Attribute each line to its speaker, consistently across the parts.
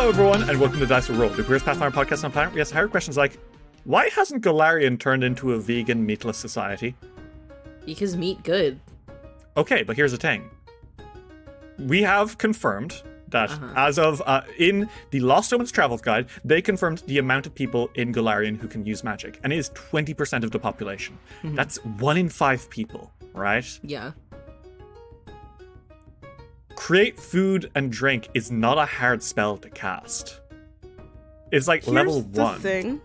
Speaker 1: Hello, everyone, and welcome to Dice Roll, the Queerest Pathfinder Podcast on planet. We ask hard questions like, why hasn't Golarion turned into a vegan, meatless society?
Speaker 2: Because meat good.
Speaker 1: Okay, but here's the thing. We have confirmed that as of, in the Lost Omens Travels Guide, they confirmed the amount of people in Golarion who can use magic, and it is 20% of the population. That's 1 in 5 people, right?
Speaker 2: Yeah.
Speaker 1: Create food and drink is not a hard spell to cast. It's like level 1.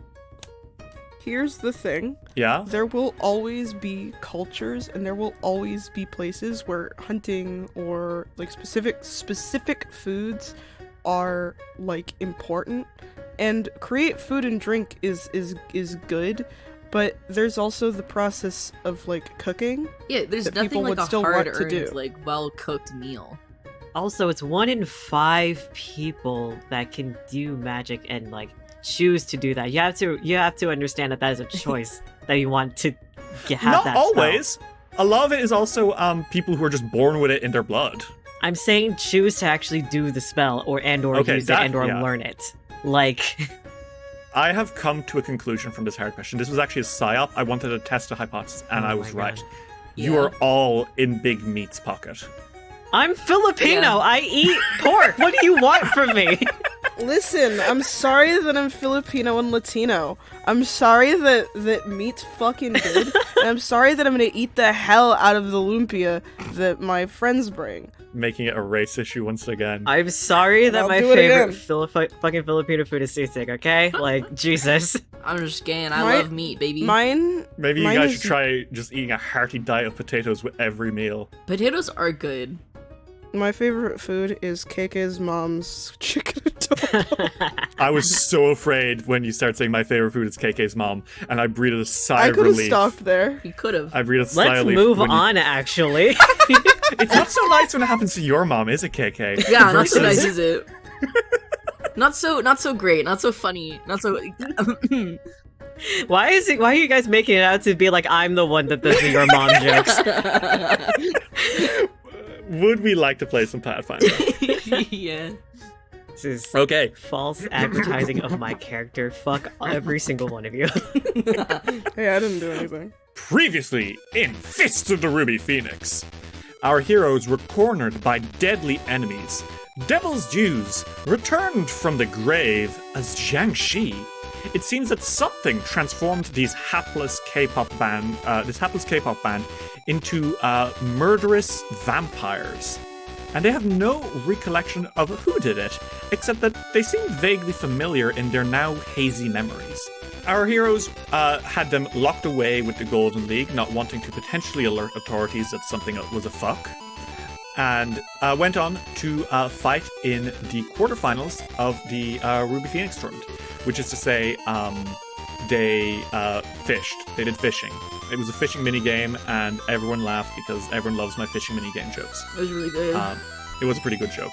Speaker 3: Here's the thing.
Speaker 1: Yeah?
Speaker 3: There will always be cultures and there will always be places where hunting or like specific foods are like important. And create food and drink is good, but there's also the process of like cooking.
Speaker 2: Yeah, there's
Speaker 3: that
Speaker 2: nothing
Speaker 3: people
Speaker 2: like
Speaker 3: would
Speaker 2: a
Speaker 3: still want to
Speaker 2: hard-earned,
Speaker 3: do.
Speaker 2: like well-cooked meal.
Speaker 4: Also, it's 1 in 5 people that can do magic and like choose to do that. You have to understand that is a choice that you want to have.
Speaker 1: Not
Speaker 4: that
Speaker 1: always.
Speaker 4: spell.
Speaker 1: A lot of it is also people who are just born with it in their blood.
Speaker 4: I'm saying choose to actually do the spell or use it and learn it. Like,
Speaker 1: I have come to a conclusion from this hard question. This was actually a psyop. I wanted to test a hypothesis, and I was right. You are all in Big Meat's pocket.
Speaker 4: I'm Filipino.
Speaker 2: Yeah.
Speaker 4: I eat pork. What do you want from me?
Speaker 3: Listen, I'm sorry that I'm Filipino and Latino. I'm sorry that meat's fucking good. And I'm sorry that I'm gonna eat the hell out of the lumpia that my friends bring.
Speaker 1: Making it a race issue once again.
Speaker 4: I'm sorry that
Speaker 3: I'll
Speaker 4: my
Speaker 3: do it
Speaker 4: favorite fucking Filipino food is sisig, okay? Like, Jesus.
Speaker 2: I'm just gay and I love meat, baby.
Speaker 1: Maybe you
Speaker 3: mine
Speaker 1: guys
Speaker 3: is-
Speaker 1: should try just eating a hearty diet of potatoes with every meal.
Speaker 2: Potatoes are good.
Speaker 3: My favorite food is KK's mom's chicken adobo.
Speaker 1: I was so afraid when you start saying my favorite food is KK's mom, and I breathed a sigh
Speaker 3: I
Speaker 1: of
Speaker 3: could have
Speaker 1: relief.
Speaker 3: stopped there.
Speaker 2: You could have.
Speaker 1: I breathed a sigh
Speaker 4: Let's
Speaker 1: of relief.
Speaker 4: move
Speaker 1: when
Speaker 4: on, actually.
Speaker 1: It's not so nice when it happens to your mom, is it, KK?
Speaker 2: Yeah, not so nice, is it? Not so great, not so funny, not so...
Speaker 4: Why are you guys making it out to be like I'm the one that does the your mom jokes?
Speaker 1: Would we like to play some Pathfinder?
Speaker 2: Yeah.
Speaker 4: This is
Speaker 1: Okay.
Speaker 4: false advertising of my character. Fuck every single one of you.
Speaker 3: Hey, I didn't do anything.
Speaker 1: Previously in Fists of the Ruby Phoenix, our heroes were cornered by deadly enemies. Devil's Jews returned from the grave as Jiangxi. It seems that something transformed these hapless K-pop band, into murderous vampires. And they have no recollection of who did it, except that they seem vaguely familiar in their now hazy memories. Our heroes had them locked away with the Golden League, not wanting to potentially alert authorities that something was a fuck, and went on to fight in the quarterfinals of the Ruby Phoenix tournament, which is to say, they fished. They did fishing. It was a fishing minigame, and everyone laughed because everyone loves my fishing minigame jokes.
Speaker 2: It was really good.
Speaker 1: It was a pretty good joke.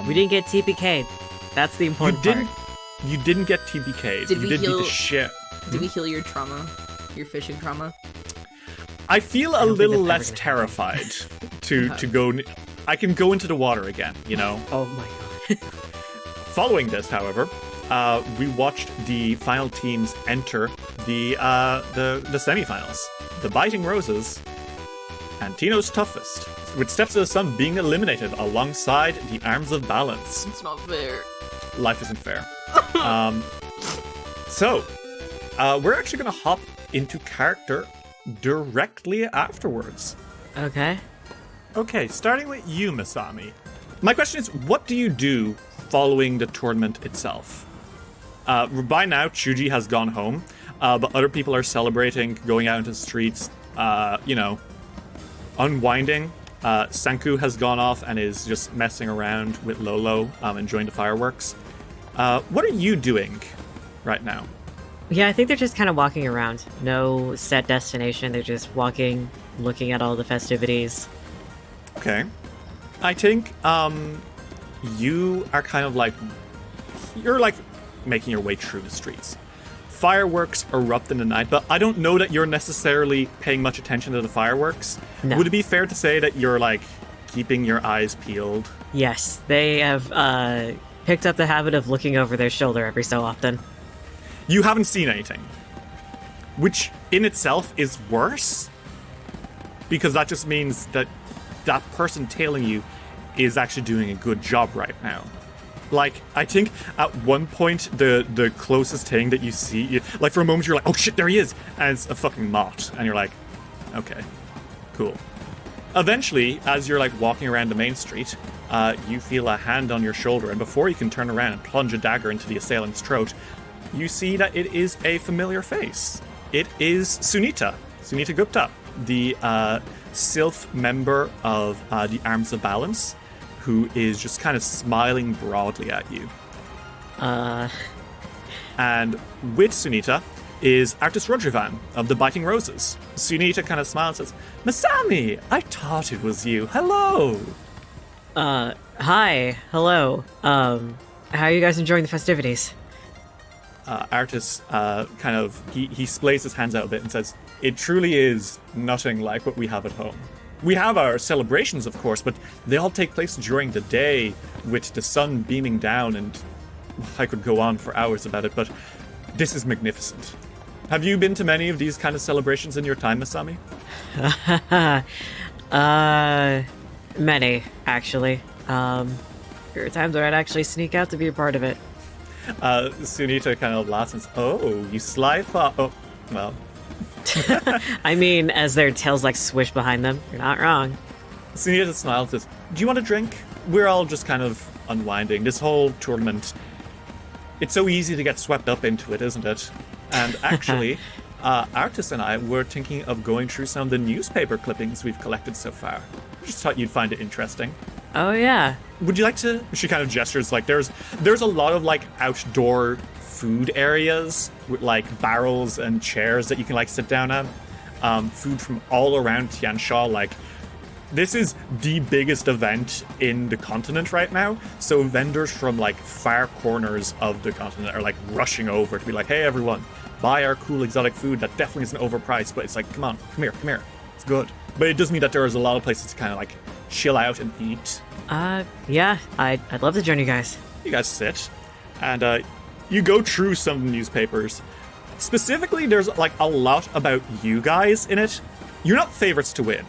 Speaker 4: We didn't get TPK'd. That's the important part.
Speaker 1: You didn't get TBK'd. You did beat the shit.
Speaker 2: Did we heal your trauma? Your fishing trauma?
Speaker 1: I feel a little less terrified to go... I can go into the water again, you know?
Speaker 4: Oh my god.
Speaker 1: Following this, however, we watched the final teams enter the semi-finals. The Biting Roses and Tino's Toughest, with Steps of the Sun being eliminated alongside the Arms of Balance.
Speaker 2: It's not fair.
Speaker 1: Life isn't fair. So, we're actually going to hop into character directly afterwards.
Speaker 4: Okay.
Speaker 1: Okay, starting with you, Masami. My question is, what do you do following the tournament itself? By now, Chuji has gone home, but other people are celebrating, going out into the streets, unwinding. Sanku has gone off and is just messing around with Lolo, enjoying the fireworks. What are you doing right now?
Speaker 4: Yeah, I think they're just kind of walking around. No set destination. They're just walking, looking at all the festivities.
Speaker 1: Okay. I think you are kind of like... You're like making your way through the streets. Fireworks erupt in the night, but I don't know that you're necessarily paying much attention to the fireworks.
Speaker 4: No.
Speaker 1: Would it be fair to say that you're like keeping your eyes peeled?
Speaker 4: Yes, they have picked up the habit of looking over their shoulder every so often.
Speaker 1: You haven't seen anything, which in itself is worse, because that just means that that person tailing you is actually doing a good job right now. Like, I think at one point, the closest thing that you see, like for a moment you're like, oh shit, there he is, and it's a fucking moth, and you're like, okay, cool. Eventually, as you're like walking around the main street, you feel a hand on your shoulder, and before you can turn around and plunge a dagger into the assailant's throat, you see that it is a familiar face. It is Sunita Gupta, the Sylph member of the Arms of Balance, who is just kind of smiling broadly at you. And with Sunita is Artis Rodrivan of the Biting Roses. Sunita kind of smiles and says, Masami, I thought it was you. Hello.
Speaker 4: Hi. Hello. How are you guys enjoying the festivities?
Speaker 1: Artis he splays his hands out a bit and says, it truly is nothing like what we have at home. We have our celebrations, of course, but they all take place during the day with the sun beaming down, and I could go on for hours about it, but this is magnificent. Have you been to many of these kind of celebrations in your time, Masami?
Speaker 4: Many, actually. There are times where I'd actually sneak out to be a part of it.
Speaker 1: Sunita kind of laughs and says, oh, you sly oh, well.
Speaker 4: I mean, as their tails like swish behind them. You're not wrong.
Speaker 1: Sunita smiles and says, do you want a drink? We're all just kind of unwinding. This whole tournament, it's so easy to get swept up into it, isn't it? And actually, Artis and I were thinking of going through some of the newspaper clippings we've collected so far. Just thought you'd find it interesting.
Speaker 4: Oh, yeah.
Speaker 1: Would you like to? She kind of gestures like there's a lot of like outdoor food areas with like barrels and chairs that you can like sit down at. Food from all around Tiansha. Like, this is the biggest event in the continent right now. So vendors from like far corners of the continent are like rushing over to be like, hey everyone, buy our cool exotic food that definitely isn't overpriced, but it's like, come on, come here. It's good. But it does mean that there is a lot of places to kind of like chill out and eat.
Speaker 4: Yeah, I'd love to join you guys.
Speaker 1: You guys sit, and you go through some newspapers. Specifically, there's like a lot about you guys in it. You're not favorites to win.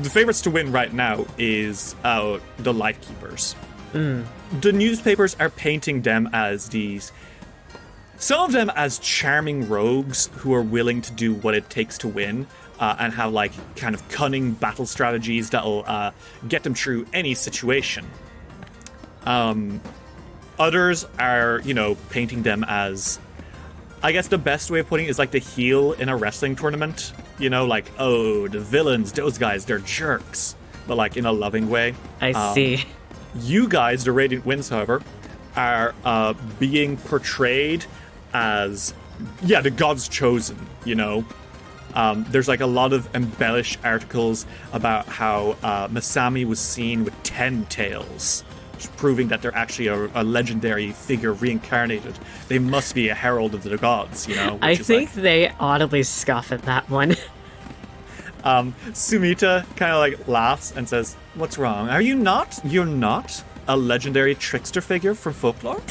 Speaker 1: The favorites to win right now is the Lightkeepers. The newspapers are painting them as some of them as charming rogues who are willing to do what it takes to win, and have like kind of cunning battle strategies that'll get them through any situation. Others are, painting them as, I guess the best way of putting it is like the heel in a wrestling tournament. Like, oh, the villains, those guys, they're jerks. But like in a loving way.
Speaker 4: I see.
Speaker 1: You guys, the Radiant Winds, however, are being portrayed as, the gods chosen, There's like a lot of embellished articles about how Masami was seen with 10 tails, proving that they're actually a legendary figure reincarnated. They must be a herald of the gods,
Speaker 4: I think they audibly scoff at that one.
Speaker 1: Sumita kind of like laughs and says, what's wrong? You're not a legendary trickster figure from folklore?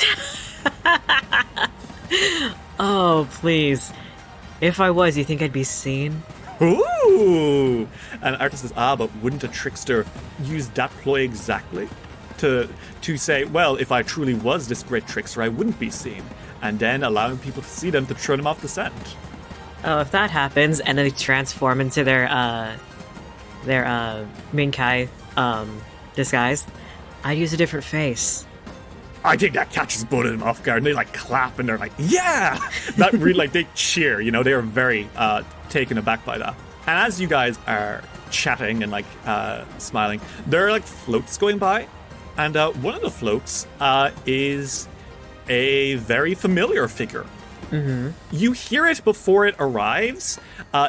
Speaker 4: Oh, please. If I was, you think I'd be seen?
Speaker 1: Ooh! And Artis says, but wouldn't a trickster use that ploy exactly? To say, well, if I truly was this great trickster, I wouldn't be seen. And then allowing people to see them to throw them off the scent.
Speaker 4: Oh, if that happens, and they transform into their Minkai disguise, I'd use a different face.
Speaker 1: I think that catches both of them off guard, and they like clap and they're like, yeah! That really, like, they cheer, they are very taken aback by that. And as you guys are chatting and like smiling, there are like floats going by, and one of the floats is a very familiar figure. Mm-hmm. You hear it before it arrives.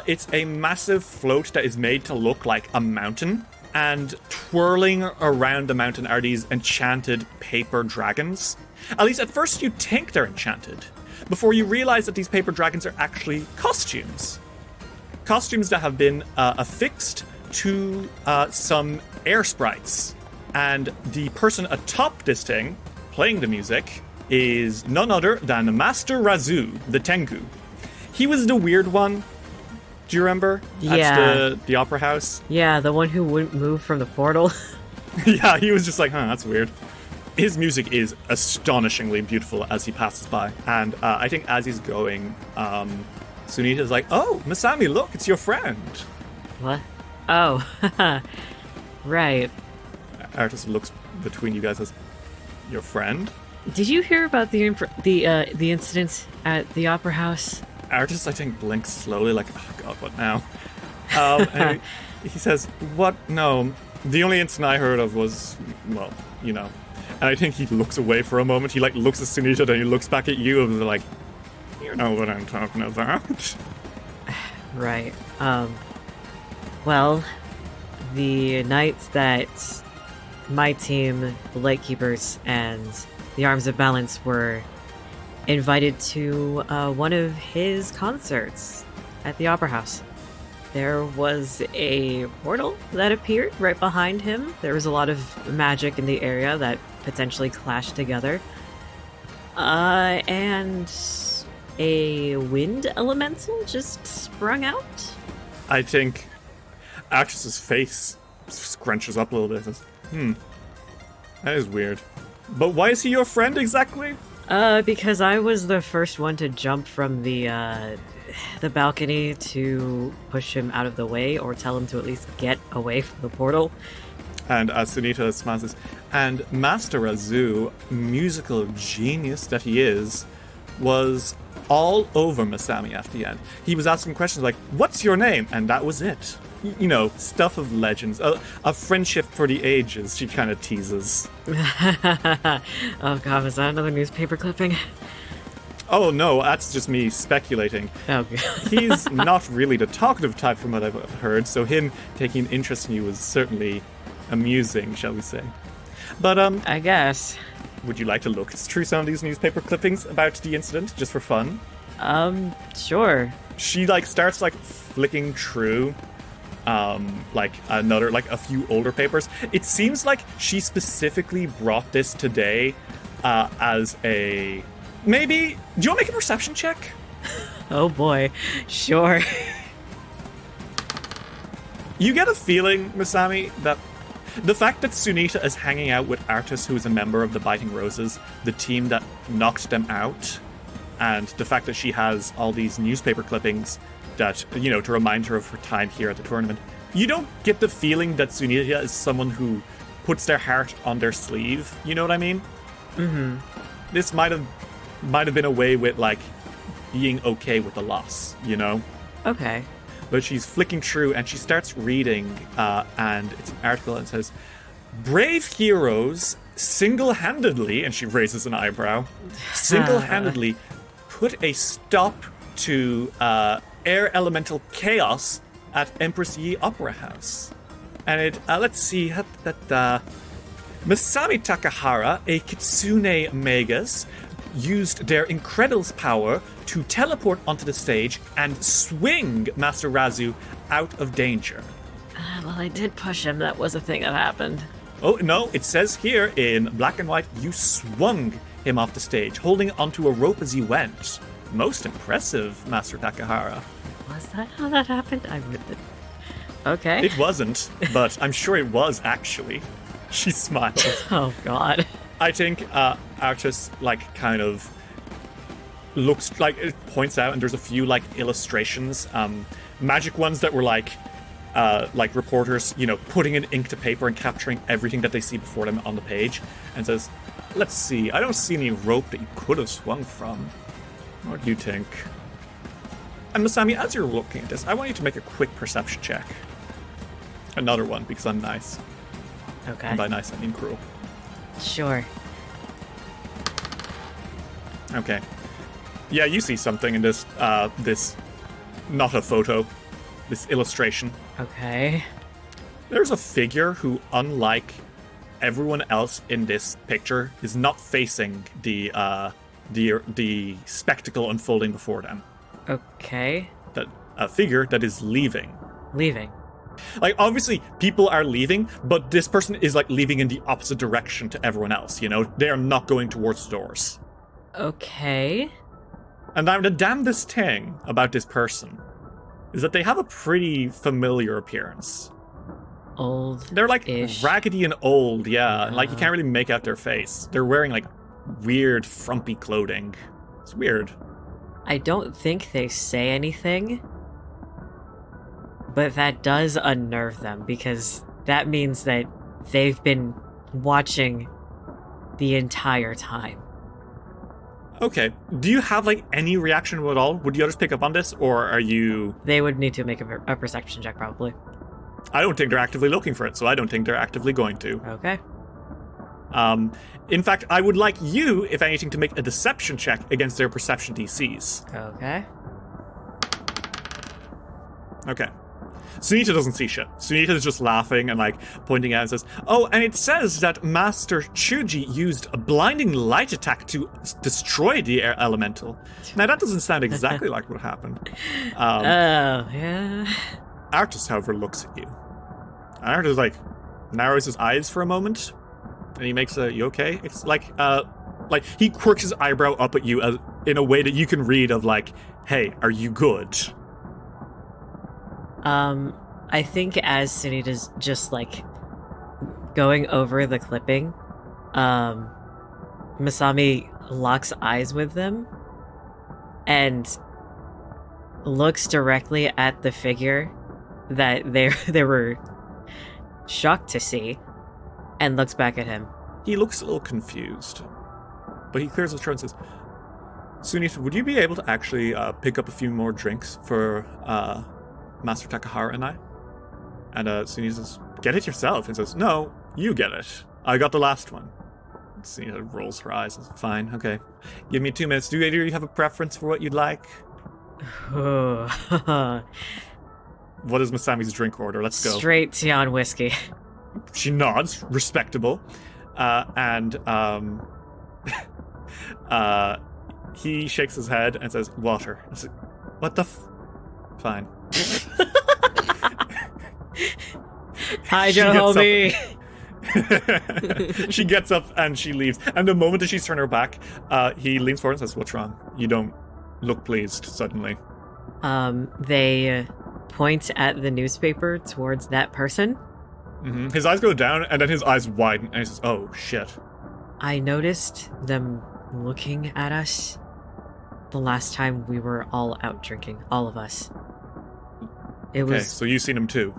Speaker 1: It's a massive float that is made to look like a mountain. And twirling around the mountain are these enchanted paper dragons. At least at first you think they're enchanted, before you realize that these paper dragons are actually costumes. Costumes that have been affixed to some air sprites. And the person atop this thing playing the music is none other than Master Razu, the Tengu. He was the weird one. Do you remember?
Speaker 4: Yeah.
Speaker 1: At the opera house?
Speaker 4: Yeah, the one who wouldn't move from the portal.
Speaker 1: Yeah, he was just like, that's weird. His music is astonishingly beautiful as he passes by. And I think as he's going, Sunita's like, oh, Masami, look, it's your friend.
Speaker 4: What? Oh, right.
Speaker 1: Artis looks between you guys as, your friend?
Speaker 4: Did you hear about the incident at the opera house?
Speaker 1: Artis, I think, blinks slowly, like, oh god, what now? And he says, what? No, the only incident I heard of was, well, you know. And I think he looks away for a moment. He, like, looks at Sunita, then he looks back at you, and they're like, you know what I'm talking about.
Speaker 4: Right. Well, the night that my team, the Lightkeepers, and the Arms of Balance were invited to one of his concerts at the Opera House. There was a portal that appeared right behind him. There was a lot of magic in the area that potentially clashed together. And a wind elemental just sprung out.
Speaker 1: I think Artis's face scrunches up a little bit and says, that is weird. But why is he your friend exactly?
Speaker 4: Because I was the first one to jump from the balcony to push him out of the way, or tell him to at least get away from the portal.
Speaker 1: And as Sunita smiles, and Master Razu, musical genius that he is, was all over Masami at the end. He was asking questions like, what's your name? And that was it. You know, stuff of legends. A friendship for the ages, she kind of teases.
Speaker 4: Oh god, was that another newspaper clipping?
Speaker 1: Oh no, that's just me speculating.
Speaker 4: Oh god.
Speaker 1: He's not really the talkative type from what I've heard, so him taking an interest in you was certainly amusing, shall we say. But,
Speaker 4: I guess.
Speaker 1: would you like to look through some of these newspaper clippings about the incident, just for fun?
Speaker 4: Sure.
Speaker 1: She, like, starts, like, flicking through, like, a few older papers. It seems like she specifically brought this today, as a... Maybe... Do you want to make a perception check?
Speaker 4: Oh boy. Sure.
Speaker 1: You get a feeling, Masami, that the fact that Sunita is hanging out with Artis, who is a member of the Biting Roses, the team that knocked them out, and the fact that she has all these newspaper clippings that, you know, to remind her of her time here at the tournament, you don't get the feeling that Sunita is someone who puts their heart on their sleeve. You know what I mean?
Speaker 4: Mm-hmm.
Speaker 1: This might have been a way with, like, being okay with the loss, you know?
Speaker 4: Okay.
Speaker 1: But she's flicking through and she starts reading, and it's an article and says, brave heroes single-handedly, and she raises an eyebrow, single-handedly put a stop to air elemental chaos at Empress Yi Opera House. And it, let's see, Masami Takahara, a Kitsune Magus, used their Incredibles power to teleport onto the stage and swing Master Razu out of danger.
Speaker 4: Well, I did push him. That was a thing that happened.
Speaker 1: Oh, no, it says here in black and white, you swung him off the stage, holding onto a rope as he went. Most impressive, Master Takahara.
Speaker 4: Was that how that happened? I would... Okay.
Speaker 1: It wasn't, but I'm sure it was, actually. She smiled.
Speaker 4: Oh, God.
Speaker 1: I think Artis, like, kind of looks like it points out, and there's a few, like, illustrations, magic ones that were like reporters, you know, putting in ink to paper and capturing everything that they see before them on the page, and says, let's see, I don't see any rope that you could have swung from. What do you think? And Masami, as you're looking at this, I want you to make a quick perception check. Another one, because I'm nice.
Speaker 4: Okay.
Speaker 1: And by nice, I mean cruel.
Speaker 4: Sure.
Speaker 1: Okay. Yeah, you see something in this, not a photo, this illustration.
Speaker 4: Okay.
Speaker 1: There's a figure who, unlike everyone else in this picture, is not facing the spectacle unfolding before them.
Speaker 4: Okay.
Speaker 1: That a figure that is leaving.
Speaker 4: Leaving.
Speaker 1: Like, obviously, people are leaving, but this person is, like, leaving in the opposite direction to everyone else, you know? They are not going towards the doors.
Speaker 4: Okay.
Speaker 1: And now the damnedest thing about this person is that they have a pretty familiar appearance.
Speaker 4: Old.
Speaker 1: They're, like, raggedy and old, yeah. And, like, you
Speaker 4: Yeah.
Speaker 1: can't really make out their face. They're wearing, like, weird, frumpy clothing. It's weird.
Speaker 4: I don't think they say anything, but that does unnerve them because that means that they've been watching the entire time.
Speaker 1: Okay. Do you have, like, any reaction at all? Would the others pick up on this, or are you...
Speaker 4: They would need to make a perception check, probably.
Speaker 1: I don't think they're actively looking for it, so I don't think they're actively going to.
Speaker 4: Okay.
Speaker 1: In fact, I would like you, if anything, to make a deception check against their perception DCs.
Speaker 4: Okay.
Speaker 1: Okay. Sunita doesn't see shit. Sunita is just laughing and, like, pointing out and says, "Oh, and it says that Master Chuji used a blinding light attack to destroy the air elemental." Now, that doesn't sound exactly like what happened.
Speaker 4: Oh, yeah.
Speaker 1: Artus, however, looks at you. Artus, like, narrows his eyes for a moment, and he makes a, "You okay?" It's like he quirks his eyebrow up at you in a way that you can read of, like, "Hey, are you good?"
Speaker 4: I think as Sunita's just, like, going over the clipping, Masami locks eyes with them and looks directly at the figure that they were shocked to see and looks back at him.
Speaker 1: He looks a little confused, but he clears his throat and says, "Sunita, would you be able to actually pick up a few more drinks for Master Takahara and I?" And Sunita says, "Get it yourself." And says, "No, you get it. I got the last one." And Sunita rolls her eyes and says, "Fine, okay. Give me 2 minutes. Do either of you have a preference for what you'd like?" What is Masami's drink order? Let's go.
Speaker 4: Straight Tian whiskey.
Speaker 1: She nods, respectable. He shakes his head and says, "Water." I said, "What the Fine."
Speaker 4: Hydro homie.
Speaker 1: She gets up and she leaves. And the moment that she's turned her back, he leans forward and says, "What's wrong? You don't look pleased suddenly."
Speaker 4: They point at the newspaper towards that person.
Speaker 1: Mm-hmm. His eyes go down and then his eyes widen and he says, "Oh, shit."
Speaker 4: I noticed them looking at us the last time we were all out drinking, all of us. It
Speaker 1: Okay,
Speaker 4: was...
Speaker 1: so you've seen him too.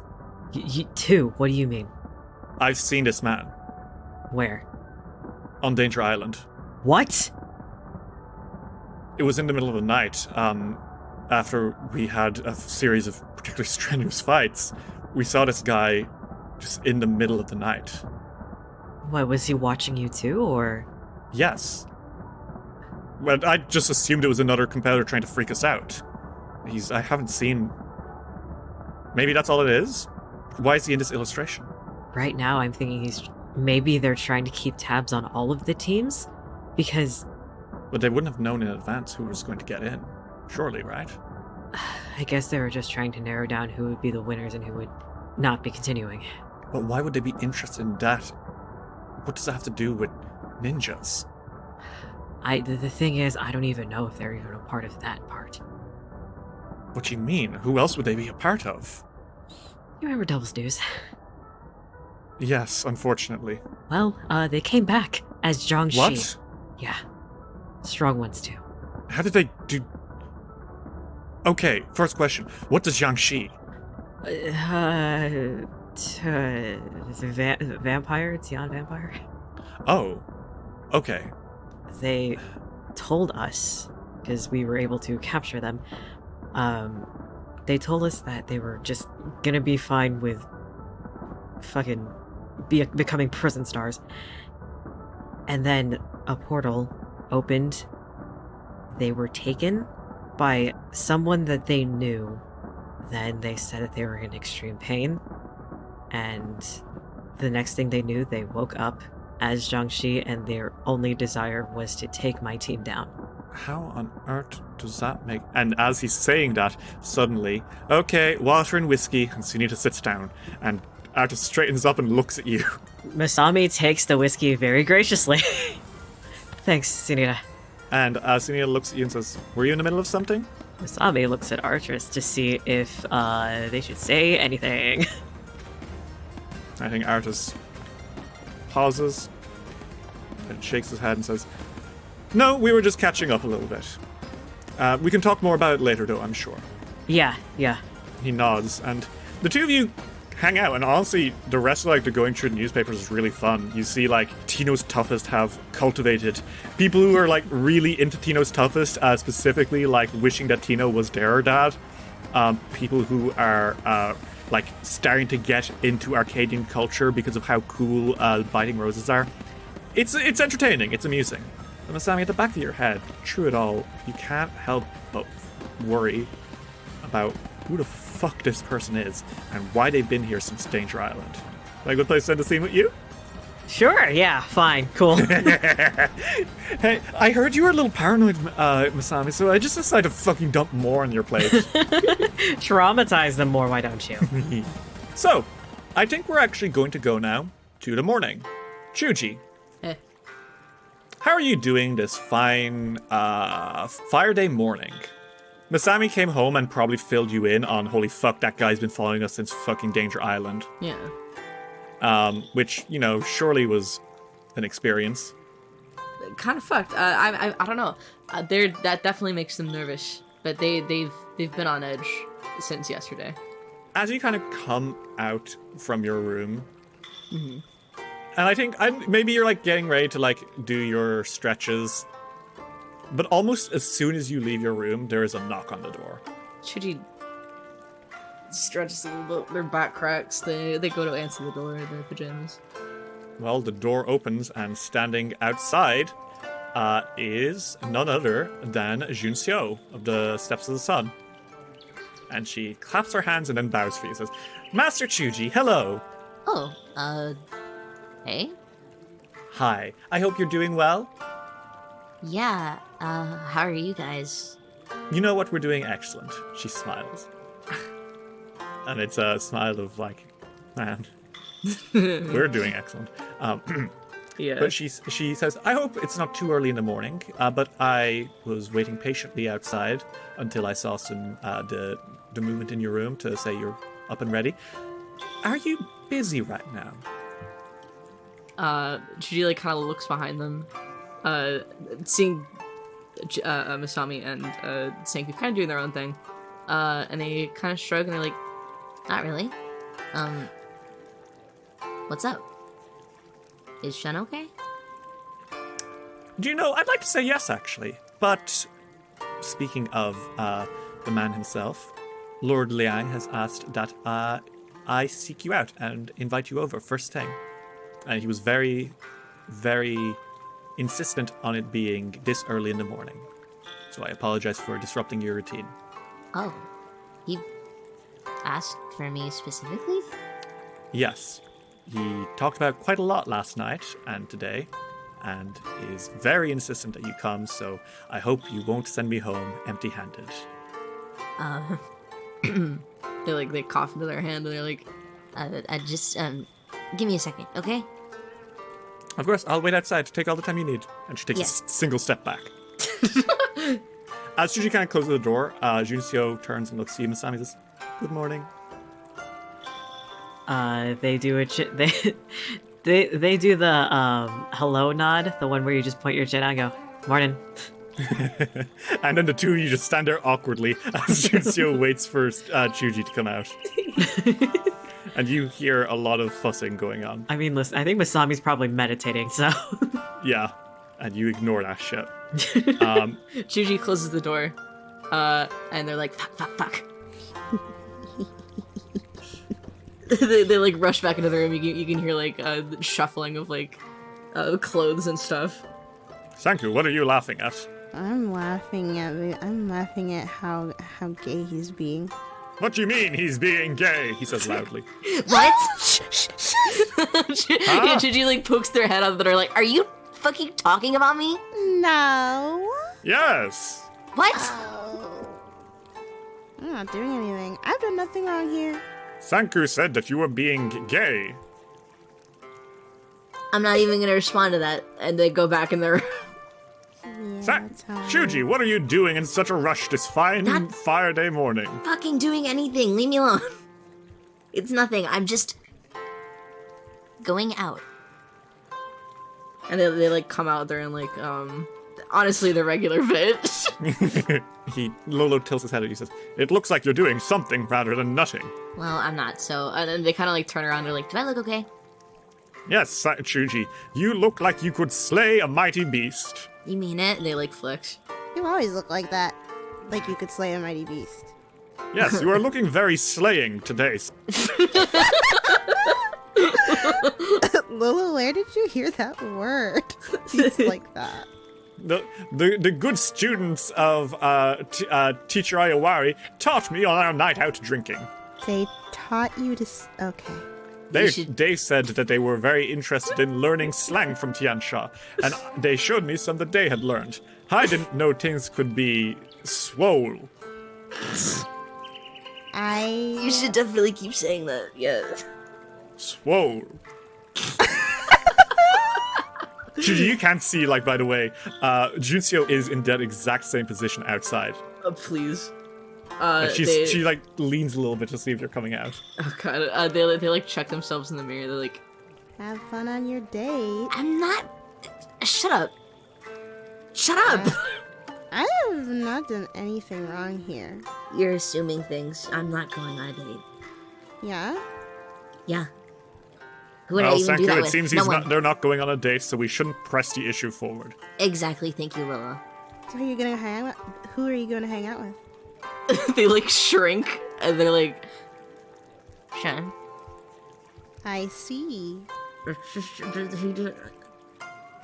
Speaker 4: Two? What do you mean?
Speaker 1: I've seen this man
Speaker 4: Where?
Speaker 1: on Danger Island.
Speaker 4: What?
Speaker 1: It was in the middle of the night. After we had a series of particularly strenuous fights, we saw this guy just in the middle of the night.
Speaker 4: What, was he watching you too, or...?
Speaker 1: Yes. Well, I just assumed it was another competitor trying to freak us out. I haven't seen... Maybe that's all it is? Why is he in this illustration?
Speaker 4: Right now I'm thinking maybe they're trying to keep tabs on all of the teams, because...
Speaker 1: But they wouldn't have known in advance who was going to get in. Surely, right?
Speaker 4: I guess they were just trying to narrow down who would be the winners and who would not be continuing.
Speaker 1: But why would they be interested in that? What does that have to do with ninjas?
Speaker 4: The thing is, I don't even know if they're even a part of that part.
Speaker 1: What do you mean? Who else would they be a part of?
Speaker 4: You remember Devil's News?
Speaker 1: Yes, unfortunately.
Speaker 4: Well, they came back as Jiangxi.
Speaker 1: What?
Speaker 4: Yeah. Strong ones too.
Speaker 1: How did they do... Okay, first question. What does Jiangxi?
Speaker 4: Vampire? Tian vampire?
Speaker 1: Oh. Okay.
Speaker 4: They told us, because we were able to capture them, they told us that they were just gonna be fine with fucking becoming prison stars. And then a portal opened. They were taken by someone that they knew. Then they said that they were in extreme pain. And the next thing they knew, they woke up as Jiangxi, and their only desire was to take my team down.
Speaker 1: how on earth does that make... And as he's saying that, suddenly, okay, water and whiskey, and Sunita sits down, and Arthur straightens up and looks at you.
Speaker 4: Masami takes the whiskey very graciously. Thanks, Sunita.
Speaker 1: And Sunita looks at you and says, were you in the middle of something?
Speaker 4: Masami looks at Artress to see if they should say anything.
Speaker 1: I think Artus pauses and shakes his head and says, no, we were just catching up a little bit. We can talk more about it later, though, I'm sure.
Speaker 4: Yeah.
Speaker 1: He nods, and the two of you hang out, and honestly, the rest of the going through the newspapers is really fun. You see, Tino's Toughest have cultivated people who are, really into Tino's Toughest, specifically, wishing that Tino was their dad. People who are, starting to get into Arcadian culture because of how cool biting roses are. It's entertaining, it's amusing. And Masami, at the back of your head, through it all, you can't help but worry about who the fuck this person is and why they've been here since Danger Island. Like, good place to end the scene with you?
Speaker 4: Sure, yeah, fine, cool.
Speaker 1: Hey, I heard you were a little paranoid, Masami, so I just decided to fucking dump more on your plate.
Speaker 4: Traumatize them more, why don't you?
Speaker 1: So, I think we're actually going to go now to the morning. Chuji. How are you doing this fine Fire Day morning? Masami came home and probably filled you in on, holy fuck, that guy's been following us since fucking Danger Island.
Speaker 2: Yeah.
Speaker 1: Which, surely was an experience.
Speaker 2: Kind of fucked. I don't know. That definitely makes them nervous, but they've been on edge since yesterday.
Speaker 1: As you kind of come out from your room, and I think maybe you're getting ready to do your stretches, but almost as soon as you leave your room, there is a knock on the door.
Speaker 2: Chuji stretches a little bit, their back cracks, they go to answer the door in their pajamas.
Speaker 1: Well, the door opens, and standing outside is none other than Junxiu of the Steps of the Sun. And she claps her hands and then bows for you, says, Master Chuji, hello!
Speaker 5: Oh, hey?
Speaker 1: Hi, I hope you're doing well.
Speaker 5: Yeah, how are you guys?
Speaker 1: You know what, we're doing excellent. She smiles. And it's a smile of man, we're doing excellent.
Speaker 2: Yeah.
Speaker 1: But she says, I hope it's not too early in the morning, but I was waiting patiently outside until I saw some the movement in your room to say you're up and ready. Are you busy right now?
Speaker 2: Chuji kind of looks behind them, seeing Masami and Senku kind of doing their own thing, and they kind of shrug and they're like,
Speaker 5: Not really. What's up? Is Shen okay?
Speaker 1: Do you know, I'd like to say yes, actually. But speaking of the man himself, Lord Liang has asked that I seek you out and invite you over first thing. And he was very, very insistent on it being this early in the morning. So I apologize for disrupting your routine.
Speaker 5: Oh, he asked for me specifically?
Speaker 1: Yes. He talked about quite a lot last night and today, and is very insistent that you come, so I hope you won't send me home empty-handed.
Speaker 2: they cough into their hand and they're like,
Speaker 5: I just, give me a second, okay?
Speaker 1: Of course, I'll wait outside to take all the time you need. And she takes a single step back. As Juji kind of closes the door, Junxiu turns and looks at you, Masami says, good morning.
Speaker 4: They do they do the hello nod, the one where you just point your chin out and go, morning.
Speaker 1: And then the two of you just stand there awkwardly as Junxiu waits for Chuji to come out. And you hear a lot of fussing going on.
Speaker 4: I mean, listen, I think Masami's probably meditating, so...
Speaker 1: Yeah, and you ignore that shit.
Speaker 2: Chuji closes the door, and they're like, fuck. they rush back into the room. You can hear the shuffling of clothes and stuff.
Speaker 1: Sanku, what are you laughing at?
Speaker 6: I'm laughing at how gay he's being.
Speaker 1: What do you mean he's being gay? He says loudly.
Speaker 5: What?
Speaker 2: Yeah, Chuji pokes their head out of the door, are you
Speaker 5: fucking talking about me?
Speaker 6: No.
Speaker 1: Yes.
Speaker 5: What?
Speaker 6: I'm not doing anything. I've done nothing wrong here.
Speaker 1: Sanku said that you were being gay.
Speaker 2: I'm not even gonna respond to that, and they go back in their.
Speaker 6: Yeah, that's how
Speaker 1: Shuji, what are you doing in such a rush this fine
Speaker 5: Not-
Speaker 1: fire day morning?
Speaker 5: Fucking doing anything. Leave me alone. It's nothing. I'm just going out.
Speaker 2: And they like come out there and like honestly the regular fit.
Speaker 1: Lolo tilts his head and he says, "It looks like you're doing something rather than nutting."
Speaker 5: Well, I'm not, so...
Speaker 2: And then they kind of like turn around. They're like,
Speaker 5: Do I look okay?
Speaker 1: Yes, Shuji, you look like you could slay a mighty beast.
Speaker 5: You mean it?
Speaker 2: they like flex.
Speaker 6: You always look like that. Like you could slay a mighty beast.
Speaker 1: Yes, you are looking very slaying today.
Speaker 6: Lulu, where did you hear that word? It's like that.
Speaker 1: The good students of Teacher Ayawari taught me on our night out drinking.
Speaker 6: They taught you to... Okay.
Speaker 1: They said that they were very interested in learning slang from Tiansha, and they showed me some that they had learned. I didn't know things could be swole.
Speaker 5: You should definitely keep saying that, yeah.
Speaker 1: Swole. Shuji, you can't see, like, by the way, Junseo is in that exact same position outside.
Speaker 2: Please.
Speaker 1: She like leans a little bit to see if they're coming out.
Speaker 2: Oh god. They like check themselves in the mirror. They're like,
Speaker 6: Have fun on your date.
Speaker 5: I'm not... Shut up. Shut up!
Speaker 6: I have not done anything wrong here.
Speaker 5: You're assuming things. I'm not going on a date.
Speaker 6: Yeah?
Speaker 5: Yeah. Who would I
Speaker 1: Well,
Speaker 5: even do
Speaker 1: Sanku,
Speaker 5: that
Speaker 1: it
Speaker 5: with?
Speaker 1: seems
Speaker 5: No one.
Speaker 1: they're not going on a date, so we shouldn't press the issue forward.
Speaker 5: Exactly, thank you, Lila.
Speaker 6: So who are you gonna hang out with? Who are you gonna hang out with?
Speaker 2: they like shrink, and they're like,
Speaker 5: Sure.
Speaker 6: I see.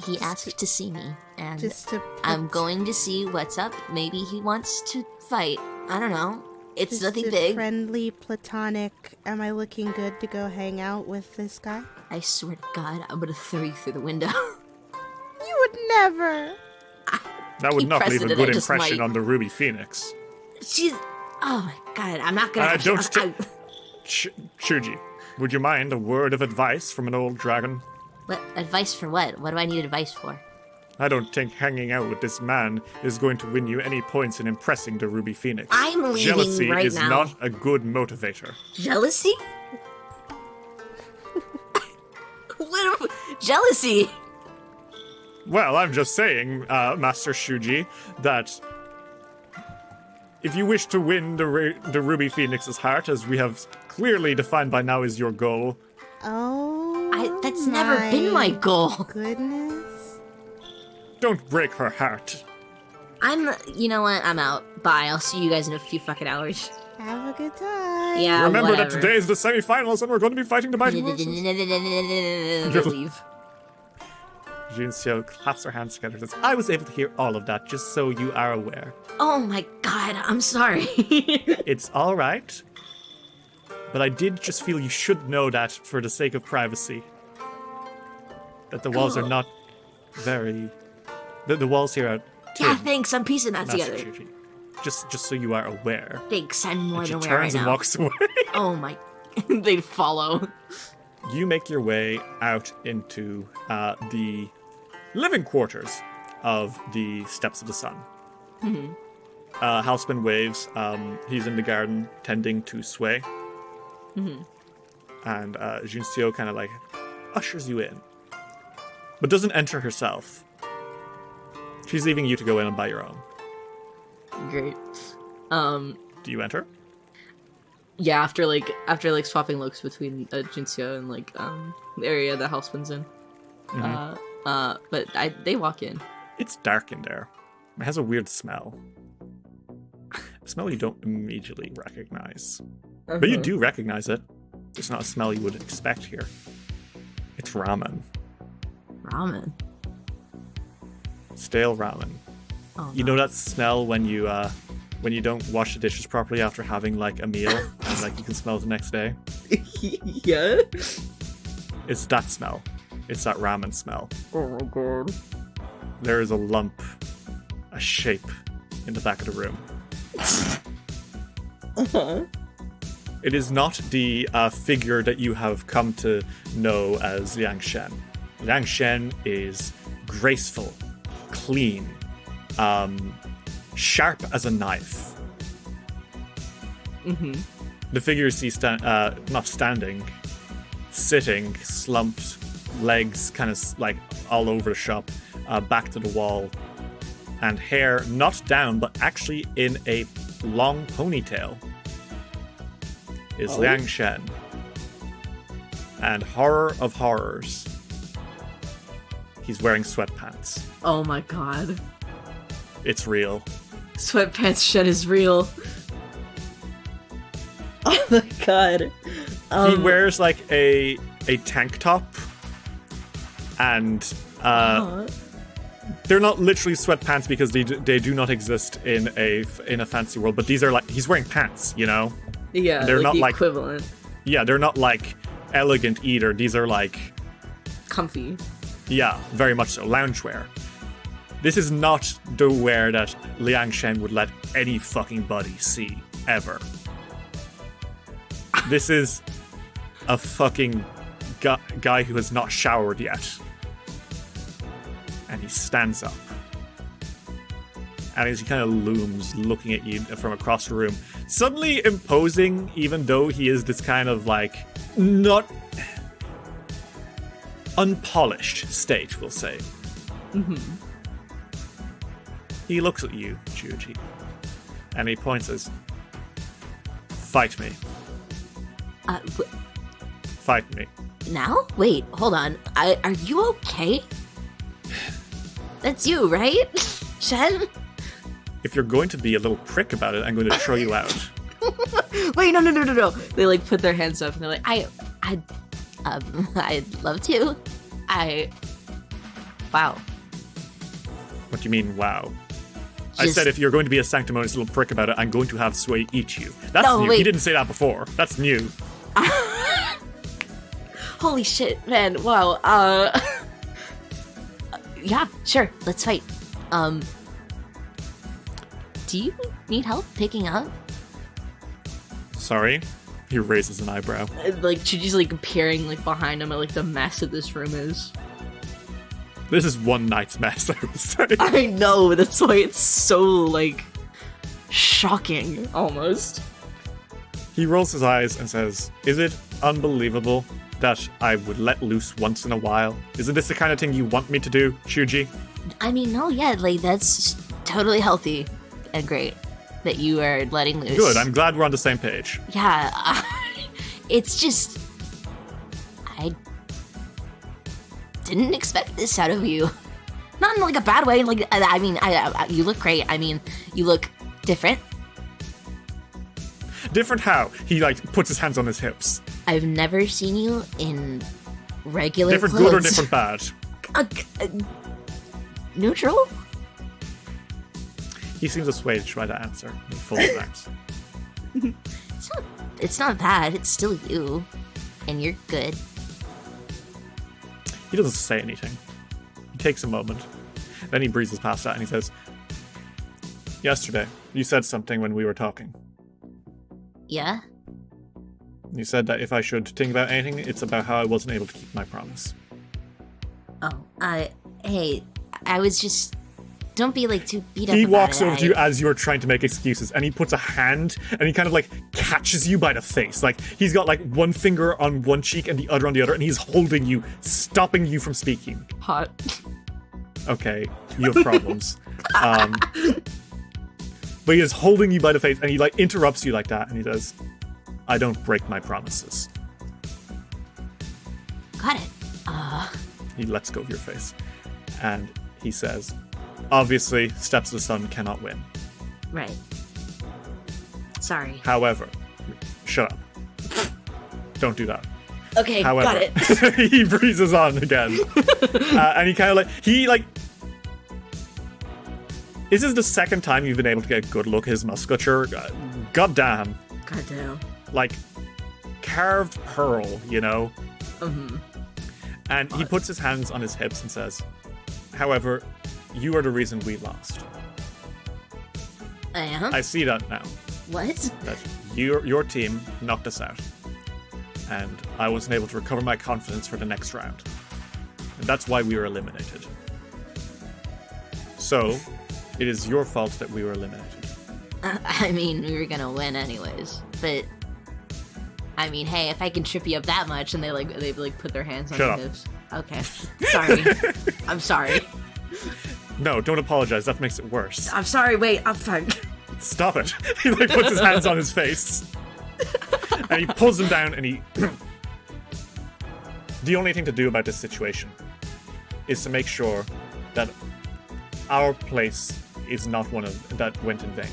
Speaker 5: He asked to see me, and
Speaker 6: Just to
Speaker 5: I'm going to see what's up. Maybe he wants to fight. I don't know. It's
Speaker 6: just
Speaker 5: nothing
Speaker 6: a
Speaker 5: big.
Speaker 6: friendly, platonic. Am I looking good to go hang out with this guy?
Speaker 5: I swear to God, I'm gonna throw you through the window.
Speaker 6: You would never.
Speaker 1: That would
Speaker 5: Keep
Speaker 1: not leave a
Speaker 5: pressing it,
Speaker 1: good
Speaker 5: I just
Speaker 1: impression
Speaker 5: might.
Speaker 1: on the Ruby Phoenix.
Speaker 5: She's... Oh my God, I'm not gonna...
Speaker 1: Shuji, would you mind a word of advice from an old dragon?
Speaker 5: What? Advice for what? What do I need advice for?
Speaker 1: I don't think hanging out with this man is going to win you any points in impressing the Ruby Phoenix.
Speaker 5: I'm leaving
Speaker 1: Jealousy
Speaker 5: right
Speaker 1: is
Speaker 5: now.
Speaker 1: not a good motivator.
Speaker 5: Jealousy? Jealousy?
Speaker 1: Well, I'm just saying, Master Shuji, that if you wish to win the Ruby Phoenix's heart, as we have clearly defined by now is your goal,
Speaker 6: Oh.
Speaker 5: That's never been my goal.
Speaker 6: Goodness.
Speaker 1: don't break her heart.
Speaker 5: You know what? I'm out. Bye. I'll see you guys in a few fucking hours.
Speaker 6: Have a good time.
Speaker 2: yeah,
Speaker 1: Remember
Speaker 2: whatever.
Speaker 1: that today is the semi-finals and we're going to be fighting the Mighty Morphers.
Speaker 2: Leave.
Speaker 1: Junseo claps her hands together and says, I was able to hear all of that, just so you are aware.
Speaker 5: Oh my God, I'm sorry.
Speaker 1: It's alright. But I did just feel you should know that for the sake of privacy. That the walls are not very... The walls here are tin,
Speaker 5: Yeah, thanks. I'm piecing that
Speaker 1: Master
Speaker 5: together.
Speaker 1: Shuji. Just so you are aware.
Speaker 5: Thanks. I'm more
Speaker 1: And she
Speaker 5: than aware right
Speaker 1: turns and
Speaker 5: now.
Speaker 1: walks away.
Speaker 5: Oh my.
Speaker 2: They follow.
Speaker 1: You make your way out into the living quarters of the Steps of the Sun. Halsman waves. He's in the garden tending to Sway. And Junseo kind of like ushers you in. But doesn't enter herself. She's leaving you to go in and buy your own.
Speaker 2: Great.
Speaker 1: Do you enter?
Speaker 2: Yeah, after swapping looks between Junseo and the area that Houseman's in. But they walk in.
Speaker 1: It's dark in there. It has a weird smell. A smell you don't immediately recognize. But you do recognize it. It's not a smell you would expect here. It's ramen.
Speaker 2: Ramen.
Speaker 1: Stale ramen.
Speaker 2: Oh,
Speaker 1: You know that smell when you don't wash the dishes properly after having like a meal and like you can smell it the next day?
Speaker 2: Yeah.
Speaker 1: It's that smell. It's that ramen smell.
Speaker 2: Oh my god.
Speaker 1: There is a lump, a shape in the back of the room. It is not the figure that you have come to know as Liang Shen. Liang Shen is graceful, clean, sharp as a knife.
Speaker 2: Mm-hmm.
Speaker 1: The figure you see not standing, sitting, slumped, legs kind of like all over the shop, back to the wall, and hair not down but actually in a long ponytail is Liang Shen. And horror of horrors, he's wearing sweatpants.
Speaker 2: Oh my god.
Speaker 1: It's real.
Speaker 2: Sweatpants Shen is real. Oh my god.
Speaker 1: He wears like a tank top, and they're not literally sweatpants because they do not exist in a fancy world. But these are like, he's wearing pants, you know.
Speaker 2: Yeah,
Speaker 1: they're
Speaker 2: like
Speaker 1: not
Speaker 2: the
Speaker 1: like
Speaker 2: equivalent.
Speaker 1: Yeah, they're not like elegant either. These are like
Speaker 2: Comfy.
Speaker 1: Yeah, very much so. Loungewear. This is not the wear that Liang Shen would let any fucking buddy see ever. This is a fucking guy who has not showered yet. And he stands up. And as he kind of looms, looking at you from across the room, suddenly imposing, even though he is this kind of like, not unpolished state, we'll say.
Speaker 2: Mm-hmm.
Speaker 1: He looks at you, Chuji, and he points as, fight me. Fight me.
Speaker 5: Now? Wait, hold on. Are you okay? That's you, right? Shen?
Speaker 1: If you're going to be a little prick about it, I'm going to throw you out.
Speaker 2: Wait, no. They like put their hands up and they're like,
Speaker 5: I'd love to. Wow.
Speaker 1: What do you mean, wow? I said if you're going to be a sanctimonious little prick about it, I'm going to have Sway eat you. That's
Speaker 5: No,
Speaker 1: new.
Speaker 5: wait.
Speaker 1: He didn't say that before. That's new.
Speaker 5: Holy shit, man. Wow. Yeah, sure. Let's fight. Do you need help picking up?
Speaker 1: Sorry? He raises an eyebrow.
Speaker 2: like Chuji's like peering like behind him at like the mess that this room is.
Speaker 1: This is one night's mess, I would say.
Speaker 2: I know, that's why it's so like shocking almost.
Speaker 1: He rolls his eyes and says, is it unbelievable that I would let loose once in a while? Isn't this the kind of thing you want me to do, Shuji?
Speaker 5: I mean, no, yeah, like that's totally healthy and great that you are letting loose.
Speaker 1: Good, I'm glad we're on the same page.
Speaker 5: Yeah, it's just I didn't expect this out of you. Not in like a bad way. Like I mean, you look great. I mean, you look different.
Speaker 1: Different how? He like puts his hands on his hips.
Speaker 5: I've never seen you in regular
Speaker 1: Different
Speaker 5: clothes.
Speaker 1: good or different bad?
Speaker 5: Neutral?
Speaker 1: He seems assuaged by the answer. He folds hands.
Speaker 5: It's not bad. It's still you, and you're good.
Speaker 1: He doesn't say anything. He takes a moment. Then he breezes past that and he says, yesterday, you said something when we were talking.
Speaker 5: Yeah?
Speaker 1: You said that if I should think about anything, it's about how I wasn't able to keep my promise.
Speaker 5: Oh, hey, I was just... Don't be, like, too beat up
Speaker 1: He
Speaker 5: about
Speaker 1: walks
Speaker 5: it.
Speaker 1: over to you as you're trying to make excuses, and he puts a hand, and he kind of, like, catches you by the face. Like, he's got, like, one finger on one cheek and the other on the other, and he's holding you, stopping you from speaking.
Speaker 2: Hot.
Speaker 1: Okay, you have problems. But he is holding you by the face, and he, like, interrupts you like that, and he says, I don't break my promises.
Speaker 5: Got it.
Speaker 1: He lets go of your face. And he says, obviously, Steps of the Sun cannot win.
Speaker 5: Right. Sorry.
Speaker 1: However, shut up. Don't do that.
Speaker 5: Okay,
Speaker 1: However,
Speaker 5: got it.
Speaker 1: he breezes on again. And he kind of this is the second time you've been able to get a good look at his musculature. Goddamn.
Speaker 2: Goddamn.
Speaker 1: Like, carved pearl, you know?
Speaker 2: Mm-hmm.
Speaker 1: And he puts his hands on his hips and says, however, you are the reason we lost. I see that now.
Speaker 5: What?
Speaker 1: That your team knocked us out. And I wasn't able to recover my confidence for the next round. And that's why we were eliminated. So, it is your fault that we were eliminated.
Speaker 5: I mean, we were gonna win anyways, but I mean, hey, if I can trip you up that much, and they put their hands on
Speaker 1: Shut
Speaker 5: your
Speaker 1: up.
Speaker 5: hips. Okay, sorry. I'm sorry.
Speaker 1: No, don't apologize. That makes it worse.
Speaker 5: I'm sorry. Wait, I'm fine.
Speaker 1: Stop it. He puts his hands on his face. And he pulls them down and he... The only thing to do about this situation is to make sure that our place is not one of that went in vain.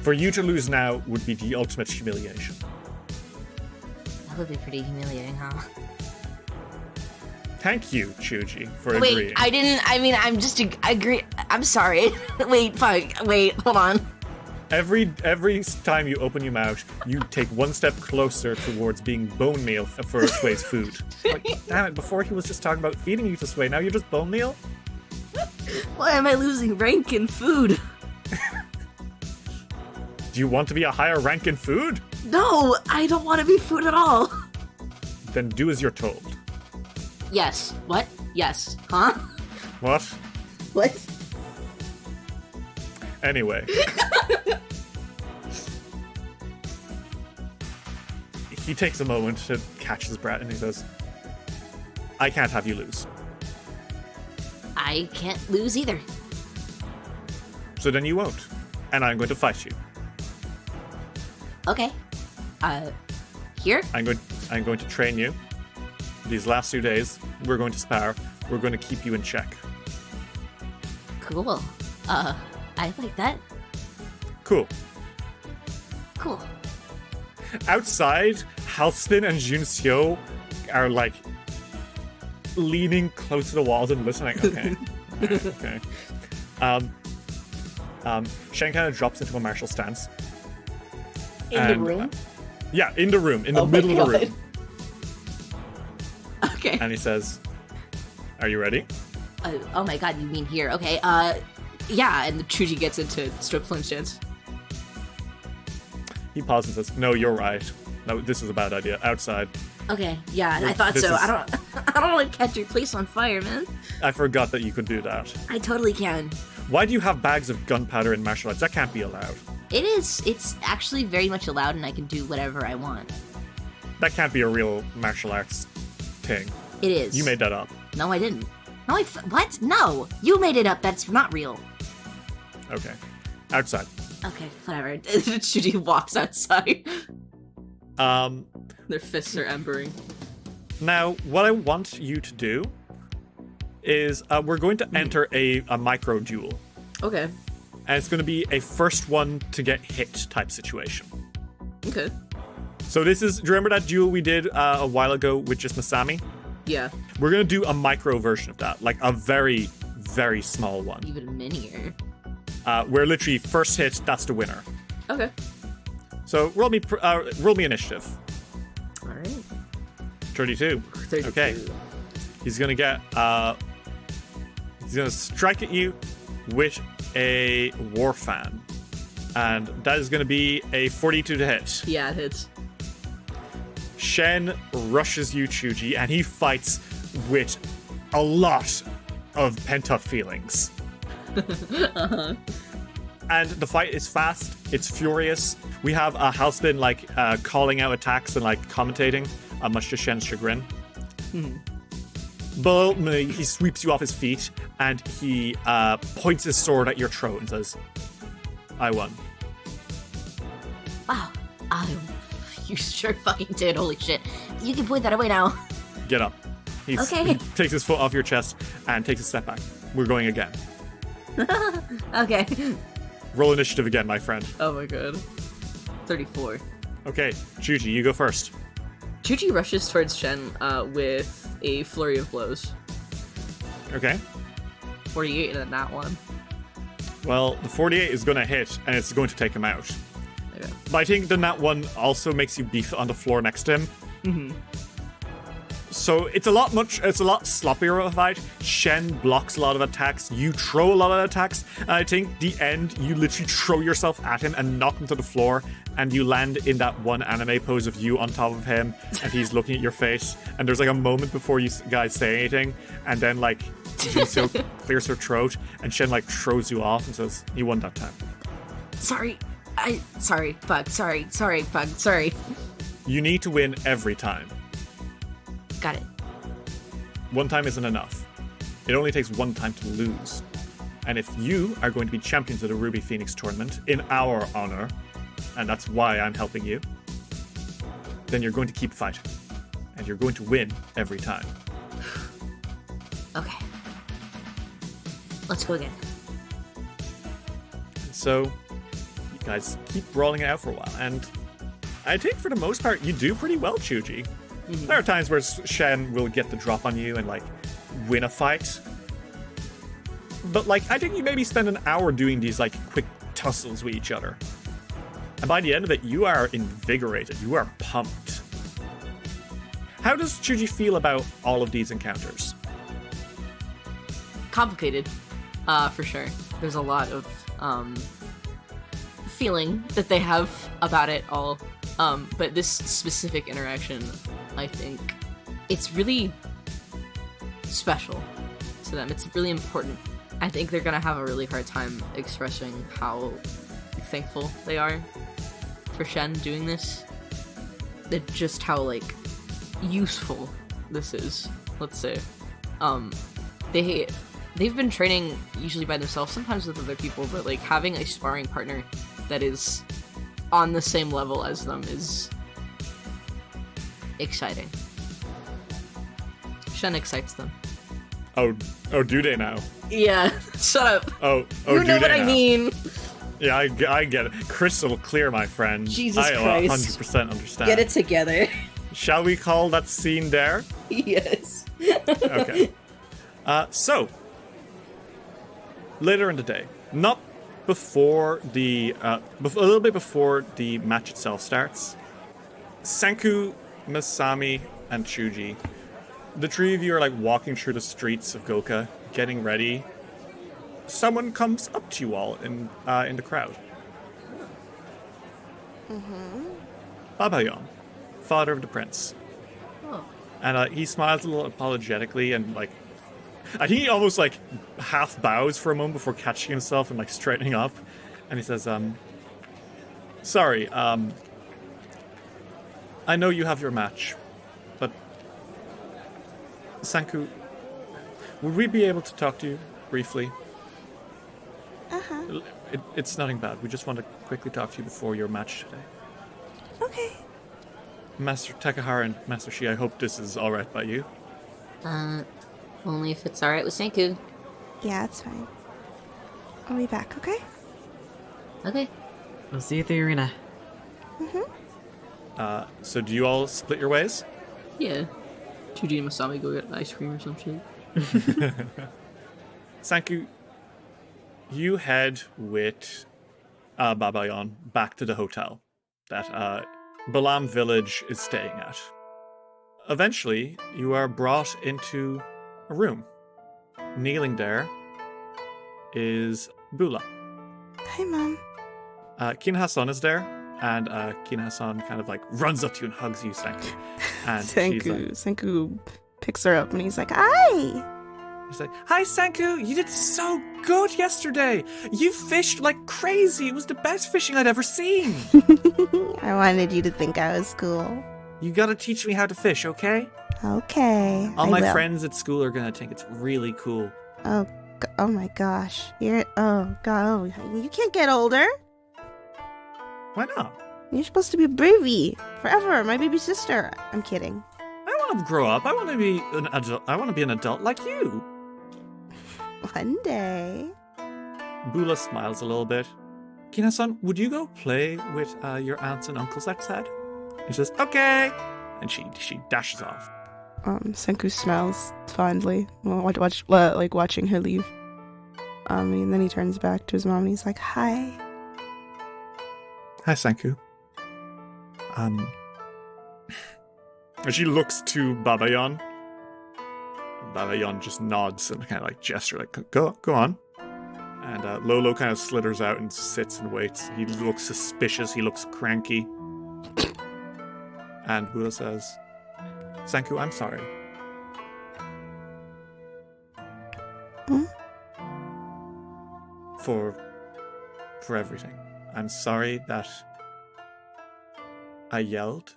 Speaker 1: For you to lose now would be the ultimate humiliation.
Speaker 5: That would be pretty humiliating, huh?
Speaker 1: Thank you, Chuji, for
Speaker 5: Wait,
Speaker 1: agreeing.
Speaker 5: I didn't. I mean, I'm just agree. I'm sorry. Wait, fuck. Wait, hold on.
Speaker 1: Every time you open your mouth, you take one step closer towards being bone meal for Sway's food. Like, damn it, before he was just talking about feeding you to Sway, now you're just bone meal?
Speaker 5: Why am I losing rank in food?
Speaker 1: Do you want to be a higher rank in food?
Speaker 5: No, I don't want to be food at all.
Speaker 1: Then do as you're told.
Speaker 5: Yes. What? Yes. Huh?
Speaker 1: What?
Speaker 5: What?
Speaker 1: Anyway. He takes a moment to catch his breath and he goes, I can't have you lose.
Speaker 5: I can't lose either.
Speaker 1: So then you won't. And I'm going to fight you.
Speaker 5: Okay. Here?
Speaker 1: I'm going to train you. These last 2 days, we're going to spar. We're going to keep you in check.
Speaker 5: Cool. I like that.
Speaker 1: Cool.
Speaker 5: Cool.
Speaker 1: Outside, Halspin and Junxiu are like leaning close to the walls and listening. Okay. Okay. Shen kind of drops into a martial stance.
Speaker 5: In the room?
Speaker 1: Yeah, in the room, in the
Speaker 5: Oh my
Speaker 1: middle of the
Speaker 5: God.
Speaker 1: room.
Speaker 5: Okay.
Speaker 1: And he says, are you ready?
Speaker 5: Oh my god, you mean here. Okay, yeah, and the Chuji gets into stroke flame stance.
Speaker 1: He pauses and says, no, you're right. No, this is a bad idea. Outside.
Speaker 5: Okay, yeah, I thought
Speaker 1: This
Speaker 5: so.
Speaker 1: is-
Speaker 5: I don't want to catch your place on fire, man.
Speaker 1: I forgot that you could do that.
Speaker 5: I totally can.
Speaker 1: Why do you have bags of gunpowder in martial arts? That can't be allowed.
Speaker 5: It is. It's actually very much allowed, and I can do whatever I want.
Speaker 1: That can't be a real martial arts thing.
Speaker 5: It is.
Speaker 1: You made that up.
Speaker 5: No, I didn't. No, what? No, you made it up. That's not real.
Speaker 1: Okay. Outside.
Speaker 5: Okay, whatever. Chuji walks outside.
Speaker 2: Their fists are embering.
Speaker 1: Now, what I want you to do is we're going to enter a micro duel.
Speaker 2: Okay.
Speaker 1: And it's going to be a first one to get hit type situation.
Speaker 2: Okay.
Speaker 1: So this is, do you remember that duel we did a while ago with just Masami?
Speaker 2: Yeah.
Speaker 1: We're going to do a micro version of that, like a very, very small one.
Speaker 5: Even minier.
Speaker 1: Where literally first hit, that's the winner.
Speaker 2: Okay.
Speaker 1: So roll me initiative.
Speaker 2: All right.
Speaker 1: 32.
Speaker 2: 32.
Speaker 1: Okay. He's going to get, he's going to strike at you with a war fan. And that is going to be a 42 to hit.
Speaker 2: Yeah, it hits.
Speaker 1: Shen rushes you, Chuji, and he fights with a lot of pent-up feelings. And the fight is fast, it's furious. We have Halspin calling out attacks and commentating, much to Shen's chagrin. But ultimately, he sweeps you off his feet and he points his sword at your throat and says, I won.
Speaker 5: Wow. You sure fucking did. Holy shit. You can point that away now.
Speaker 1: Get up.
Speaker 5: Okay.
Speaker 1: He takes his foot off your chest and takes a step back. We're going again.
Speaker 5: Okay.
Speaker 1: Roll initiative again, my friend.
Speaker 2: Oh my god. 34.
Speaker 1: Okay, Chuji, you go first.
Speaker 2: Chuji rushes towards Shen with a flurry of blows.
Speaker 1: Okay.
Speaker 2: 48 and a nat one.
Speaker 1: Well, the 48 is going to hit, and it's going to take him out.
Speaker 2: Okay.
Speaker 1: But I think the nat one also makes you beef on the floor next to him.
Speaker 2: Mm-hmm.
Speaker 1: So it's a lot sloppier of a fight. Shen blocks a lot of attacks. You throw a lot of attacks. And I think the end, you literally throw yourself at him and knock him to the floor. And you land in that one anime pose of you on top of him. And he's looking at your face. And there's like a moment before you guys say anything. And then like Jinso clears her throat. And Shen like throws you off and says, you won that time.
Speaker 2: Sorry, Bug. Sorry.
Speaker 1: You need to win every time.
Speaker 5: Got it.
Speaker 1: One time isn't enough. It only takes one time to lose. And if you are going to be champions of the Ruby Phoenix tournament in our honor, and that's why I'm helping you, then you're going to keep fighting. And you're going to win every time.
Speaker 5: Okay. Let's go again.
Speaker 1: So, you guys keep brawling it out for a while. And I think for the most part, you do pretty well, Chuji. Mm-hmm. There are times where Shen will get the drop on you and, like, win a fight. But, like, I think you maybe spend an hour doing these, like, quick tussles with each other. And by the end of it, you are invigorated. You are pumped. How does Chuji feel about all of these encounters?
Speaker 2: Complicated, for sure. There's a lot of feeling that they have about it all. But this specific interaction, I think, it's really special to them. It's really important. I think they're gonna have a really hard time expressing how thankful they are for Shen doing this. Just how, like, useful this is, let's say. They've been training usually by themselves, sometimes with other people, but, like, having a sparring partner that is on the same level as them is exciting. Shen excites them.
Speaker 1: Oh, do they now?
Speaker 2: Yeah, shut up.
Speaker 1: Oh,
Speaker 2: you
Speaker 1: do
Speaker 2: know
Speaker 1: they
Speaker 2: what I
Speaker 1: now?
Speaker 2: mean.
Speaker 1: Yeah, I get it. Crystal clear, my friend.
Speaker 2: Jesus
Speaker 1: I
Speaker 2: Christ.
Speaker 1: 100% understand.
Speaker 2: Get it together.
Speaker 1: Shall we call that scene there?
Speaker 2: Yes.
Speaker 1: Okay. So, later in the day, not before the, a little bit before the match itself starts, Senku, Masami, and Chuji, the three of you are like walking through the streets of Goka, getting ready. Someone comes up to you all in the crowd. Mm-hmm. Babayon, father of the prince.
Speaker 5: Oh.
Speaker 1: And he smiles a little apologetically and like, I think he almost like half bows for a moment before catching himself and like straightening up. And he says, sorry, I know you have your match, but Sanku, would we be able to talk to you briefly?
Speaker 6: Uh-huh.
Speaker 1: It's nothing bad. We just want to quickly talk to you before your match today.
Speaker 6: Okay.
Speaker 1: Master Takahara and Master Shi, I hope this is alright by you.
Speaker 5: Only if it's alright with Senku.
Speaker 6: Yeah, it's fine. I'll be back, okay?
Speaker 5: Okay.
Speaker 4: We'll see you at the arena.
Speaker 6: Mm-hmm.
Speaker 1: So do you all split your ways?
Speaker 2: Yeah. Chuji and Masami go get ice cream or some shit.
Speaker 1: Sanku, you head with Babayon back to the hotel that Balam Village is staying at. Eventually, you are brought into a room. Kneeling there is Bula.
Speaker 6: Hi, Mom.
Speaker 1: Kin Hassan is there, and Kin Hassan kind of like runs up to you and hugs you, Sanku. And
Speaker 3: Senku picks her up and he's like, "Hi."
Speaker 1: He's like, "Hi, Sanku, you did so good yesterday. You fished like crazy. It was the best fishing I'd ever seen.
Speaker 6: I wanted you to think I was cool.
Speaker 1: You gotta teach me how to fish, okay?
Speaker 6: Okay.
Speaker 1: All
Speaker 6: I
Speaker 1: my
Speaker 6: will.
Speaker 1: friends at school are gonna think it's really cool."
Speaker 6: Oh my gosh. Oh god. Oh, you can't get older.
Speaker 1: Why not?
Speaker 6: You're supposed to be Bravey forever. My baby sister. I'm kidding.
Speaker 1: I want to grow up. I want to be an adult. I want to be an adult like you.
Speaker 6: One day.
Speaker 1: Bula smiles a little bit. Kina-san, would you go play with your aunts and uncles outside? He says, "Okay," and she dashes off.
Speaker 3: Senku smiles fondly, watching her leave. And then he turns back to his mom and he's like, "Hi."
Speaker 1: Hi, Sanku. And she looks to Babayon, Babayon just nods and kind of like gesture, like, go on. And Lolo kind of slithers out and sits and waits. He looks suspicious. He looks cranky. And Buddha says, Sanku, I'm sorry. For everything. I'm sorry that I yelled.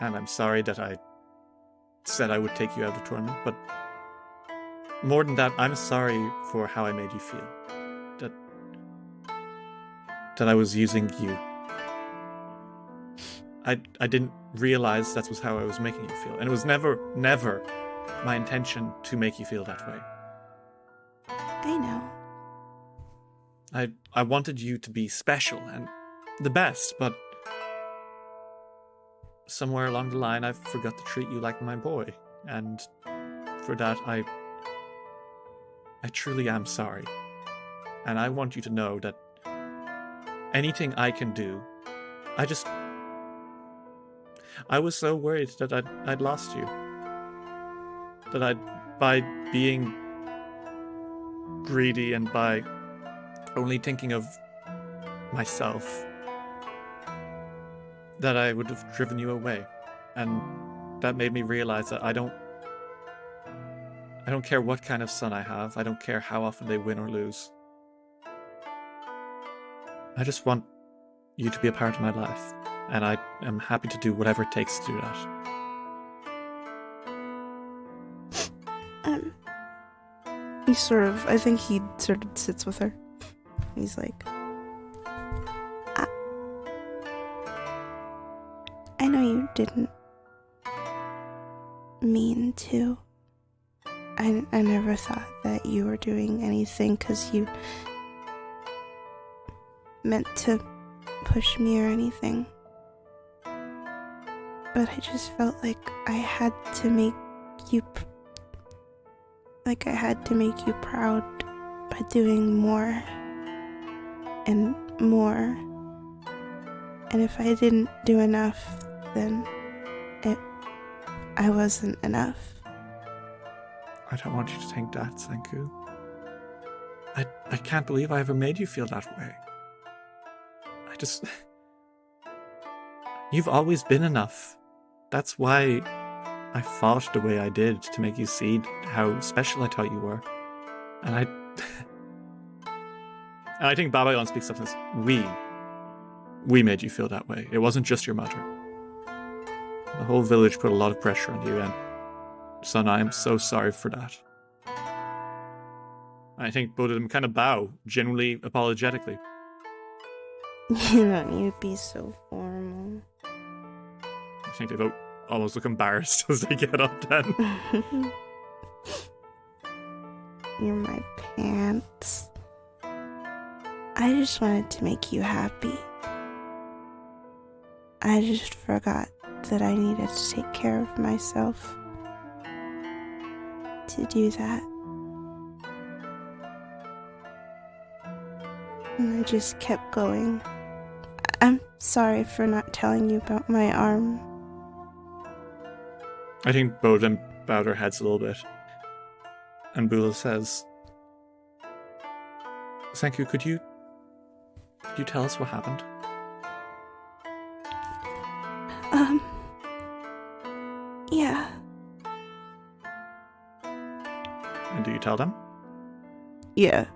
Speaker 1: And I'm sorry that I said I would take you out of the tournament. But more than that, I'm sorry for how I made you feel. That I was using you. I didn't realize that was how I was making you feel. And it was never my intention to make you feel that way.
Speaker 6: I know.
Speaker 1: I wanted you to be special and the best, but somewhere along the line I forgot to treat you like my boy. And for that I truly am sorry. And I want you to know that anything I can do, I was so worried that I'd lost you. That by being greedy and by only thinking of myself, that I would have driven you away. And that made me realize that I don't care what kind of son I have. I don't care how often they win or lose. I just want you to be a part of my life. And I am happy to do whatever it takes to do that.
Speaker 3: I think he sort of sits with her. He's like,
Speaker 6: I know you didn't mean to. I never thought that you were doing anything because you meant to push me or anything. But I just felt like I had to make you proud by doing more and more. And if I didn't do enough, then I wasn't enough.
Speaker 1: I don't want you to think that, Sanku. I can't believe I ever made you feel that way. You've always been enough. That's why I fought the way I did, to make you see how special I thought you were. And I think Babayon speaks up and says, we made you feel that way. It wasn't just your mother. The whole village put a lot of pressure on you, and son, I am so sorry for that. I think both of them kind of bow, genuinely apologetically.
Speaker 6: You don't need to be so formal.
Speaker 1: I think they both almost look embarrassed as they get up then.
Speaker 6: You're my pants. I just wanted to make you happy. I just forgot that I needed to take care of myself to do that. And I just kept going. I'm sorry for not telling you about my arm.
Speaker 1: I think both of them bowed their heads a little bit. And Bula says, Sanku, could you tell us what happened?
Speaker 6: Yeah.
Speaker 1: And do you tell them?
Speaker 3: yeah.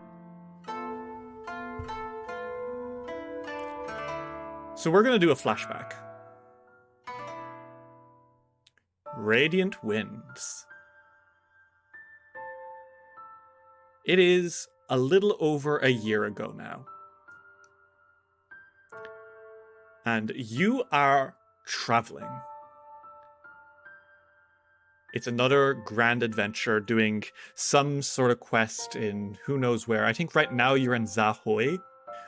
Speaker 1: So we're going to do a flashback. Radiant Winds. It is a little over a year ago now. And you are traveling. It's another grand adventure, doing some sort of quest in who knows where. I think right now you're in Xa Hoi,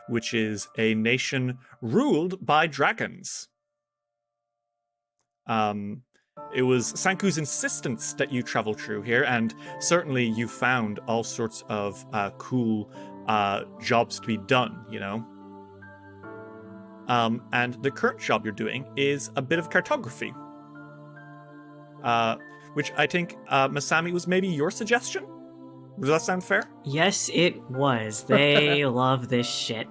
Speaker 1: which is a nation ruled by dragons. It was Sanku's insistence that you travel through here, and certainly you found all sorts of cool jobs to be done, you know? And the current job you're doing is a bit of cartography. which I think, Masami, was maybe your suggestion? Does that sound fair?
Speaker 4: Yes, it was. They love this shit.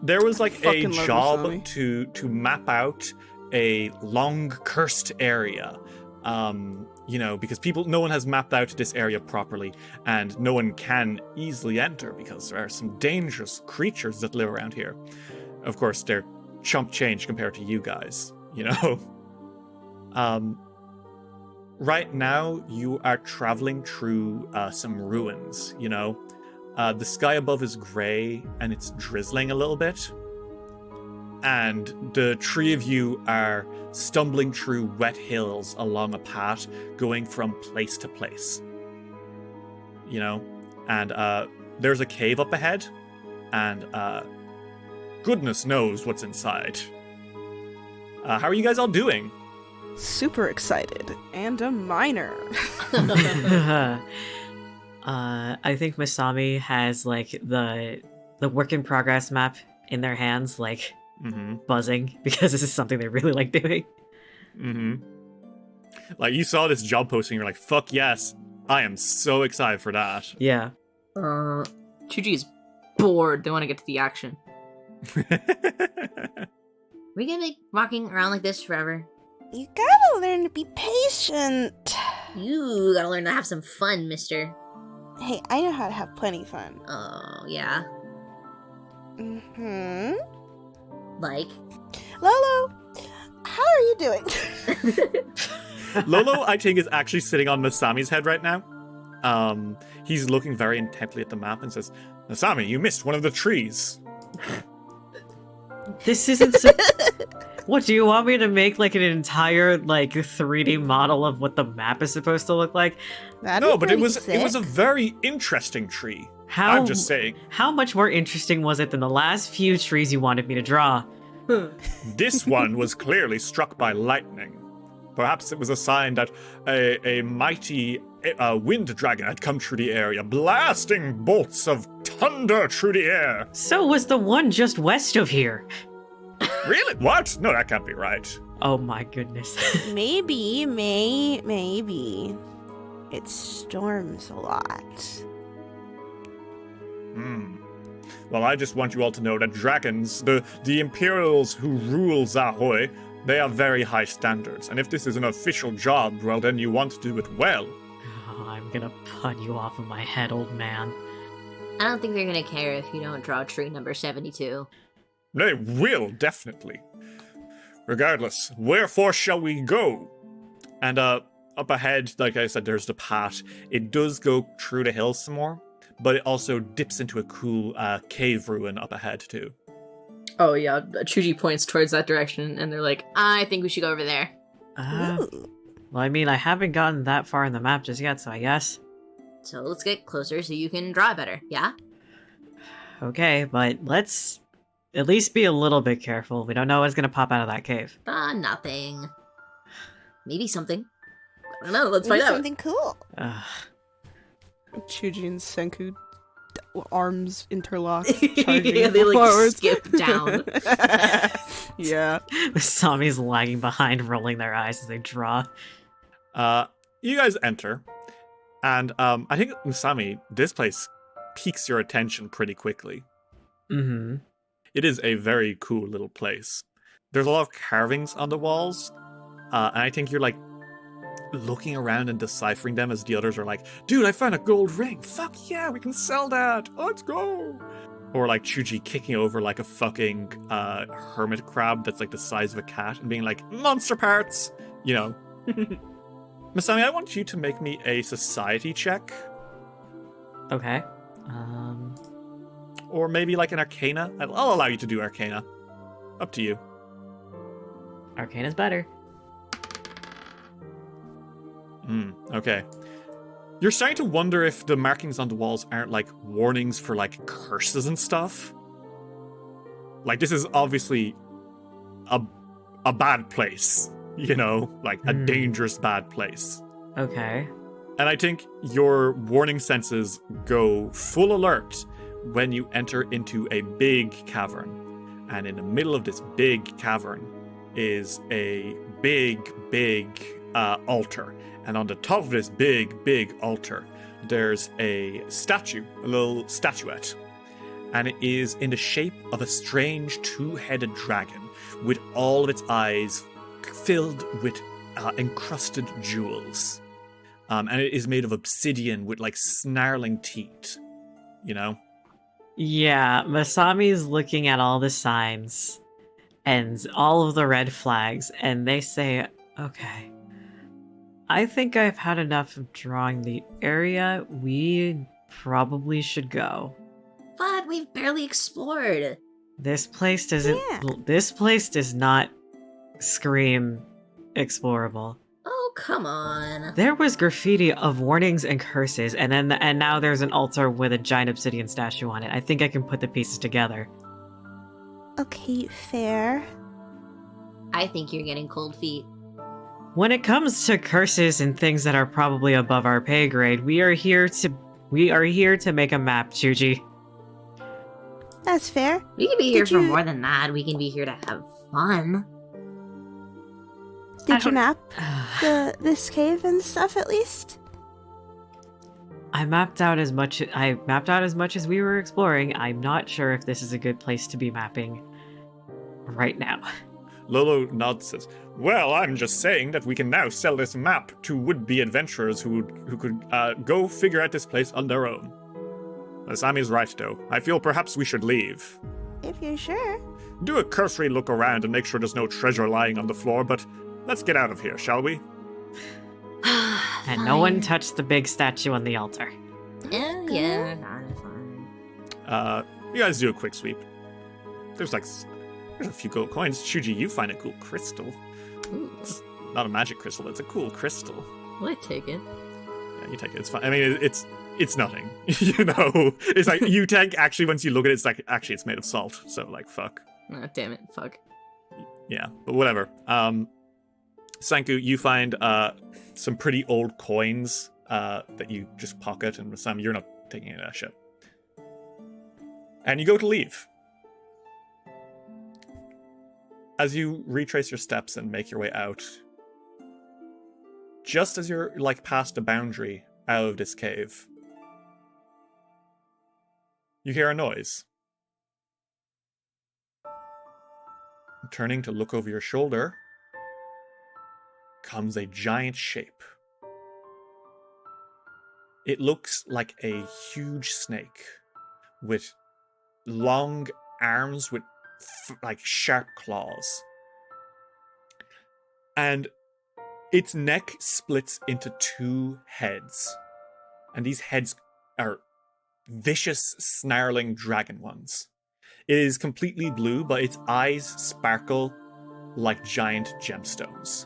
Speaker 1: There was like a
Speaker 3: Fucking love
Speaker 1: job
Speaker 3: Masami.
Speaker 1: to map out a long cursed area. Because no one has mapped out this area properly, and no one can easily enter because there are some dangerous creatures that live around here. Of course, they're chump change compared to you guys, Right now, you are traveling through some ruins, The sky above is gray, and it's drizzling a little bit. And the three of you are stumbling through wet hills along a path, going from place to place. And there's a cave up ahead, and goodness knows what's inside. How are you guys all doing?
Speaker 3: Super excited. And a minor.
Speaker 4: I think Masami has like the work in progress map in their hands, like buzzing, because this is something they really like doing.
Speaker 1: Like, you saw this job posting, you're like, fuck yes, I am so excited for that.
Speaker 4: Yeah.
Speaker 2: Chuji is bored. They want to get to the action.
Speaker 5: We gonna be walking around like this forever?
Speaker 6: You gotta learn to be patient.
Speaker 5: You gotta learn to have some fun, mister.
Speaker 6: Hey, I know how to have plenty fun.
Speaker 5: Oh, yeah?
Speaker 6: Mm-hmm.
Speaker 5: Like?
Speaker 6: Lolo, how are you doing?
Speaker 1: Lolo, I think, is actually sitting on Masami's head right now. He's looking very intently at the map and says, Masami, you missed one of the trees.
Speaker 4: This isn't What, do you want me to make like an entire like 3D model of what the map is supposed to look like?
Speaker 1: No, but it was a very interesting tree. I'm just saying.
Speaker 4: How much more interesting was it than the last few trees you wanted me to draw?
Speaker 1: This one was clearly struck by lightning. Perhaps it was a sign that a mighty wind dragon had come through the area, blasting bolts of thunder through the air.
Speaker 4: So was the one just west of here.
Speaker 1: Really? What? No, that can't be right.
Speaker 4: Oh my goodness.
Speaker 6: Maybe. It storms a lot.
Speaker 1: Well, I just want you all to know that dragons, the Imperials who rule Xa Hoi, they have very high standards. And if this is an official job, well, then you want to do it well.
Speaker 4: Oh, I'm gonna putt you off of my head, old man.
Speaker 5: I don't think they're gonna care if you don't draw tree number 72.
Speaker 1: They will, definitely. Regardless, wherefore shall we go? And up ahead, like I said, there's the path. It does go through the hills some more, but it also dips into a cool cave ruin up ahead too.
Speaker 2: Oh yeah, Chuji points towards that direction, and they're like,
Speaker 5: I think we should go over there.
Speaker 6: Ooh.
Speaker 4: Well, I mean, I haven't gotten that far in the map just yet, so I guess.
Speaker 5: So let's get closer so you can draw better, yeah?
Speaker 4: Okay, but let's at least be a little bit careful. We don't know what's gonna pop out of that cave.
Speaker 5: Nothing. Maybe something. I don't know, let's
Speaker 6: Maybe
Speaker 5: find out.
Speaker 6: something cool.
Speaker 3: Chuji and Senku, arms interlocked,
Speaker 2: yeah,
Speaker 3: charging
Speaker 2: they like
Speaker 3: forwards.
Speaker 2: skip down.
Speaker 3: Yeah.
Speaker 4: Masami's lagging behind, rolling their eyes as they draw.
Speaker 1: You guys enter, and I think, Masami, this place piques your attention pretty quickly.
Speaker 4: Mm-hmm.
Speaker 1: It is a very cool little place. There's a lot of carvings on the walls, and I think you're like looking around and deciphering them as the others are like, dude, I found a gold ring. Fuck yeah, we can sell that. Let's go. Or like Chuji kicking over like a fucking hermit crab that's like the size of a cat and being like, monster parts, Masami, I want you to make me a society check.
Speaker 4: Okay.
Speaker 1: Or maybe like an arcana. I'll allow you to do arcana. Up to you.
Speaker 4: Arcana's better.
Speaker 1: Okay. You're starting to wonder if the markings on the walls aren't like warnings for like curses and stuff. Like, this is obviously a bad place, like a dangerous bad place.
Speaker 4: Okay.
Speaker 1: And I think your warning senses go full alert when you enter into a big cavern. And in the middle of this big cavern is a big altar. And on the top of this big, big altar, there's a statue, a little statuette. And it is in the shape of a strange two-headed dragon with all of its eyes filled with encrusted jewels. And it is made of obsidian with like snarling teeth, you know?
Speaker 4: Yeah, Masami's looking at all the signs and all of the red flags, and they say, okay, I think I've had enough of drawing the area. We probably should go.
Speaker 5: But we've barely explored.
Speaker 4: This place doesn't.
Speaker 6: Yeah.
Speaker 4: This place does not scream explorable.
Speaker 5: Oh, come on.
Speaker 4: There was graffiti of warnings and curses, and now there's an altar with a giant obsidian statue on it. I think I can put the pieces together.
Speaker 6: Okay, fair.
Speaker 5: I think you're getting cold feet.
Speaker 4: When it comes to curses and things that are probably above our pay grade, we are here to make a map, Chuji.
Speaker 6: That's fair.
Speaker 5: We can be here
Speaker 6: Did
Speaker 5: for
Speaker 6: you-
Speaker 5: more than that. We can be here to have fun.
Speaker 6: Did you map this cave and stuff at least?
Speaker 4: I mapped out as much as we were exploring. I'm not sure if this is a good place to be mapping right now.
Speaker 1: Lolo nods says, well, I'm just saying that we can now sell this map to would-be adventurers who could go figure out this place on their own. Asami's right, though. I feel perhaps we should leave.
Speaker 6: If you're sure.
Speaker 1: Do a cursory look around and make sure there's no treasure lying on the floor, but let's get out of here, shall we?
Speaker 4: And no one touched the big statue on the altar.
Speaker 5: Yeah, fine.
Speaker 1: You guys do a quick sweep. There's a few gold coins. Shuji, you find a cool crystal.
Speaker 2: Ooh,
Speaker 1: It's not a magic crystal, it's a cool crystal.
Speaker 2: I take it.
Speaker 1: Yeah, you take it, it's fine. I mean, it's nothing. You know? It's like, you take, actually, once you look at it, it's like, actually, it's made of salt. So, like, fuck.
Speaker 2: Ah, damn it, fuck.
Speaker 1: Yeah, but whatever. Sanku, you find some pretty old coins that you just pocket, and Sam, you're not taking any of that shit. And you go to leave. As you retrace your steps and make your way out, just as you're like past the boundary out of this cave, you hear a noise. Turning to look over your shoulder comes a giant shape. It looks like a huge snake with long arms with like sharp claws. And its neck splits into two heads. And these heads are vicious, snarling dragon ones. It is completely blue, but its eyes sparkle like giant gemstones.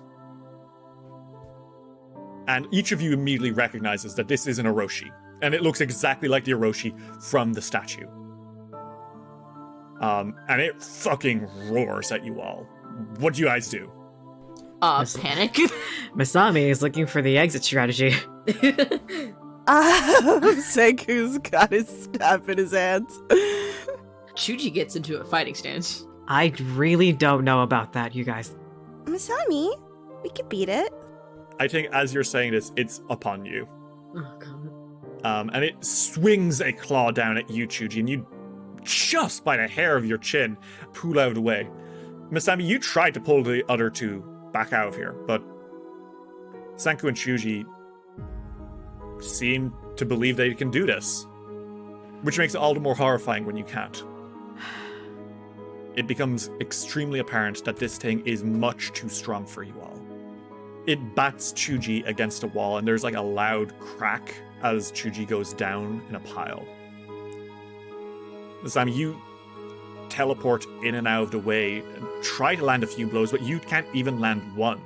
Speaker 1: And each of you immediately recognizes that this is an Orochi. And it looks exactly like the Orochi from the statue. And it fucking roars at you all. What do you guys do?
Speaker 2: Panic.
Speaker 4: Masami is looking for the exit strategy.
Speaker 3: Senku's got his staff in his hands.
Speaker 2: Chuji gets into a fighting stance.
Speaker 4: I really don't know about that, you guys.
Speaker 6: Masami, we could beat it.
Speaker 1: I think as you're saying this, it's upon you.
Speaker 2: Oh god.
Speaker 1: And it swings a claw down at you, Chuji, and you, just by the hair of your chin, pull out of the way. Masami, you tried to pull the other two back out of here, but Sanku and Chuji seem to believe they can do this, which makes it all the more horrifying when you can't. It becomes extremely apparent that this thing is much too strong for you all. It bats Chuji against a wall, and there's like a loud crack as Chuji goes down in a pile. Sam, you teleport in and out of the way and try to land a few blows, but you can't even land one.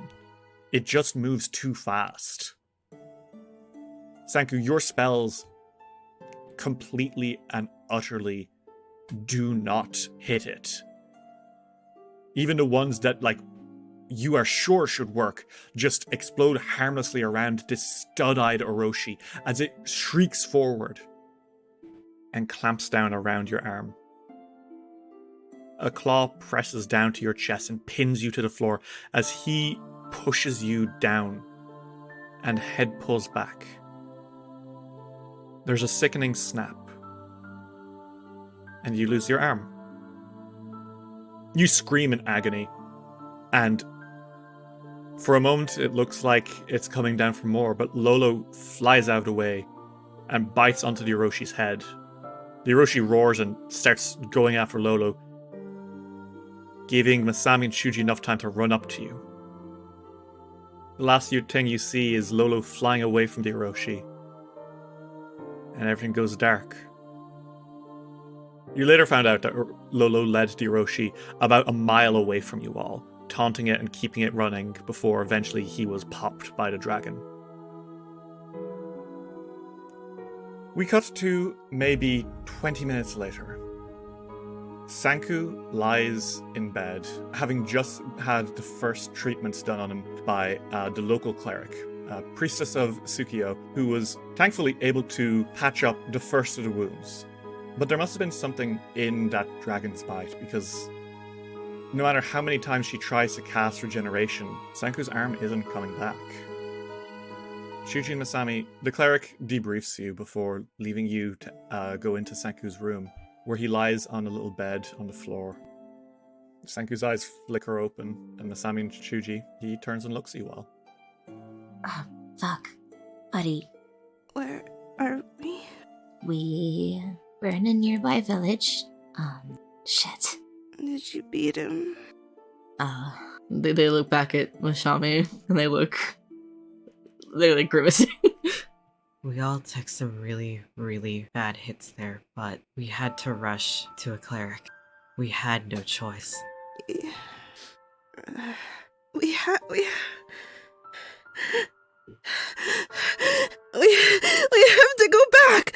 Speaker 1: It just moves too fast. Sanku, your spells completely and utterly do not hit it. Even the ones that, like, you are sure should work just explode harmlessly around this stud-eyed Orochi as it shrieks forward and clamps down around your arm. A claw presses down to your chest and pins you to the floor as he pushes you down and head pulls back. There's a sickening snap, and you lose your arm. You scream in agony, and for a moment it looks like it's coming down for more, but Lolo flies out of the way and bites onto the Oroshi's head. The Orochi roars and starts going after Lolo, giving Masami and Shuji enough time to run up to you. The last thing you see is Lolo flying away from the Orochi, and everything goes dark. You later found out that Lolo led the Orochi about a mile away from you all, taunting it and keeping it running before eventually he was popped by the dragon. We cut to maybe 20 minutes later. Sanku lies in bed, having just had the first treatments done on him by the local cleric, priestess of Tsukio, who was thankfully able to patch up the first of the wounds. But there must have been something in that dragon's bite, because no matter how many times she tries to cast regeneration, Sanku's arm isn't coming back. Shuji and Masami, the cleric debriefs you before leaving you to go into Sanku's room, where he lies on a little bed on the floor. Sanku's eyes flicker open, and Masami and Shuji, he turns and looks at you all.
Speaker 5: Fuck. Buddy,
Speaker 6: Where are we?
Speaker 5: we're in a nearby village. Shit.
Speaker 6: Did you beat him?
Speaker 2: They look back at Masami, and they're like grimacing.
Speaker 4: We all took some really, really bad hits there, but we had to rush to a cleric. We had no choice.
Speaker 6: We have to go back.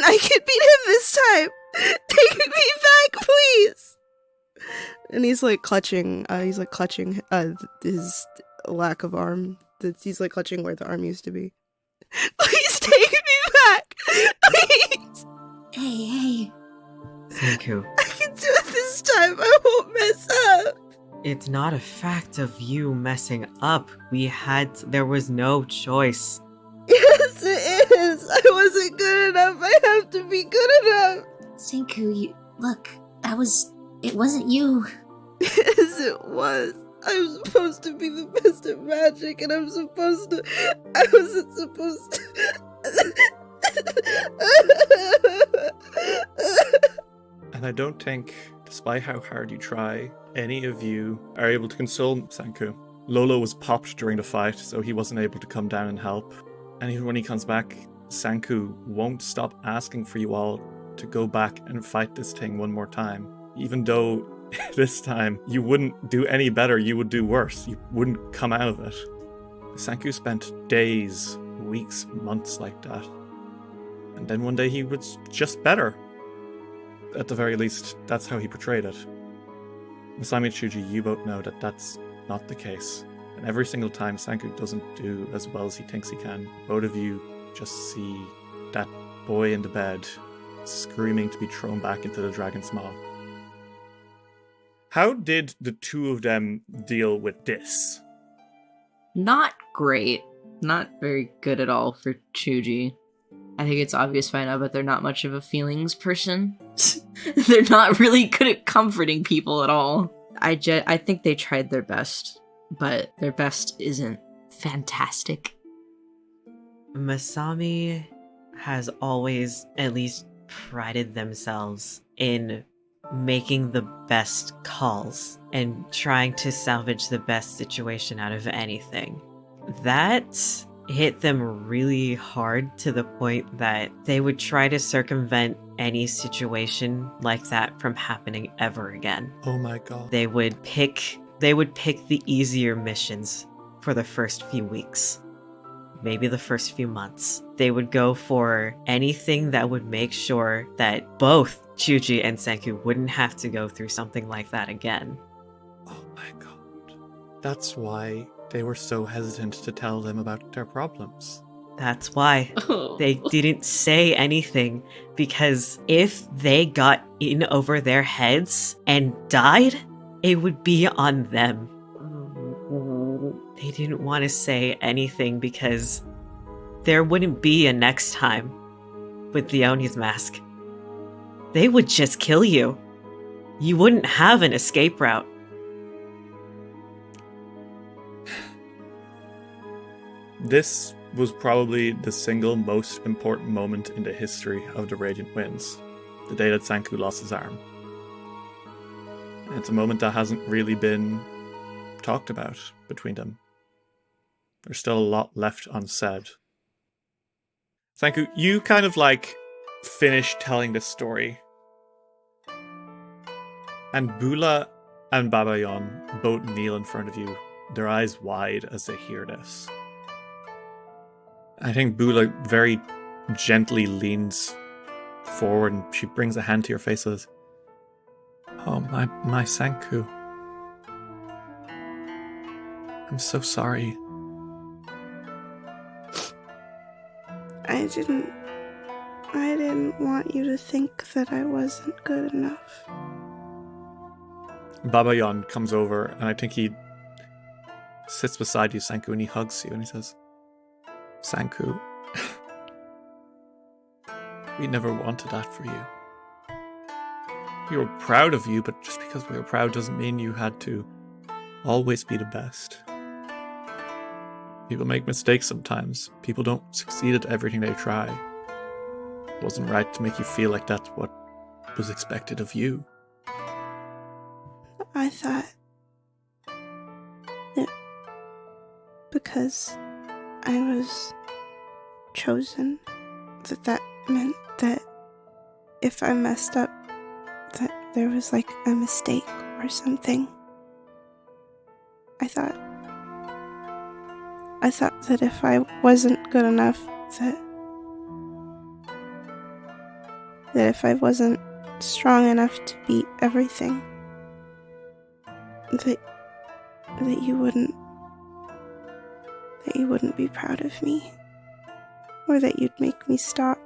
Speaker 6: I can beat him this time. Take me back, please.
Speaker 3: And he's like clutching his lack of arm. He's like clutching where the arm used to be.
Speaker 6: Please take me back. Please.
Speaker 5: Hey.
Speaker 4: Sanku,
Speaker 6: I can do it this time. I won't mess up.
Speaker 4: it's not a fact of you messing up. There was no choice.
Speaker 6: Yes, it is. I wasn't good enough. I have to be good enough.
Speaker 5: Senku, it wasn't you.
Speaker 6: Yes, it was. I'm supposed to be the best at magic, and I wasn't supposed to.
Speaker 1: And I don't think, despite how hard you try, any of you are able to console Sanku. Lolo was popped during the fight, so he wasn't able to come down and help. And even when he comes back, Sanku won't stop asking for you all to go back and fight this thing one more time. Even though this time you wouldn't do any better, you would do worse. You wouldn't come out of it. Sanku spent days, weeks, months like that. And then one day he was just better. At the very least, that's how he portrayed it. Masami and Shuji, you both know that that's not the case. And every single time Sanku doesn't do as well as he thinks he can, both of you just see that boy in the bed screaming to be thrown back into the dragon's maw. How did the two of them deal with this?
Speaker 2: Not great. Not very good at all for Chuji. I think it's obvious by now, but they're not much of a feelings person. They're not really good at comforting people at all. I think they tried their best, but their best isn't fantastic.
Speaker 4: Masami has always at least prided themselves in making the best calls and trying to salvage the best situation out of anything. That hit them really hard to the point that they would try to circumvent any situation like that from happening ever again.
Speaker 1: Oh my god.
Speaker 4: They would pick the easier missions for the first few weeks. Maybe the first few months. They would go for anything that would make sure that both Chuji and Senku wouldn't have to go through something like that again.
Speaker 1: Oh my god. That's why they were so hesitant to tell them about their problems.
Speaker 4: That's why they didn't say anything, because if they got in over their heads and died, it would be on them. they didn't want to say anything because there wouldn't be a next time with the Oni's mask. They would just kill you. You wouldn't have an escape route.
Speaker 1: This was probably the single most important moment in the history of the Radiant Winds, the day that Sanku lost his arm. And it's a moment that hasn't really been talked about between them. There's still a lot left unsaid. Sanku, you kind of finish telling this story. And Bula and Babayon both kneel in front of you, their eyes wide as they hear this. I think Bula very gently leans forward and she brings a hand to your face and says, "Oh, my Sanku. I'm so sorry."
Speaker 6: I didn't want you to think that I wasn't good enough.
Speaker 1: Babayon comes over and I think he sits beside you, Sanku, and he hugs you and he says, "Sanku, we never wanted that for you. We were proud of you, but just because we were proud doesn't mean you had to always be the best. People make mistakes sometimes. People don't succeed at everything they try. It wasn't right to make you feel like that's what was expected of you."
Speaker 6: I thought that because I was chosen, that meant that if I messed up, that there was a mistake or something. I thought that if I wasn't good enough, that if I wasn't strong enough to beat everything, that you wouldn't be proud of me, or that you'd make me stop,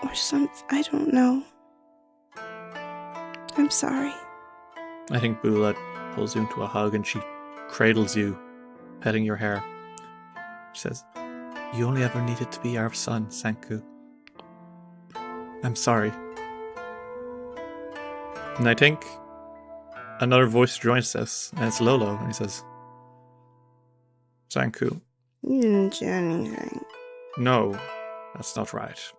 Speaker 6: or something. I don't know. I'm sorry.
Speaker 1: I think Bula pulls you into a hug and she cradles you, petting your hair. She says, "You only ever needed to be our son, Sanku. I'm sorry." And I think another voice joins us, and it's Lolo, and he says, "Sanku,
Speaker 6: You didn't do anything.
Speaker 1: no, that's not right.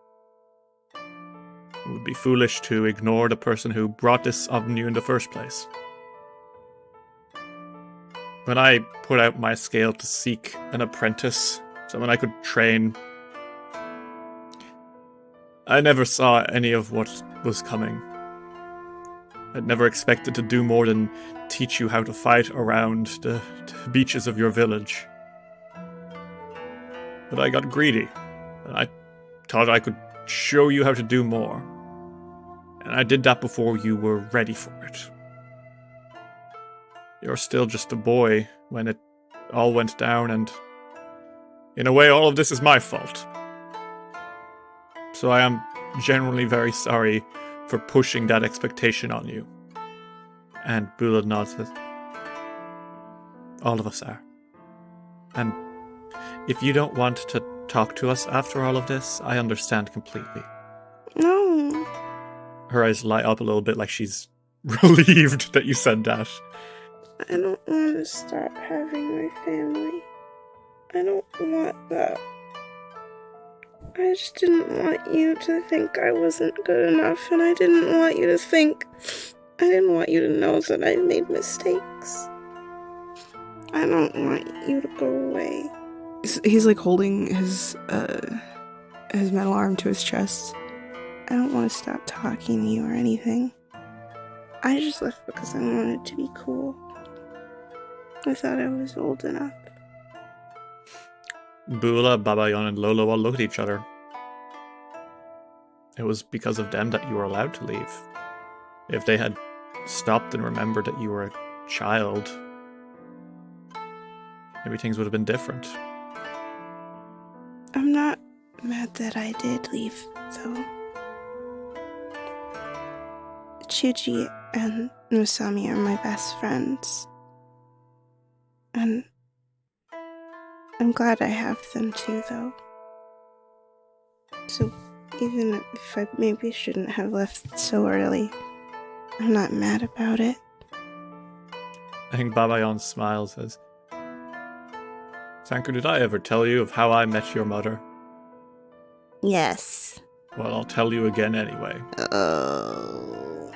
Speaker 1: It would be foolish to ignore the person who brought this on you in the first place. When I put out my scale to seek an apprentice, someone I could train, I never saw any of what was coming. I'd never expected to do more than teach you how to fight around the beaches of your village. But I got greedy, and I thought I could show you how to do more. And I did that before you were ready for it. You're still just a boy when it all went down, and in a way all of this is my fault. So I am genuinely very sorry for pushing that expectation on you." And Bula nods and says, "All of us are. And if you don't want to talk to us after all of this, I understand completely."
Speaker 6: No.
Speaker 1: Her eyes light up a little bit like she's relieved that you said that.
Speaker 6: I don't want to stop having my family. I don't want that. I just didn't want you to think I wasn't good enough, and I didn't want you to know that I made mistakes. I don't want you to go away.
Speaker 3: He's holding his metal arm to his chest.
Speaker 6: I don't want to stop talking to you or anything. I just left because I wanted to be cool. I thought I was old enough.
Speaker 1: Bula, Babayon, and Lolo all look at each other. It was because of them that you were allowed to leave. If they had stopped and remembered that you were a child, maybe things would have been different.
Speaker 6: I'm not mad that I did leave, though. Chuji and Nosami are my best friends. And I'm glad I have them too, though. So even if I maybe shouldn't have left so early, I'm not mad about it.
Speaker 1: I think Babayon smiles and says, Sanku, did I ever tell you of how I met your mother?
Speaker 6: Yes.
Speaker 1: Well, I'll tell you again anyway.
Speaker 6: Oh.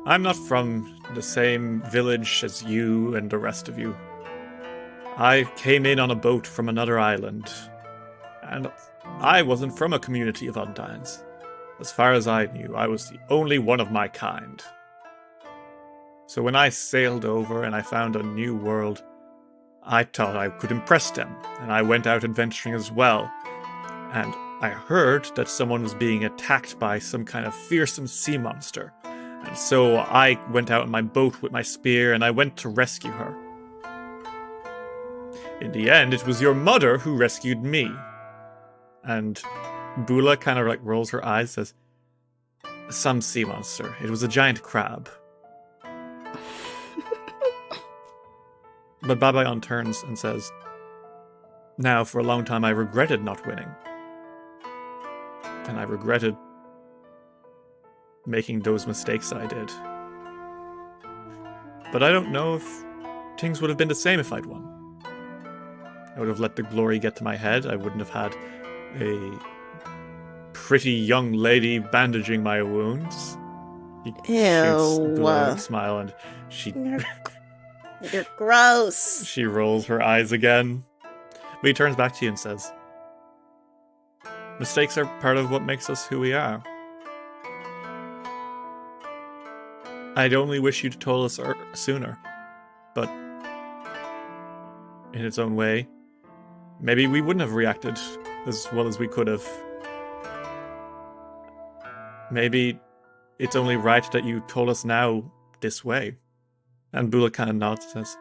Speaker 1: I'm not from the same village as you and the rest of you. I came in on a boat from another island, and I wasn't from a community of Undines. As far as I knew, I was the only one of my kind. So when I sailed over and I found a new world, I thought I could impress them, and I went out adventuring as well. And I heard that someone was being attacked by some kind of fearsome sea monster. And so I went out in my boat with my spear and I went to rescue her. In the end, it was your mother who rescued me. And Bula kind of like rolls her eyes, says, some sea monster. It was a giant crab. But Babayon turns and says, now, for a long time I regretted not winning. And I regretted making those mistakes I did. But I don't know if things would have been the same if I'd won. I would have let the glory get to my head. I wouldn't have had a pretty young lady bandaging my wounds. He shoots Bula a smile and she...
Speaker 6: You're gross.
Speaker 1: She rolls her eyes again. But he turns back to you and says, mistakes are part of what makes us who we are. I'd only wish you'd told us sooner. But in its own way, maybe we wouldn't have reacted as well as we could have. Maybe it's only right that you told us now this way. And Bula kind of nods and says,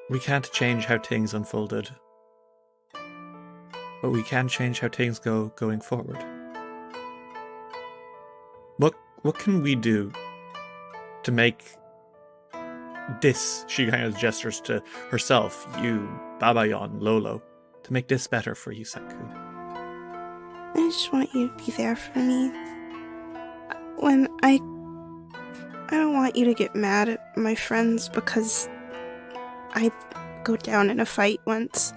Speaker 1: we can't change how things unfolded. But we can change how things go going forward. What can we do to make this, she kind of gestures to herself, you, Babayon, Lolo, to make this better for you, Sanku?
Speaker 6: I just want you to be there for me. When I don't want you to get mad at my friends because I go down in a fight once.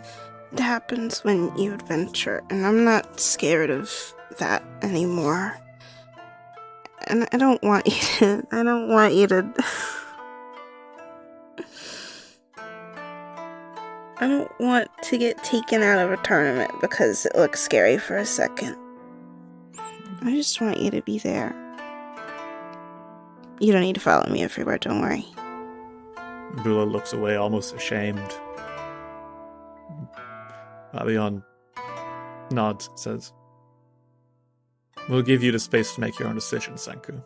Speaker 6: It happens when you adventure, and I'm not scared of that anymore. And I don't want you to... I don't want to get taken out of a tournament because it looks scary for a second. I just want you to be there. You don't need to follow me everywhere, don't worry.
Speaker 1: Bula looks away, almost ashamed. Babayon nods, says, we'll give you the space to make your own decisions, Sanku.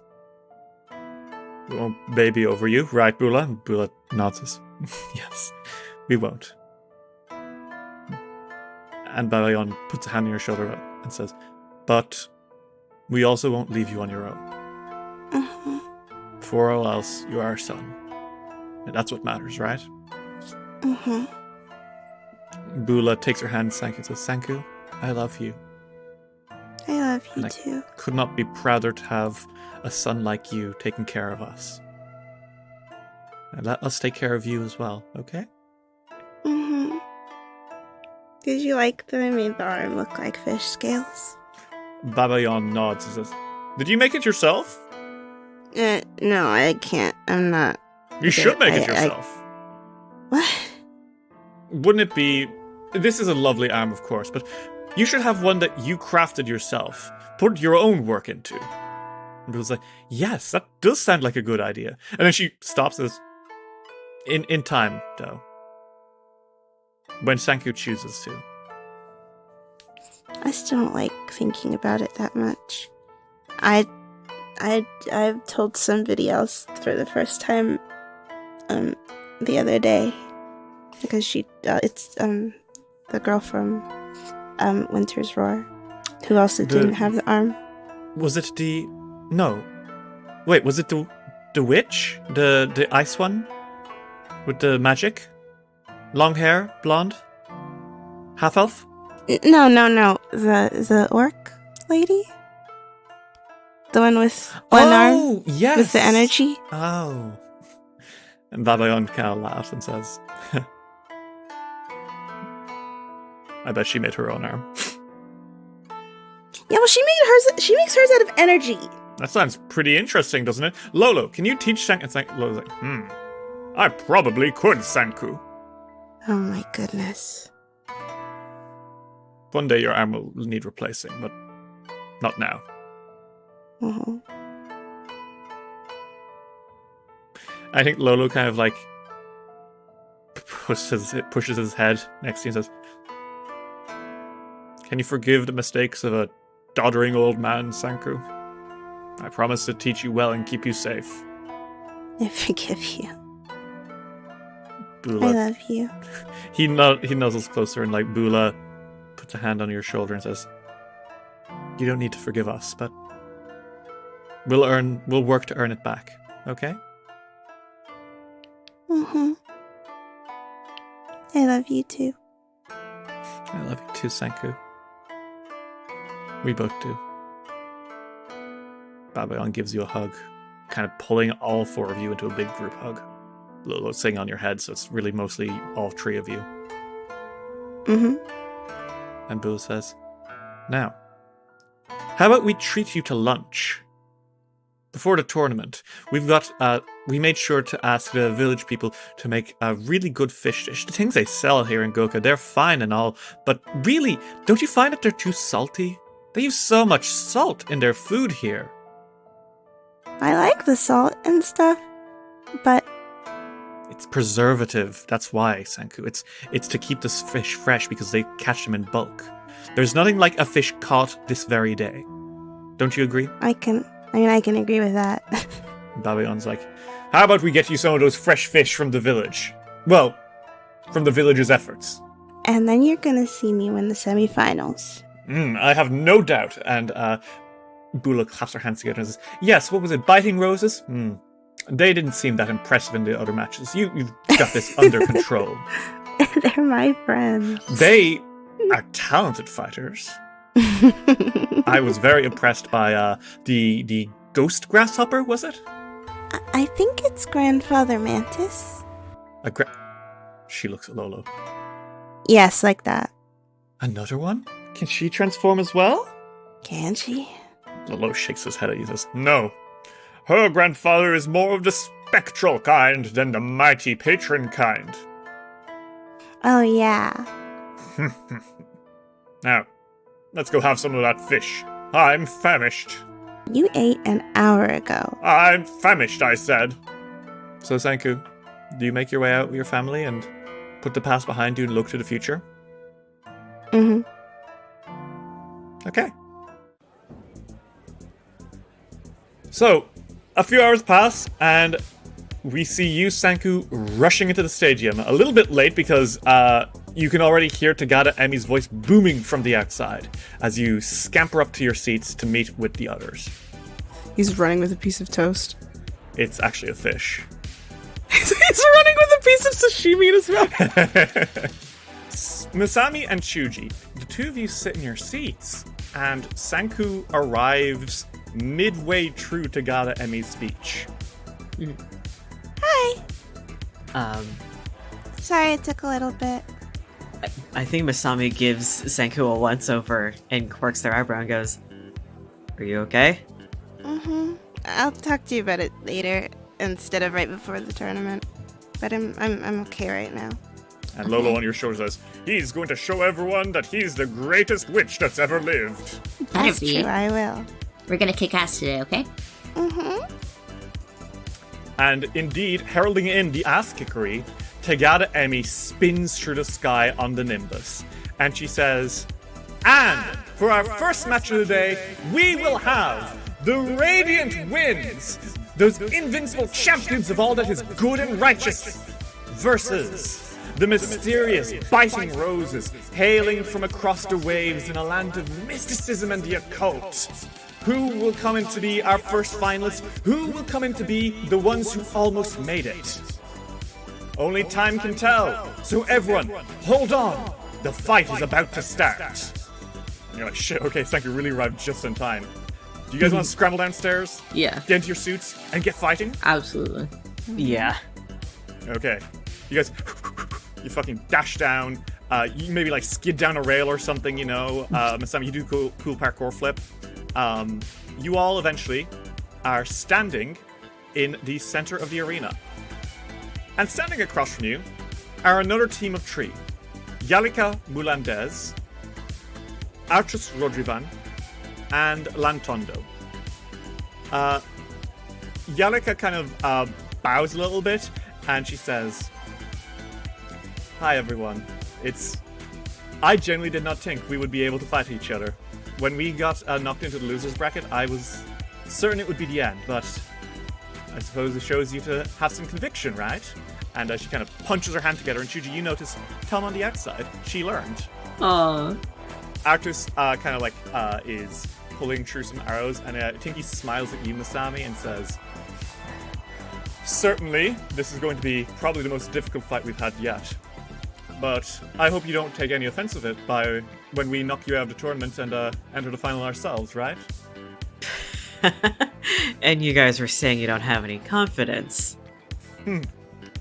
Speaker 1: We won't baby over you, right, Bula? And Bula nods, says, yes, we won't. And Babayon puts a hand on your shoulder and says, but we also won't leave you on your own.
Speaker 6: Mm-hmm.
Speaker 1: For all else, you are our son. And that's what matters, right?
Speaker 6: Mm-hmm.
Speaker 1: Bula takes her hand, Sanku, and says, Sanku, I love you.
Speaker 6: I love you
Speaker 1: and
Speaker 6: too.
Speaker 1: I could not be prouder to have a son like you taking care of us. And let us take care of you as well, okay?
Speaker 6: Mm-hmm. Did you like that I made the arm look like fish scales?
Speaker 1: Babayon nods and says, did you make it yourself?
Speaker 6: No, I can't. I'm not.
Speaker 1: You should make it yourself.
Speaker 6: What?
Speaker 1: Wouldn't it be... This is a lovely arm, of course, but you should have one that you crafted yourself. Put your own work into. And Bill's like, yes, that does sound like a good idea. And then she stops us. In time, though. When Sanku chooses to.
Speaker 6: I still don't like thinking about it that much. I've told somebody else for the first time the other day, because it's the girl from Winter's Roar who also didn't have the arm.
Speaker 1: Was it the... No. Wait, was it the witch? The ice one? With the magic? Long hair? Blonde? Half-elf?
Speaker 6: No. The orc lady? The one with one arm?
Speaker 1: Yes!
Speaker 6: With the energy?
Speaker 1: Oh. And Babylon kind of laughs and says, I bet she made her own arm.
Speaker 6: Yeah, well, she makes hers out of energy.
Speaker 1: That sounds pretty interesting, doesn't it? Lolo, can you teach Sanku? And Lolo's like, I probably could, Sanku.
Speaker 6: Oh my goodness.
Speaker 1: One day your arm will need replacing, but not now.
Speaker 6: Uh-huh.
Speaker 1: I think Lolo kind of like pushes his head next to you and says, can you forgive the mistakes of a doddering old man, Sanku? I promise to teach you well and keep you safe.
Speaker 6: I forgive you.
Speaker 1: Bula.
Speaker 6: I love you.
Speaker 1: He nuzzles closer and like Bula puts a hand on your shoulder and says, you don't need to forgive us, but we'll work to earn it back, okay?
Speaker 6: Mm-hmm. I love you too.
Speaker 1: I love you too, Sanku. We both do. Babylon gives you a hug, kind of pulling all four of you into a big group hug. Lolo's sitting on your head, so it's really mostly all three of you.
Speaker 6: Mm-hmm.
Speaker 1: And Bula says, now, how about we treat you to lunch? Before the tournament, we made sure to ask the village people to make a really good fish dish. The things they sell here in Goka, they're fine and all, but really, don't you find that they're too salty? They use so much salt in their food here.
Speaker 6: I like the salt and stuff, but
Speaker 1: It's preservative. That's why, Sanku. It's to keep this fish fresh because they catch them in bulk. There's nothing like a fish caught this very day. Don't you agree?
Speaker 6: I can agree with that.
Speaker 1: Babylon's like, how about we get you some of those fresh fish from the village? Well, from the village's efforts.
Speaker 6: And then you're gonna see me win the semi-finals.
Speaker 1: I have no doubt. And Bula claps her hands together and says, yes, what was it, biting roses? They didn't seem that impressive in the other matches. You've got this under control.
Speaker 6: They're my friends.
Speaker 1: They are talented fighters. I was very impressed by the ghost grasshopper, was it?
Speaker 6: I think it's Grandfather Mantis.
Speaker 1: She looks at Lolo.
Speaker 6: Yes, like that.
Speaker 1: Another one? Can she transform as well?
Speaker 6: Can she?
Speaker 1: Lolo shakes his head at you and says, no. Her grandfather is more of the spectral kind than the mighty patron kind.
Speaker 6: Oh, yeah.
Speaker 1: Now, let's go have some of that fish. I'm famished.
Speaker 6: You ate an hour ago.
Speaker 1: I'm famished, I said. So, Sanku, do you make your way out with your family and put the past behind you and look to the future?
Speaker 6: Mm-hmm.
Speaker 1: Okay. So, a few hours pass, and we see you, Sanku, rushing into the stadium. A little bit late because you can already hear Tagada Emi's voice booming from the outside as you scamper up to your seats to meet with the others.
Speaker 3: He's running with a piece of toast.
Speaker 1: It's actually a fish.
Speaker 3: He's running with a piece of sashimi in his mouth.
Speaker 1: Masami and Chuji, the two of you sit in your seats, and Sanku arrives midway through Tagada Emi's speech.
Speaker 6: Hi.
Speaker 4: Um,
Speaker 6: Sorry it took a little bit.
Speaker 4: I think Masami gives Sanku a once-over and quirks their eyebrow and goes, are you okay?
Speaker 6: Mm-hmm. I'll talk to you about it later instead of right before the tournament. But I'm okay right now.
Speaker 1: And Lolo on your shoulder says, he's going to show everyone that he's the greatest witch that's ever lived.
Speaker 6: That's true, I will.
Speaker 5: We're gonna kick ass today, okay?
Speaker 6: Mm-hmm.
Speaker 1: And indeed, heralding in the ass-kickery, Tagada Emi spins through the sky on the Nimbus. And she says, and for our first match of the day, we will have the Radiant Winds, those invincible champions of all that is good and righteous, versus the mysterious Biting Roses, hailing from across the waves in a land of mysticism and the occult. Who will come in to be our first finalists? Who will come in to be the ones who almost made it? Only time can tell. So everyone, hold on. The fight is about to start. And you're like, shit, okay, Sanku really arrived just in time. Do you guys want to scramble downstairs?
Speaker 2: Yeah,
Speaker 1: Get into your suits and get fighting?
Speaker 2: absolutely.
Speaker 4: Yeah.
Speaker 1: Okay. You guys, you fucking dash down. You maybe like skid down a rail or something, you know. Masami, you do cool parkour flip. You all eventually are standing in the center of the arena. And standing across from you are another team of three. Yalika Mulandez, Archus Rodrivan, and Lantondo. Yalika kind of bows a little bit, and she says, "Hi everyone. I genuinely did not think we would be able to fight each other. When we got knocked into the losers bracket, I was certain it would be the end, but I suppose it shows you to have some conviction, right?" And she kind of punches her hand together, and Shuji, you notice Tom on the outside. She learned.
Speaker 2: Aww.
Speaker 1: Arctus kind of like is pulling through some arrows, and I think he smiles at you, Masami, and says, "Certainly, this is going to be probably the most difficult fight we've had yet. But I hope you don't take any offense of it by when we knock you out of the tournament and enter the final ourselves, right?"
Speaker 4: And you guys were saying you don't have any confidence.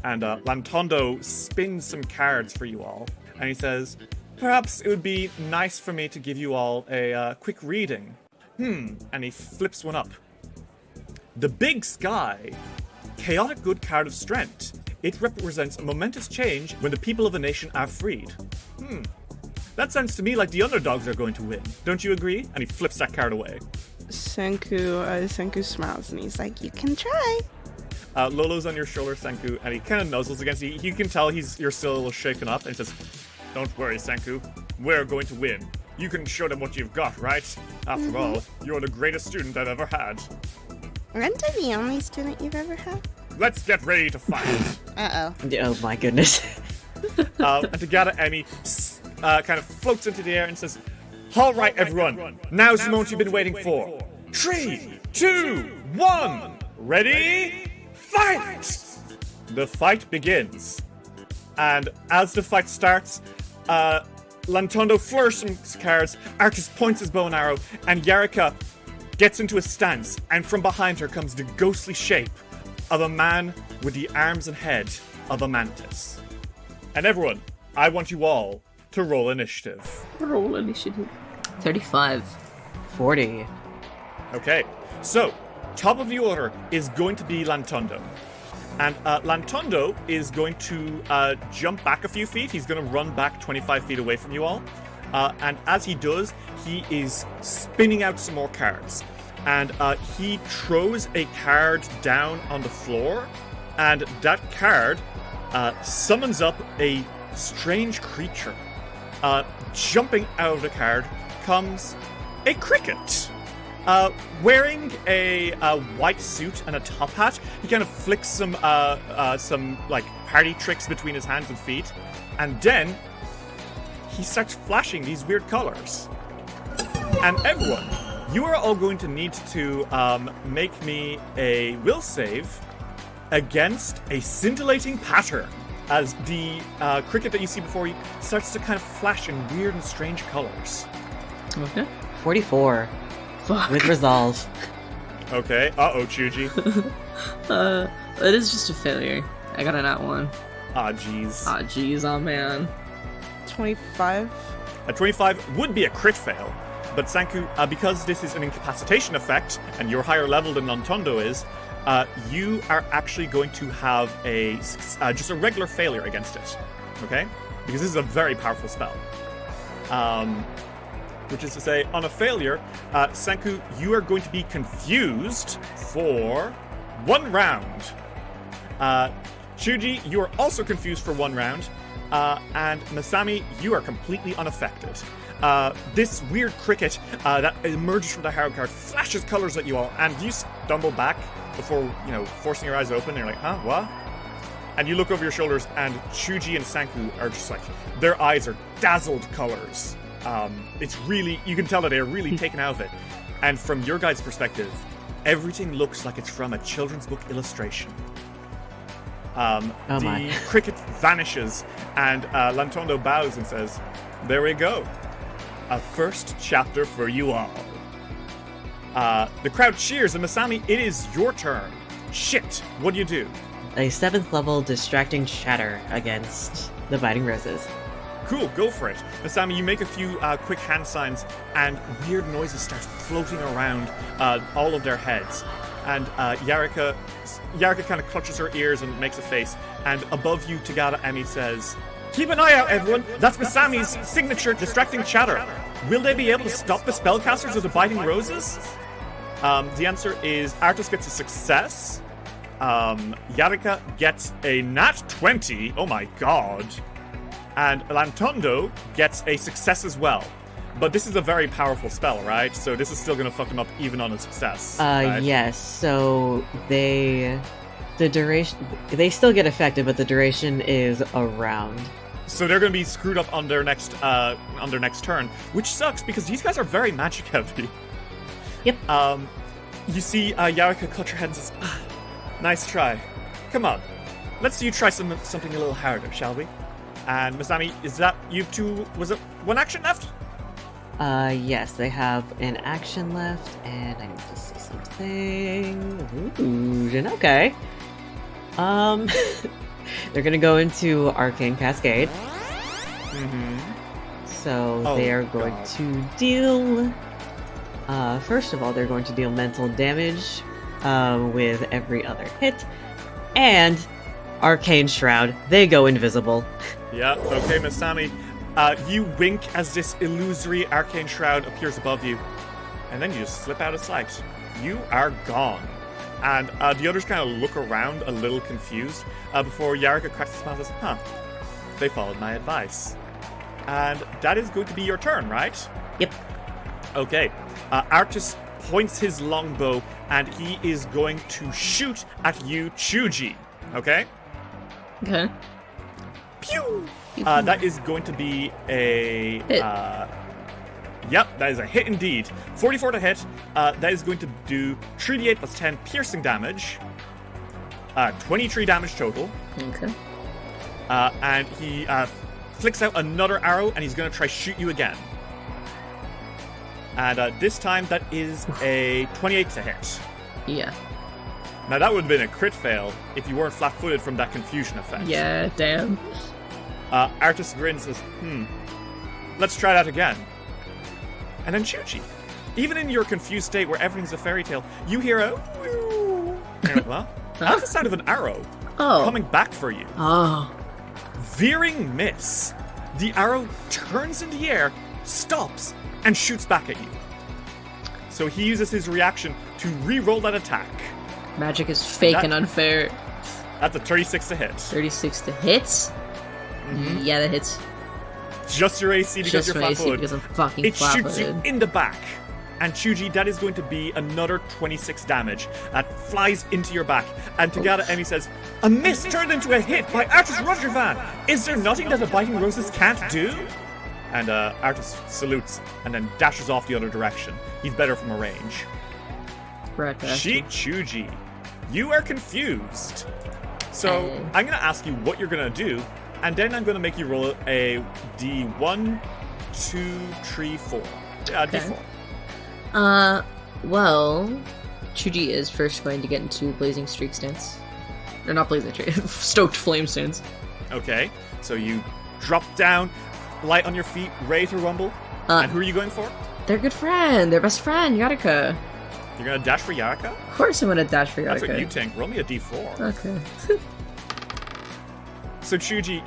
Speaker 1: And Lantondo spins some cards for you all, and he says, "Perhaps it would be nice for me to give you all a quick reading." And he flips one up. The Big Sky. Chaotic good card of strength. It represents a momentous change when the people of a nation are freed. That sounds to me like the underdogs are going to win. Don't you agree? And he flips that card away.
Speaker 3: Senku smiles and he's like, "You can try."
Speaker 1: Lolo's on your shoulder, Senku, and he kind of nuzzles against you. You can tell you're still a little shaken up, and he says, "Don't worry, Senku. We're going to win. You can show them what you've got, right? After all, you're the greatest student I've ever had.
Speaker 6: Aren't I the only student you've ever had?
Speaker 1: Let's get ready to fight."
Speaker 6: Uh-oh.
Speaker 4: Oh my goodness.
Speaker 1: And Tagada Emi kind of floats into the air and says, "All right, everyone. Now's the moment you've been waiting for. 3, 2, 1. Ready? Fight!" The fight begins. And as the fight starts, Lantondo flourishes some cards, Arcus points his bow and arrow, and Yarika gets into a stance, and from behind her comes the ghostly shape of a man with the arms and head of a mantis. And everyone, I want you all to roll initiative.
Speaker 2: Roll initiative. 35.
Speaker 4: 40.
Speaker 1: Okay, so top of the order is going to be Lantondo. And Lantondo is going to jump back a few feet. He's going to run back 25 feet away from you all. And as he does, he is spinning out some more cards. And he throws a card down on the floor. And that card summons up a strange creature. Jumping out of the card comes a cricket. Wearing a white suit and a top hat, he kind of flicks some like party tricks between his hands and feet, and then he starts flashing these weird colors. And everyone, you are all going to need to make me a will save against a scintillating pattern, as the cricket that you see before you starts to kind of flash in weird and strange colors.
Speaker 2: Okay.
Speaker 4: 44.
Speaker 2: Fuck.
Speaker 4: With resolve.
Speaker 1: Okay. Uh-oh, Chuji.
Speaker 2: It is just a failure. I got a nat 1.
Speaker 1: Ah, jeez.
Speaker 2: Ah, jeez, oh man.
Speaker 3: 25.
Speaker 1: A 25 would be a crit fail, but Sanku, because this is an incapacitation effect, and you're higher level than Lantondo is, you are actually going to have a just a regular failure against it, okay? Because this is a very powerful spell. Which is to say, on a failure, Sanku, you are going to be confused for 1 round. Chuji, you are also confused for 1 round. And Masami, you are completely unaffected. This weird cricket that emerges from the Harrow card flashes colors at you all, and you stumble back before, forcing your eyes open, and you're like, huh, what? And you look over your shoulders, and Chuji and Sanku are just like, their eyes are dazzled colors. It's really, you can tell that they're really taken out of it. And from your guys' perspective, everything looks like it's from a children's book illustration. The cricket vanishes, and Lantondo bows and says, "There we go. A first chapter for you all." The crowd cheers, and Masami, it is your turn. Shit, what do you do?
Speaker 4: A 7th level distracting shatter against the Biting Roses.
Speaker 1: Cool, go for it. Masami, you make a few quick hand signs, and weird noises start floating around all of their heads. And Yarika kind of clutches her ears and makes a face. And above you, Tagada Emi says, "Keep an eye out, everyone. That's Masami's signature distracting chatter. Will they be able to stop the spellcasters of the Biting Roses?" The answer is Artus gets a success. Yarika gets a nat 20. Oh my god. And Lantondo gets a success as well. But this is a very powerful spell, right? So this is still going to fuck him up even on a success. Right?
Speaker 4: Yes. So the duration, they still get affected, but the duration is a round.
Speaker 1: So they're going to be screwed up on their next turn, which sucks because these guys are very magic heavy.
Speaker 4: Yep.
Speaker 1: You see Yarika clutch her head and says, "Nice try. Come on, let's see you try something a little harder, shall we?" And Masami, is that you two? Was it one action left?
Speaker 4: Yes, they have an action left, and I need to see something. Ooh, okay. They're gonna go into Arcane Cascade.
Speaker 1: Mm-hmm.
Speaker 4: So they are going to deal. First of all, they're going to deal mental damage with every other hit, and Arcane Shroud. They go invisible.
Speaker 1: Yeah. Okay, Masami. You wink as this illusory arcane shroud appears above you, and then you just slip out of sight. You are gone. And the others kind of look around a little confused before Yarika cracks a smile and says, they followed my advice. And that is going to be your turn, right?
Speaker 4: Yep.
Speaker 1: Okay. Artus points his longbow, and he is going to shoot at you, Chuji. Okay?
Speaker 2: Okay.
Speaker 1: Pew! That is going to be a
Speaker 2: hit.
Speaker 1: Yep, that is a hit indeed. 44 to hit. That is going to do 3d8 plus 10 piercing damage. 23 damage total.
Speaker 2: Okay.
Speaker 1: And he flicks out another arrow, and he's going to try shoot you again. And this time that is a 28 to hit.
Speaker 2: Yeah.
Speaker 1: Now that would have been a crit fail if you weren't flat-footed from that confusion effect.
Speaker 2: Yeah, damn.
Speaker 1: Artus grins and says, let's try that again. And then Chuchi, even in your confused state where everything's a fairy tale, you hear a woo. And you're like, well, that's the sound of an arrow coming back for you.
Speaker 2: Oh.
Speaker 1: Veering miss. The arrow turns in the air, stops, and shoots back at you. So he uses his reaction to re-roll that attack.
Speaker 2: Magic is fake and unfair.
Speaker 1: That's a 36 to hit.
Speaker 2: 36 to hit? Mm-hmm. Yeah, that hits.
Speaker 1: Just your AC because you're flat-footed.
Speaker 2: Because I'm fucking
Speaker 1: It
Speaker 2: flat-footed.
Speaker 1: shoots you in the back. And Chuji, that is going to be another 26 damage. That flies into your back. And Tagada Emi says, "A miss turned into a hit by Artus Rogervan. Is there nothing that the Biting Roses can't do?" And Artus salutes and then dashes off the other direction. He's better from a range.
Speaker 2: Right,
Speaker 1: She Chuji, you are confused. So I'm going to ask you what you're going to do, and then I'm going to make you roll a D1, 2, 3, 4. Yeah,
Speaker 2: Okay.
Speaker 1: D4.
Speaker 2: Well, Chuji is first going to get into Blazing Streak stance. Or not Blazing Streak, Stoked Flame stance.
Speaker 1: Okay, so you drop down, light on your feet, ready to rumble. And who are you going for?
Speaker 2: Their good friend, their best friend, Yarika.
Speaker 1: You're going to dash for Yarika?
Speaker 2: Of course I'm going to dash for Yarika.
Speaker 1: That's what you think. Roll me a D4.
Speaker 2: Okay.
Speaker 1: So Chuji,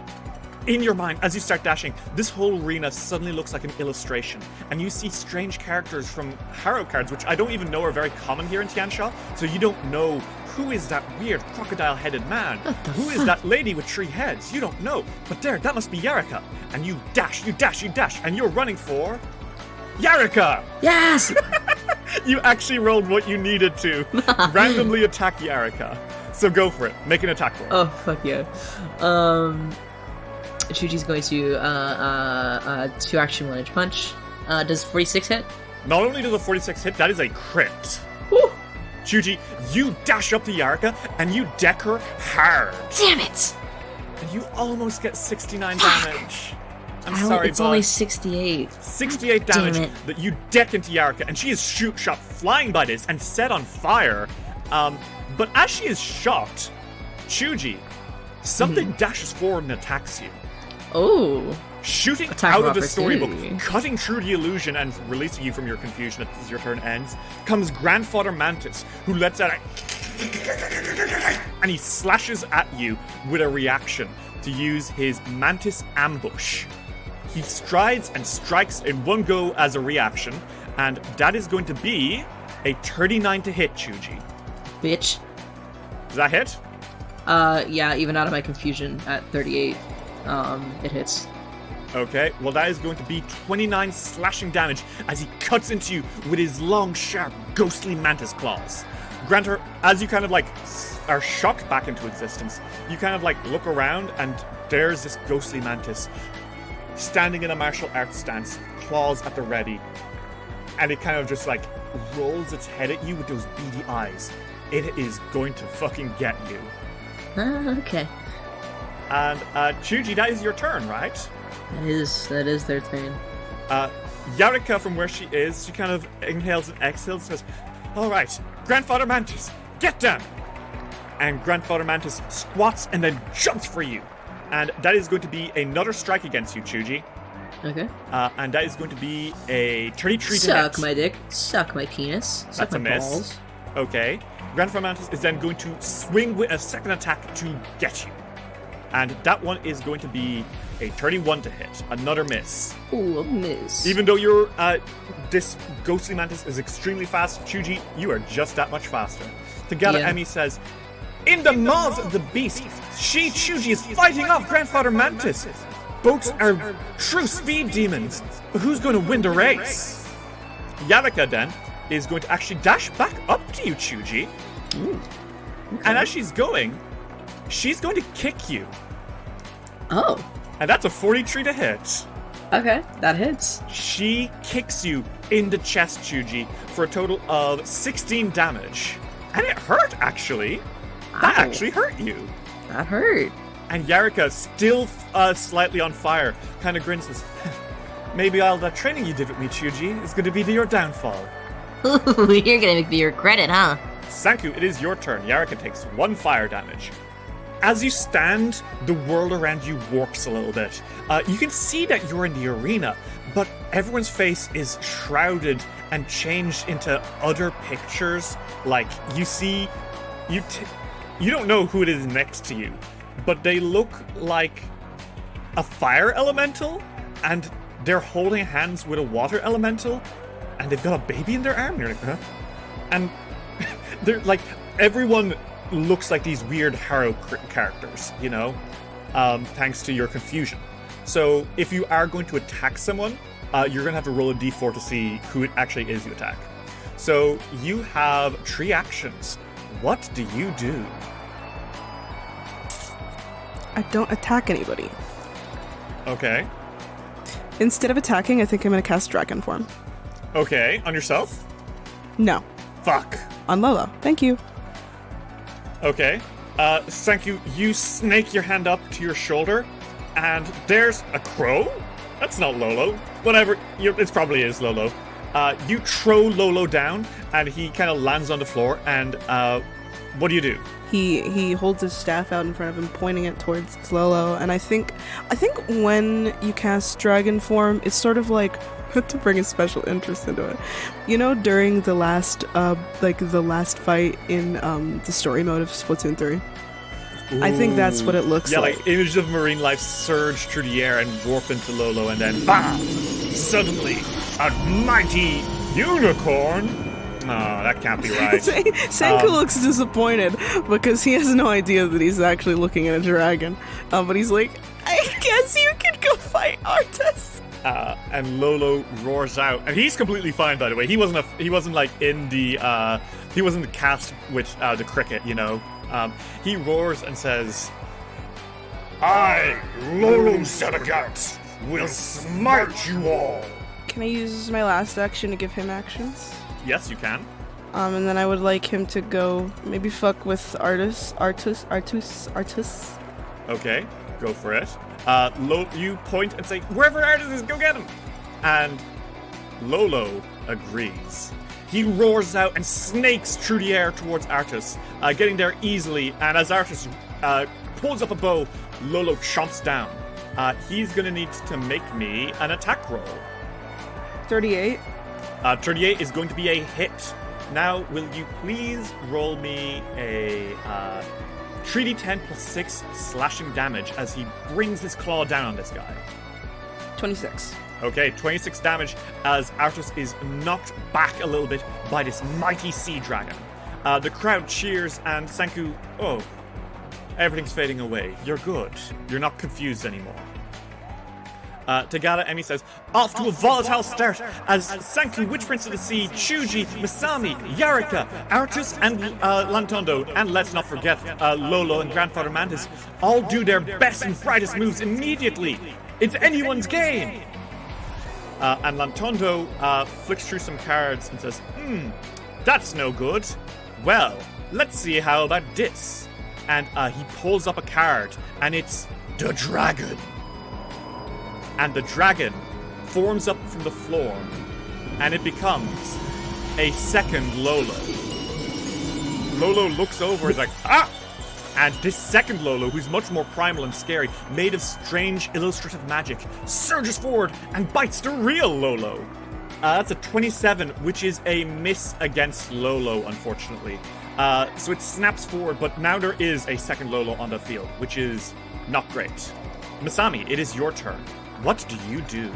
Speaker 1: in your mind, as you start dashing, this whole arena suddenly looks like an illustration. And you see strange characters from Harrow cards, which I don't even know are very common here in Tiansha. So you don't know who is that weird crocodile-headed man. Who is that lady with 3 heads? You don't know. But there, that must be Yarika. And you dash, and you're running for Yarika!
Speaker 2: Yes!
Speaker 1: You actually rolled what you needed to. Randomly attack Yarika. So go for it. Make an attack roll.
Speaker 2: Oh, fuck yeah. Chuji's going to 2-action 1-inch punch. Does 46 hit?
Speaker 1: Not only does a 46 hit, that is a crit.
Speaker 2: Woo!
Speaker 1: Chuji, you dash up to Yarika and you deck her hard.
Speaker 5: Damn it!
Speaker 1: And you almost get 69 damage. I'm
Speaker 2: Ow,
Speaker 1: sorry,
Speaker 2: it's
Speaker 1: bud.
Speaker 2: only 68.
Speaker 1: 68
Speaker 5: Damn
Speaker 1: damage
Speaker 5: it.
Speaker 1: that you deck into Yarika, and she is shot flying by this and set on fire. But as she is shocked, Chuji, something dashes forward and attacks you.
Speaker 2: Oh.
Speaker 1: Shooting
Speaker 2: Attack
Speaker 1: out
Speaker 2: of
Speaker 1: of the storybook,
Speaker 2: opportunity.
Speaker 1: cutting through the illusion and releasing you from your confusion as your turn ends, comes Grandfather Mantis, who lets out a and he slashes at you with a reaction to use his Mantis Ambush. He strides and strikes in one go as a reaction, and that is going to be a 39 to hit, Chuji.
Speaker 2: Bitch.
Speaker 1: Does that hit?
Speaker 2: Yeah, even out of my confusion at 38, it hits.
Speaker 1: Okay, well that is going to be 29 slashing damage as he cuts into you with his long, sharp, ghostly mantis claws. Grantor, as you kind of like are shocked back into existence, you kind of like look around and there's this ghostly mantis standing in a martial arts stance, claws at the ready, and it kind of just like rolls its head at you with those beady eyes. It is going to fucking get you.
Speaker 2: Okay.
Speaker 1: And Chuji, that is your turn, right?
Speaker 2: That is their turn.
Speaker 1: Yarika, from where she is, she kind of inhales and exhales and says, "All right, Grandfather Mantis, get down!" And Grandfather Mantis squats and then jumps for you. And that is going to be another strike against you, Chuji.
Speaker 2: Okay.
Speaker 1: And that is going to be a 33 to hit.
Speaker 2: Suck my dick. Suck my penis. Suck
Speaker 1: That's a
Speaker 2: my
Speaker 1: miss.
Speaker 2: balls.
Speaker 1: Okay. Grandfather Mantis is then going to swing with a second attack to get you. And that one is going to be a 31 to hit. Another miss.
Speaker 2: Ooh, a miss.
Speaker 1: Even though your this ghostly mantis is extremely fast, Chuji, you are just that much faster. Tagada
Speaker 2: Yeah.
Speaker 1: Emi says, "In the maws of the beast, she, Chuji, is fighting off Grandfather Mantis. Both are true speed demons. But who's going to win the race?" Yarika then is going to actually dash back up to you, Chuji.
Speaker 2: Ooh, okay.
Speaker 1: And as she's going to kick you.
Speaker 2: Oh,
Speaker 1: And that's a 43 to hit.
Speaker 2: okay. That hits.
Speaker 1: She kicks you in the chest, Chuji, for a total of 16 damage. And it hurt, actually. That
Speaker 2: Ow.
Speaker 1: actually hurt you.
Speaker 2: That hurt.
Speaker 1: And Yarika, still slightly on fire, kind of grins and says, "Maybe all that training you did with me, Chuji, is going to be to your downfall."
Speaker 5: Ooh, you're gonna make me regret it, huh?
Speaker 1: Sanku, it is your turn. Yarika takes 1 fire damage. As you stand, the world around you warps a little bit. You can see that you're in the arena, but everyone's face is shrouded and changed into other pictures. Like, you see, you don't know who it is next to you, but they look like a fire elemental, and they're holding hands with a water elemental, and they've got a baby in their arm. You're like, huh? And they're like, everyone looks like these weird Harrow characters, you know, thanks to your confusion. So if you are going to attack someone, you're going to have to roll a d4 to see who it actually is you attack. So you have 3 actions. What do you do?
Speaker 3: I don't attack anybody.
Speaker 1: Okay.
Speaker 3: Instead of attacking, I think I'm gonna cast Dragon Form.
Speaker 1: Okay, on yourself?
Speaker 3: No,
Speaker 1: Fuck.
Speaker 3: on Lolo. Thank you.
Speaker 1: Okay. Thank you. You snake your hand up to your shoulder, and there's a crow? That's not Lolo. Whatever. It probably is Lolo. You throw Lolo down, and he kind of lands on the floor, and what do you do?
Speaker 3: He holds his staff out in front of him, pointing it towards Lolo, and I think when you cast Dragon Form, it's sort of like to bring a special interest into it. You know, during the last fight in the story mode of Splatoon 3. I think that's what it looks
Speaker 1: Yeah,
Speaker 3: like.
Speaker 1: like images of marine life surge through the air and warp into Lolo, and then BAM! Suddenly, a mighty unicorn. Oh, that can't be right.
Speaker 3: Senku looks disappointed because he has no idea that he's actually looking at a dragon. But he's like, I guess you could go fight Artus.
Speaker 1: And Lolo roars out, and he's completely fine, by the way. He wasn't like in the he wasn't cast with the cricket, you know. He roars and says, "I, Lolo Sedagat, will smite you all."
Speaker 3: Can I use my last action to give him actions?
Speaker 1: Yes, you can.
Speaker 3: And then I would like him to go maybe fuck with Artus.
Speaker 1: Okay, go for it. You point and say, wherever Artus is, go get him! And Lolo agrees. He roars out and snakes through the air towards Artus, getting there easily, and as Artus pulls up a bow, Lolo chomps down. He's gonna need to make me an attack roll.
Speaker 3: 38.
Speaker 1: 38 is going to be a hit. Now, will you please roll me a 3d10 plus 6 slashing damage as he brings his claw down on this guy?
Speaker 3: 26.
Speaker 1: Okay, 26 damage as Artus is knocked back a little bit by this mighty sea dragon. The crowd cheers and Senku, everything's fading away. You're good. You're not confused anymore. Tagada Emi says, off to a volatile start as Senku, Witch Prince of the Sea, Chuji, Masami, Yarika, Artus, and Lantondo, and let's not forget Lolo and Grandfather Mantis, all do their best and brightest moves immediately. It's anyone's game. And Lantondo flicks through some cards and says, that's no good. Well, let's see how about this. And he pulls up a card, and it's the dragon. And the dragon forms up from the floor, and it becomes a second Lolo. Lolo looks over and is like, ah! And this second Lolo, who's much more primal and scary, made of strange illustrative magic, surges forward and bites the real Lolo. That's a 27, which is a miss against Lolo, unfortunately. So it snaps forward, but now there is a second Lolo on the field, which is not great. Masami, it is your turn. What do you do?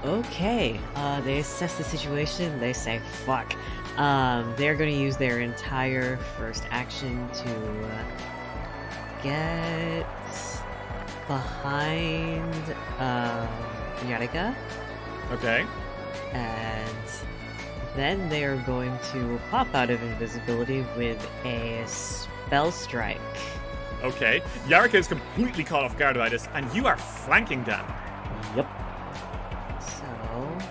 Speaker 4: Okay, they assess the situation, they say, fuck. They're going to use their entire first action to get behind Yarika.
Speaker 1: Okay.
Speaker 4: And then they are going to pop out of invisibility with a spell strike.
Speaker 1: Okay. Yarika is completely caught off guard by this, and you are flanking them.
Speaker 4: Yep. So,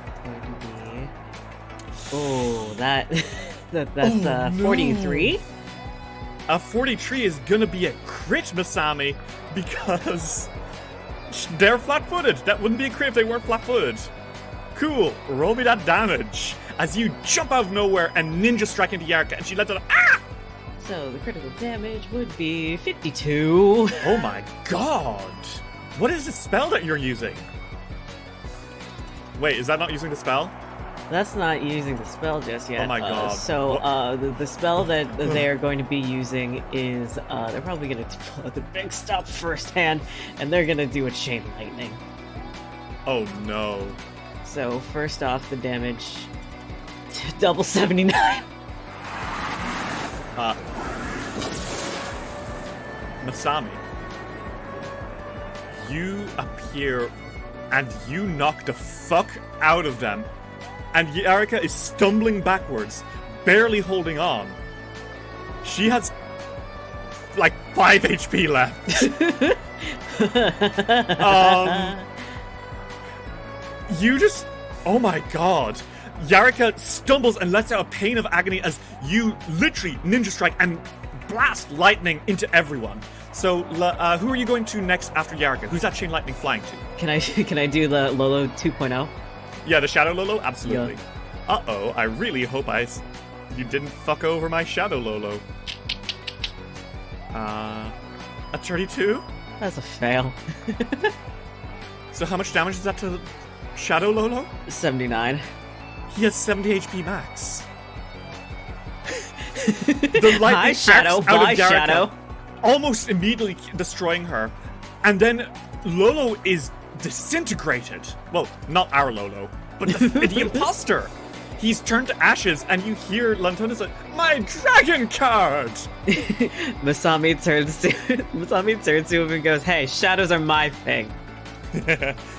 Speaker 4: it's going to be... Oh, that's 43.
Speaker 1: A 43 is gonna be a crit, Masami, because they're flat-footed. That wouldn't be a crit if they weren't flat-footed. Cool. Roll me that damage as you jump out of nowhere and ninja strike into Yarika, and she lets out a ah!
Speaker 4: So the critical damage would be 52.
Speaker 1: Oh my god! What is the spell that you're using? Wait, is that not using the spell?
Speaker 4: That's not using the spell just yet.
Speaker 1: Oh my god.
Speaker 4: The spell that they're going to be using is, they're probably going to pull out the big stuff firsthand, and they're going to do a chain lightning.
Speaker 1: Oh no.
Speaker 4: So, first off, the damage, double 79.
Speaker 1: Masami, you appear and you knock the fuck out of them. And Yarika is stumbling backwards, barely holding on. She has, like, 5 HP left. You just... Oh my god. Yarika stumbles and lets out a pain of agony as you literally ninja strike and blast lightning into everyone. So, who are you going to next after Yarika? Who's that chain lightning flying to?
Speaker 4: Can I do the Lolo 2.0?
Speaker 1: Yeah, the Shadow Lolo? Absolutely.
Speaker 4: Yeah.
Speaker 1: Uh-oh, I really hope you didn't fuck over my Shadow Lolo. A 32?
Speaker 4: That's a fail.
Speaker 1: So how much damage is that to Shadow Lolo?
Speaker 4: 79.
Speaker 1: He has 70 HP max. The lightning
Speaker 4: Hi, Shadow.
Speaker 1: arcs out
Speaker 4: Bye,
Speaker 1: of Yarika,
Speaker 4: Shadow.
Speaker 1: almost immediately destroying her. And then Lolo is disintegrated. Well, not our Lolo, but the imposter. He's turned to ashes, and you hear Lantondo say, "My dragon card!"
Speaker 4: Masami turns to him and goes, "Hey, shadows are my thing."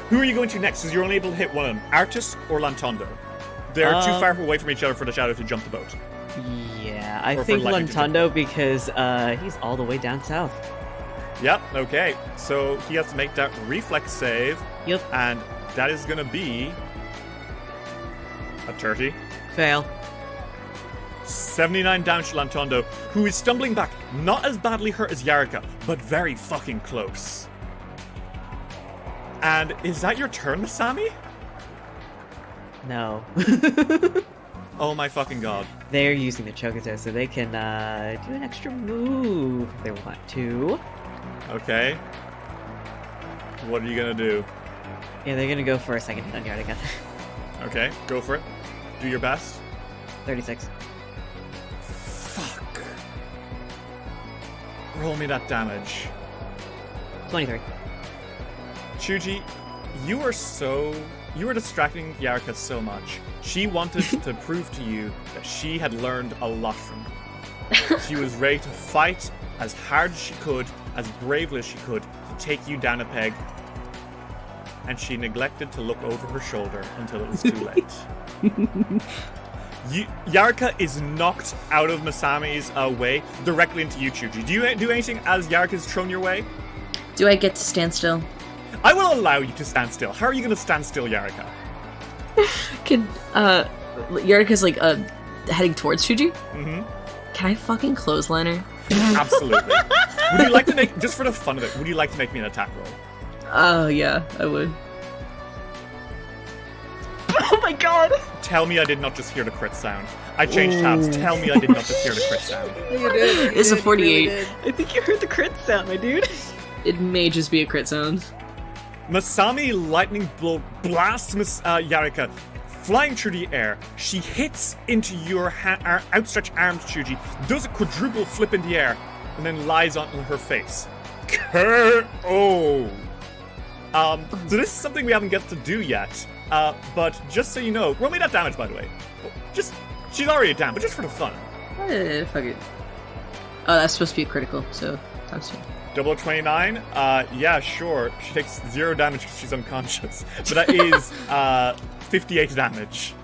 Speaker 1: Who are you going to next? Because you're only able to hit one of them, Artus or Lantondo. They're too far away from each other for the shadow to jump the boat.
Speaker 4: Yeah, I
Speaker 1: Or for
Speaker 4: think
Speaker 1: lightning to jump.
Speaker 4: Lantondo because he's all the way down south.
Speaker 1: Yep, okay. So he has to make that reflex save.
Speaker 4: Yep.
Speaker 1: And that is going to be a 30.
Speaker 4: Fail.
Speaker 1: 79 damage to Lantondo, who is stumbling back, not as badly hurt as Yarika, but very fucking close. And is that your turn, Masami?
Speaker 4: No.
Speaker 1: Oh my fucking god.
Speaker 4: They're using the Chocoto, so they can do an extra move if they want to.
Speaker 1: Okay. What are you gonna do?
Speaker 4: Yeah, they're gonna go for a second hit on Yarika.
Speaker 1: Okay, go for it. Do your best.
Speaker 4: 36.
Speaker 1: Fuck. Roll me that damage.
Speaker 4: 23.
Speaker 1: Chuji, you were distracting Yarika so much. She wanted to prove to you that she had learned a lot from you. She was ready to fight as hard as she could, as bravely as she could, to take you down a peg. And she neglected to look over her shoulder until it was too late. Yarika is knocked out of Masami's way directly into you, Chuji. Do you do anything as Yarika's thrown your way?
Speaker 2: Do I get to stand still?
Speaker 1: I will allow you to stand still. How are you going to stand still, Yarika?
Speaker 2: Can Yarika's like heading towards Shuji?
Speaker 1: Mm-hmm.
Speaker 2: Can I fucking clothesline her?
Speaker 1: Absolutely. Would you like to make, just for the fun of it, would you like to make me an attack roll?
Speaker 2: Oh yeah, I would. Oh my god!
Speaker 1: Tell me I did not just hear the crit sound. I changed tabs. Tell me I did not just hear the crit sound.
Speaker 3: You did.
Speaker 2: It's a
Speaker 3: You
Speaker 2: 48.
Speaker 3: really did.
Speaker 4: I think you heard the crit sound, my dude.
Speaker 2: It may just be a crit sound.
Speaker 1: Masami lightning blow blasts Yarika, flying through the air. She hits into your outstretched arms, Chuji, does a quadruple flip in the air, and then lies on her face. K.O. So this is something we haven't got to do yet. But just so you know, roll me that damage, by the way. She's already down, but just for the fun.
Speaker 2: Fuck it. Oh, that's supposed to be a critical, so times 2.
Speaker 1: Double 29? Yeah, sure. She takes 0 damage because she's unconscious. But that is 58 damage.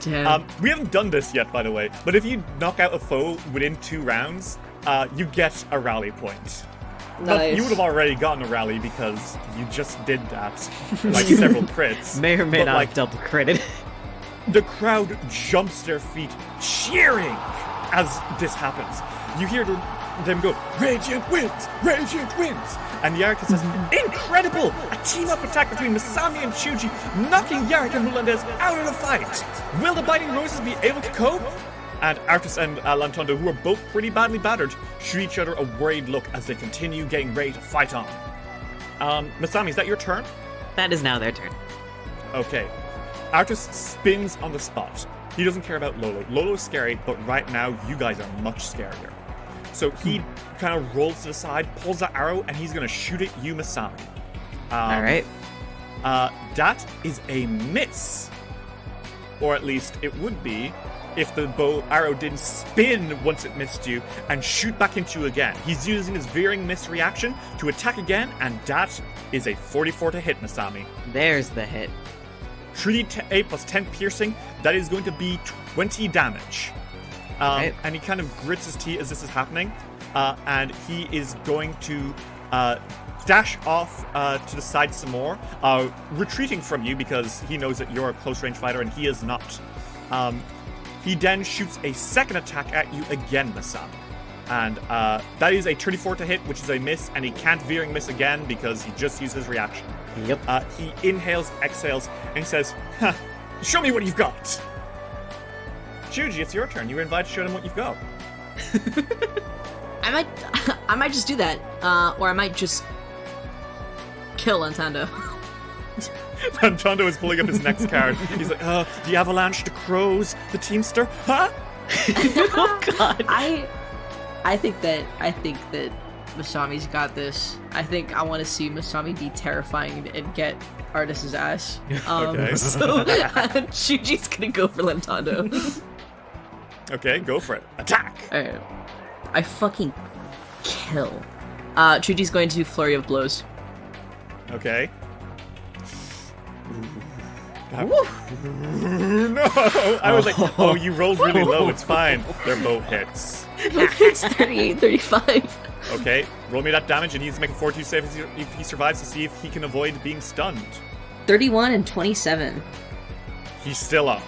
Speaker 2: Damn.
Speaker 1: We haven't done this yet, by the way. But if you knock out a foe within 2 rounds, you get a rally point. But
Speaker 2: Nice.
Speaker 1: you would have already gotten a rally because you just did that, like several crits.
Speaker 4: May or may
Speaker 1: But,
Speaker 4: not
Speaker 1: like,
Speaker 4: have double critted.
Speaker 1: the crowd jumps to their feet, cheering as this happens. You hear them go, "Radiant wins! Radiant wins!" And Yarika says, "Incredible! A team-up attack between Masami and Chuji, knocking Yarika and Melendez out of the fight! Will the Biting Roses be able to cope?" And Artis and Lantondo, who are both pretty badly battered, shoot each other a worried look as they continue getting ready to fight on. Masami, is that your turn?
Speaker 4: That is now their turn.
Speaker 1: Okay. Artis spins on the spot. He doesn't care about Lolo. Lolo's scary, but right now you guys are much scarier. So he kind of rolls to the side, pulls that arrow, and he's going to shoot at you, Masami.
Speaker 4: Alright.
Speaker 1: That is a miss. Or at least it would be if the arrow didn't spin once it missed you and shoot back into you again. He's using his veering miss reaction to attack again, and that is a 44 to hit, Masami.
Speaker 4: There's the hit.
Speaker 1: 3d8 plus 10 piercing, that is going to be 20 damage.
Speaker 4: Right.
Speaker 1: And he kind of grits his teeth as this is happening, and he is going to dash off to the side some more, retreating from you because he knows that you're a close-range fighter and he is not. He then shoots a second attack at you again, Masami. And that is a 34 to hit, which is a miss, and he can't veering miss again because he just used his reaction.
Speaker 4: Yep.
Speaker 1: He inhales, exhales, and he says, "Huh, show me what you've got." Chuji, it's your turn. You were invited to show them what you've got.
Speaker 2: I might just do that, or I might just kill Lantondo.
Speaker 1: Lantondo is pulling up his next card. He's like, the Avalanche, the Crows, the Teamster, huh?
Speaker 4: Oh god.
Speaker 2: I think that Masami's got this. I think I want to see Masami be terrifying and get Artis's ass.
Speaker 1: Okay.
Speaker 2: So Shuji's gonna go for Lantondo.
Speaker 1: Okay, go for it. Attack!
Speaker 2: Alright. I fucking kill. Chuji's going to Flurry of Blows.
Speaker 1: Okay. No! I was like, oh, you rolled really low. It's fine. They're both hits.
Speaker 2: It's 38, 35.
Speaker 1: Okay, roll me that damage, and he needs to make a fortitude save if he survives to see if he can avoid being stunned.
Speaker 2: 31 and 27.
Speaker 1: He's still up.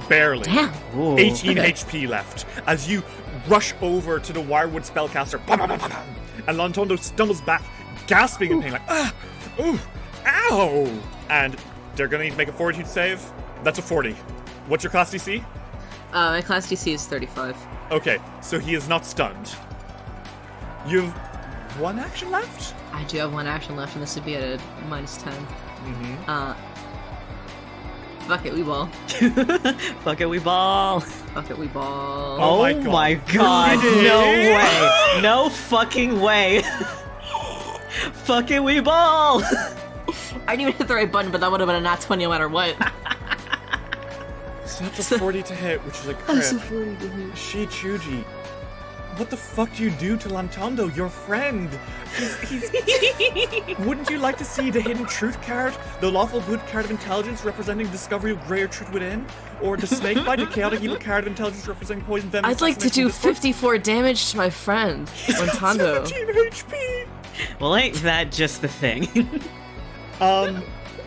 Speaker 1: Barely.
Speaker 2: Damn.
Speaker 4: Ooh.
Speaker 1: 18
Speaker 2: Okay.
Speaker 1: HP left as you rush over to the Wirewood spellcaster. And Lantondo stumbles back, gasping in pain, like, ooh, ow! And they're gonna need to make a fortitude save. That's a 40. What's your class DC?
Speaker 2: My class DC is 35.
Speaker 1: Okay, so he is not stunned. You've one action left?
Speaker 2: I do have one action left, and this would be at a -10. Fuck it, we ball.
Speaker 4: Fuck it, we ball.
Speaker 2: Fuck it, we ball.
Speaker 1: Oh my God.
Speaker 4: No way. No fucking way. Fuck it, we ball.
Speaker 2: I didn't even hit the right button, but that would have been a nat 20 no matter what.
Speaker 1: So that's a 40 to hit, which is a crit.
Speaker 2: That's a 40 to hit.
Speaker 1: Shichuji, what the fuck do you do to Lantondo, your friend? He's Wouldn't you like to see the hidden truth card? The lawful good card of intelligence representing discovery of greater truth within? Or the snake bite, the chaotic evil card of intelligence representing poison, venom,
Speaker 2: I'd like to do
Speaker 1: assassination,
Speaker 2: 54 damage to my friend, Lantondo.
Speaker 1: 17 HP!
Speaker 4: Well, ain't that just the thing?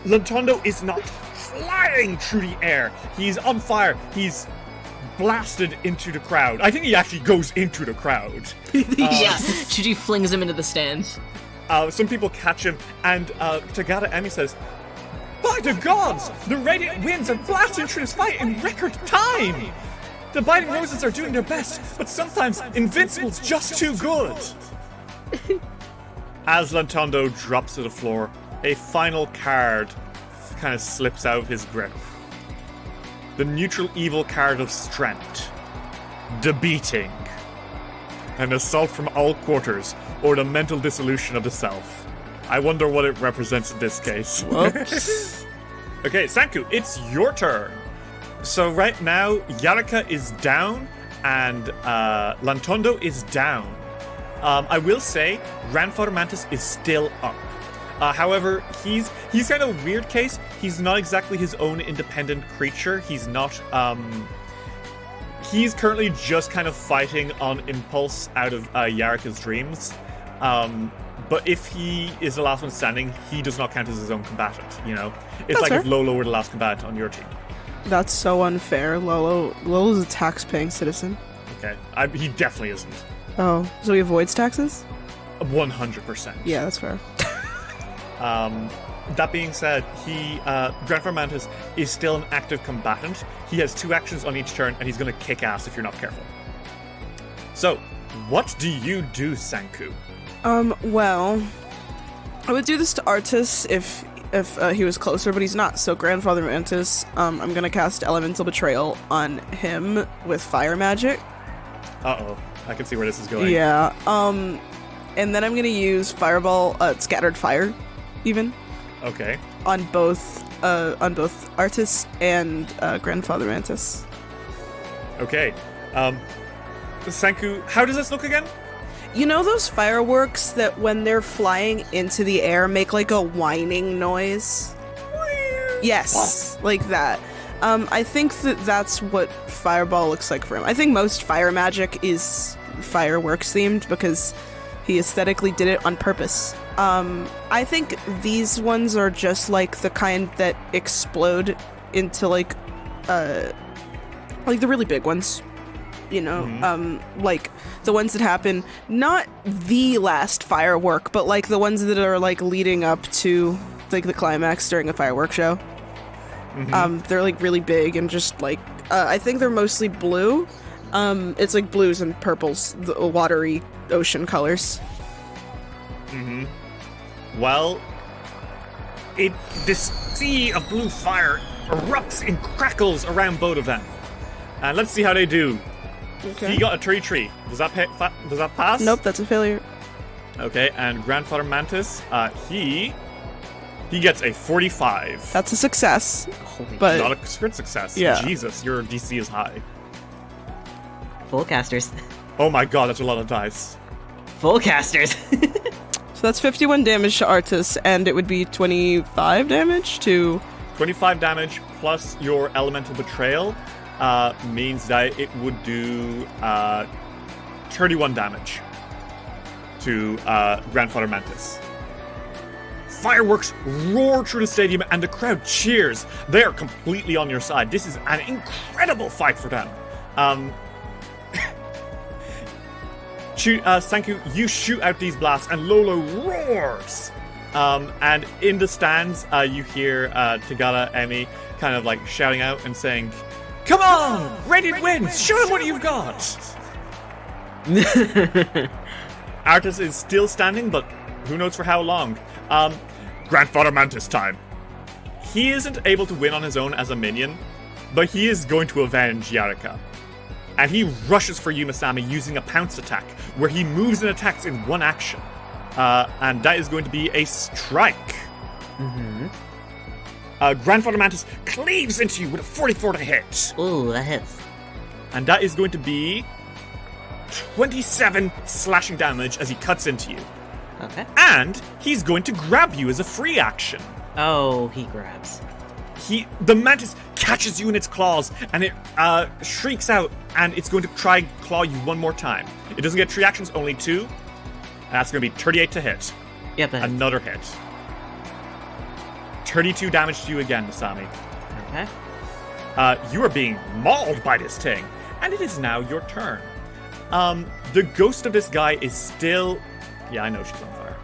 Speaker 1: Lantondo is not flying through the air. He's on fire. He's blasted into the crowd. I think he actually goes into the crowd.
Speaker 2: Yeah, Chuji flings him into the stands.
Speaker 1: Some people catch him, and Tagada Emi says, "By the gods! The radiant winds are blasting through this fight in record time! The Biting Roses are doing their best, but sometimes Invincible's just too good!" As Lantondo drops to the floor, a final card kind of slips out of his grip. The neutral evil card of Strength. The Beating. An assault from all quarters, or the mental dissolution of the self. I wonder what it represents in this case.
Speaker 3: Whoops.
Speaker 1: Okay, Sanku, it's your turn. So right now, Yarika is down, and Lantondo is down. I will say, Grandfather Mantis is still up. However, he's kind of a weird case. He's not exactly his own independent creature. He's not, he's currently just kind of fighting on impulse out of Yarika's dreams. But if he is the last one standing, he does not count as his own combatant, you know? It's
Speaker 3: That's
Speaker 1: like
Speaker 3: fair.
Speaker 1: if Lolo were the last combatant on your team.
Speaker 3: That's so unfair. Lolo's a tax-paying citizen.
Speaker 1: Okay? He definitely isn't.
Speaker 3: Oh, so he avoids taxes?
Speaker 1: 100%.
Speaker 3: Yeah, that's fair.
Speaker 1: That being said, Grandfather Mantis is still an active combatant. He has 2 actions on each turn, and he's going to kick ass if you're not careful. So, what do you do, Sanku?
Speaker 3: Well, I would do this to Artis if he was closer, but he's not. So Grandfather Mantis, I'm gonna cast Elemental Betrayal on him with fire magic.
Speaker 1: Uh-oh. I can see where this is going.
Speaker 3: Yeah. And then I'm gonna use Fireball, Scattered Fire, even
Speaker 1: Okay.
Speaker 3: on both Artis and Grandfather Mantis.
Speaker 1: Okay. Sanku, how does this look again?
Speaker 3: You know those fireworks that when they're flying into the air make like a whining noise? Yes, like that. I think that's what Fireball looks like for him. I think most fire magic is fireworks themed because he aesthetically did it on purpose. I think these ones are just like the kind that explode into like the really big ones. You know, like the ones that happen, not the last firework, but like the ones that are like leading up to like the climax during a firework show. They're like really big and just like, I think they're mostly blue. It's like blues and purples, the watery ocean colors.
Speaker 1: Well, this sea of blue fire erupts and crackles around both of them. And let's see how they do.
Speaker 3: Okay.
Speaker 1: He got a 33. Does that pass?
Speaker 3: Nope, that's a failure.
Speaker 1: Okay, and Grandfather Mantis, he gets a 45.
Speaker 3: That's a success.
Speaker 4: Holy
Speaker 3: But
Speaker 1: Not a crit success.
Speaker 3: Yeah.
Speaker 1: Jesus, your DC is high.
Speaker 4: full casters.
Speaker 1: Oh my god, that's a lot of dice.
Speaker 4: Full casters.
Speaker 3: so that's 51 damage to Artis, and it would be 25 damage to
Speaker 1: 25 damage plus your elemental betrayal means that it would do 31 damage to Grandfather Mantis. fireworks roar through the stadium and the crowd cheers. They are completely on your side. This is an incredible fight for them. Sanku, you shoot out these blasts and Lolo roars. And in the stands, you hear Tagada Emmy kind of like shouting out and saying, "Come on, Radiant wins! Show them what you've got!" Artis is still standing, but who knows for how long. Grandfather Mantis time. He isn't able to win on his own as a minion, but he is going to avenge Yarika. And he rushes for you, Masami, using a pounce attack, where he moves and attacks in one action. And that is going to be a strike.
Speaker 4: Mm-hmm.
Speaker 1: Grandfather Mantis cleaves into you with a 44 to hit.
Speaker 4: Ooh, that hits.
Speaker 1: And that is going to be 27 slashing damage as he cuts into you.
Speaker 4: Okay.
Speaker 1: And he's going to grab you as a free action.
Speaker 4: Oh, he grabs.
Speaker 1: The mantis catches you in its claws, and it shrieks out, and it's going to try claw you one more time. It doesn't get 3 actions, only 2. And that's going to be 38 to hit.
Speaker 4: Yep, that hits.
Speaker 1: Another hit. 32 damage to you again, Masami.
Speaker 4: Okay.
Speaker 1: You are being mauled by this thing, and it is now your turn. The ghost of this guy is still... Yeah, I know she's on fire.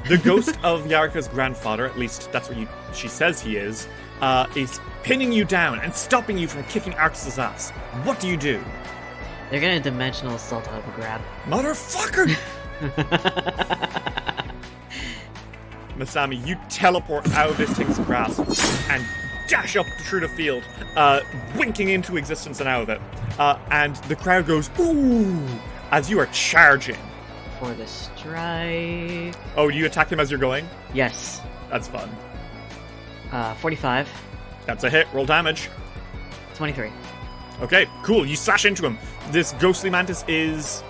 Speaker 1: The ghost of Yarika's grandfather, at least that's what she says he is pinning you down and stopping you from kicking Arctis' ass. What do you do?
Speaker 4: They're gonna dimensional assault out of a grab.
Speaker 1: Motherfucker! Masami, you teleport out of this thing's grasp and dash up through the field, winking into existence and out of it. And the crowd goes, ooh, as you are charging.
Speaker 4: For the strike.
Speaker 1: Oh, do you attack him as you're going?
Speaker 4: Yes.
Speaker 1: That's fun.
Speaker 4: 45.
Speaker 1: That's a hit. Roll damage.
Speaker 4: 23.
Speaker 1: Okay, cool. You slash into him. This ghostly mantis is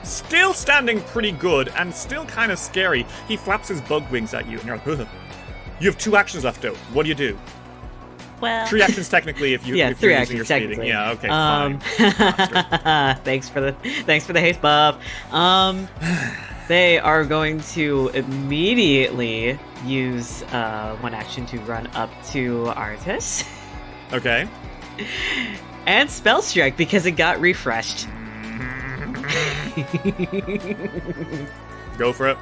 Speaker 1: still standing pretty good and still kind of scary. He flaps his bug wings at you, and you're like, ugh. You have 2 actions left out. What do?
Speaker 4: Well,
Speaker 1: 3 actions technically if you
Speaker 4: yeah,
Speaker 1: if
Speaker 4: 3
Speaker 1: you're
Speaker 4: actions
Speaker 1: using your speeding.
Speaker 4: technically.
Speaker 1: Yeah, okay, fine.
Speaker 4: Thanks for the haste buff. They are going to immediately use 1 action to run up to Artis.
Speaker 1: Okay.
Speaker 4: And spell strike because it got refreshed.
Speaker 1: Go for it.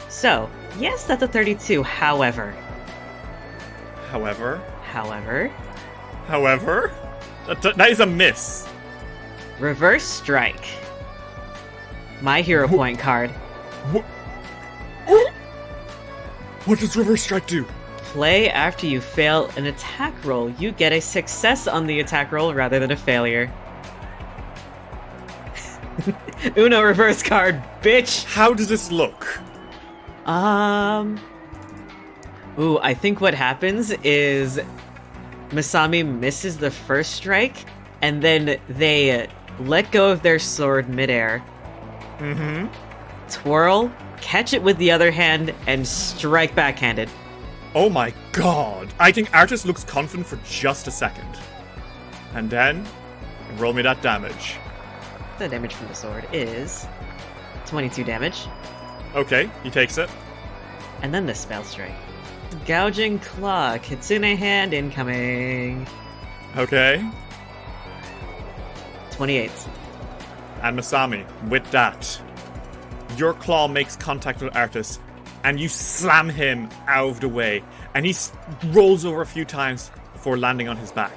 Speaker 4: So, yes, that's a 32. However,
Speaker 1: that is a miss.
Speaker 4: reverse strike. My hero point card.
Speaker 1: What does reverse strike do?
Speaker 4: Play after you fail an attack roll. You get a success on the attack roll rather than a failure. Uno reverse card, bitch!
Speaker 1: How does this look?
Speaker 4: Ooh, I think what happens is Masami misses the first strike, and then they let go of their sword midair.
Speaker 1: Mm-hmm.
Speaker 4: Twirl, catch it with the other hand, and strike backhanded.
Speaker 1: Oh my god. I think Artis looks confident for just a second. And then, roll me that damage.
Speaker 4: The damage from the sword is 22 damage.
Speaker 1: Okay, he takes it.
Speaker 4: And then the spell strike. Gouging Claw, Kitsune Hand incoming.
Speaker 1: Okay.
Speaker 4: 28.
Speaker 1: And Masami, with that, your claw makes contact with Artis, and you slam him out of the way, and he rolls over a few times before landing on his back.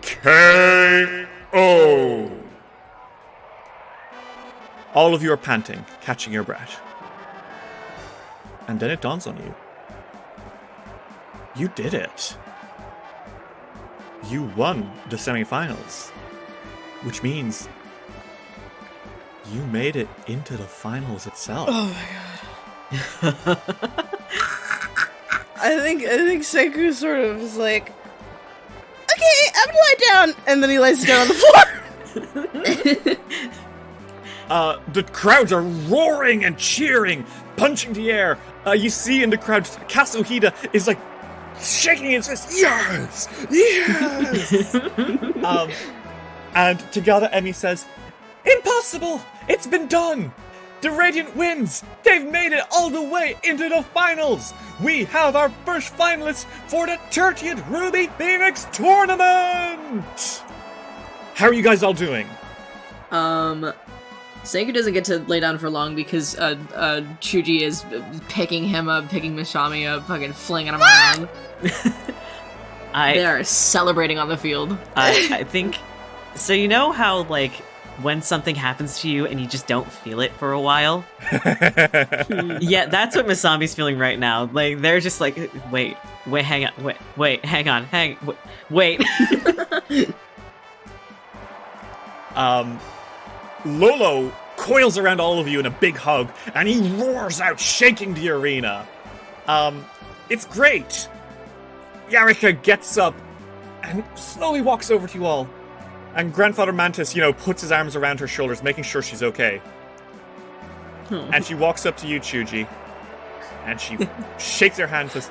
Speaker 1: K.O. All of you are panting, catching your breath. And then it dawns on you. You did it. You won the semi-finals, which means you made it into the finals itself.
Speaker 3: Oh my god. I think Senku sort of is like, okay, I'm gonna lie down, and then he lies down on the floor.
Speaker 1: The crowds are roaring and cheering, punching the air. You see in the crowd, Kazuhida is like shaking his fist. Yes, yes. And Tagada Emi says, "Impossible! It's been done. The Radiant wins! They've made it all the way into the finals! We have our first finalists for the 30th Ruby Phoenix Tournament! How are you guys all doing?
Speaker 2: Senku doesn't get to lay down for long because Chuji is picking him up, picking Masami up, fucking flinging him around. They are celebrating on the field.
Speaker 4: I think... So you know how, like, when something happens to you and you just don't feel it for a while? Yeah, that's what Masami's feeling right now. Like, they're just like, wait, hang on, wait.
Speaker 1: Lolo coils around all of you in a big hug, and he roars out, shaking the arena. It's great. Yarika gets up and slowly walks over to you all. And Grandfather Mantis, puts his arms around her shoulders, making sure she's okay. And she walks up to you, Chuji, and she shakes her hand and says,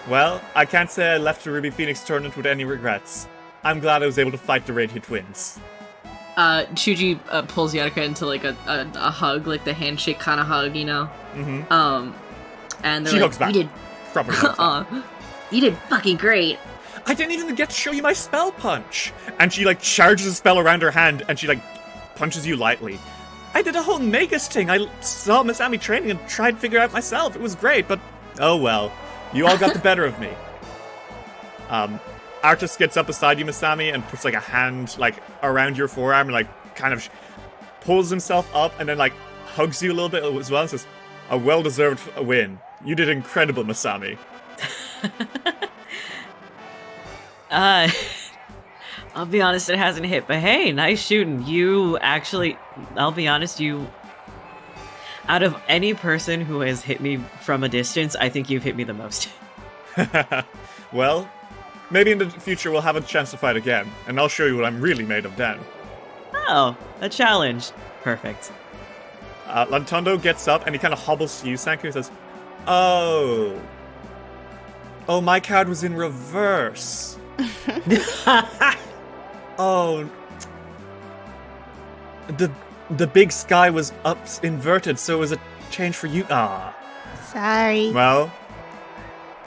Speaker 1: well, I can't say I left the Ruby Phoenix tournament with any regrets. I'm glad I was able to fight the Radiant Twins.
Speaker 2: Chuji pulls Yarika into like a hug, like the handshake kind of hug,
Speaker 1: Mm-hmm.
Speaker 2: And
Speaker 1: she hugs back.
Speaker 5: You did.
Speaker 1: Properly hugs back.
Speaker 5: You did fucking great.
Speaker 1: I didn't even get to show you my spell punch. And she charges a spell around her hand and she punches you lightly. I did a whole Magus thing. I saw Masami training and tried to figure out myself. It was great, but oh well. You all got the better of me. Artis gets up beside you, Masami, and puts a hand around your forearm and kind of pulls himself up and then hugs you a little bit as well and says, a well-deserved win. You did incredible, Masami.
Speaker 4: I'll be honest, it hasn't hit, but hey, nice shooting. You actually, I'll be honest, out of any person who has hit me from a distance, I think you've hit me the most.
Speaker 1: Well, maybe in the future we'll have a chance to fight again, and I'll show you what I'm really made of then.
Speaker 4: Oh, a challenge. Perfect.
Speaker 1: Lantondo gets up and he kind of hobbles to you, Sanku, and says, Oh, my card was in reverse. Oh, the big sky was up inverted, so it was a change for you.
Speaker 6: Sorry.
Speaker 1: Well,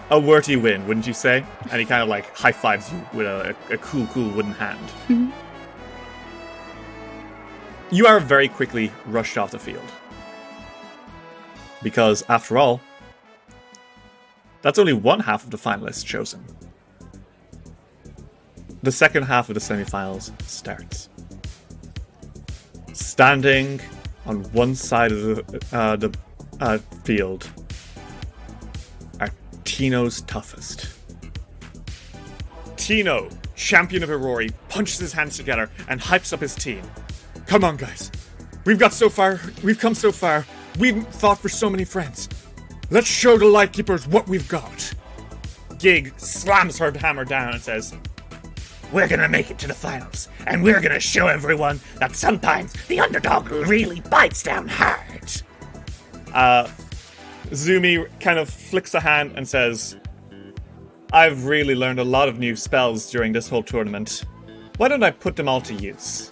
Speaker 1: a worthy win, wouldn't you say? And he kind of high fives you with a cool wooden hand. You are very quickly rushed off the field. Because, after all, that's only one half of the finalists chosen. The second half of the semi-finals starts. Standing on one side of the field are Tino's toughest. Tino, champion of Aurori, punches his hands together and hypes up his team. Come on, guys. We've come so far. We've fought for so many friends. Let's show the Lightkeepers what we've got. Gig slams her hammer down and says, we're gonna make it to the finals, and we're gonna show everyone that sometimes the underdog really bites down hard. Zumi kind of flicks a hand and says, I've really learned a lot of new spells during this whole tournament. Why don't I put them all to use?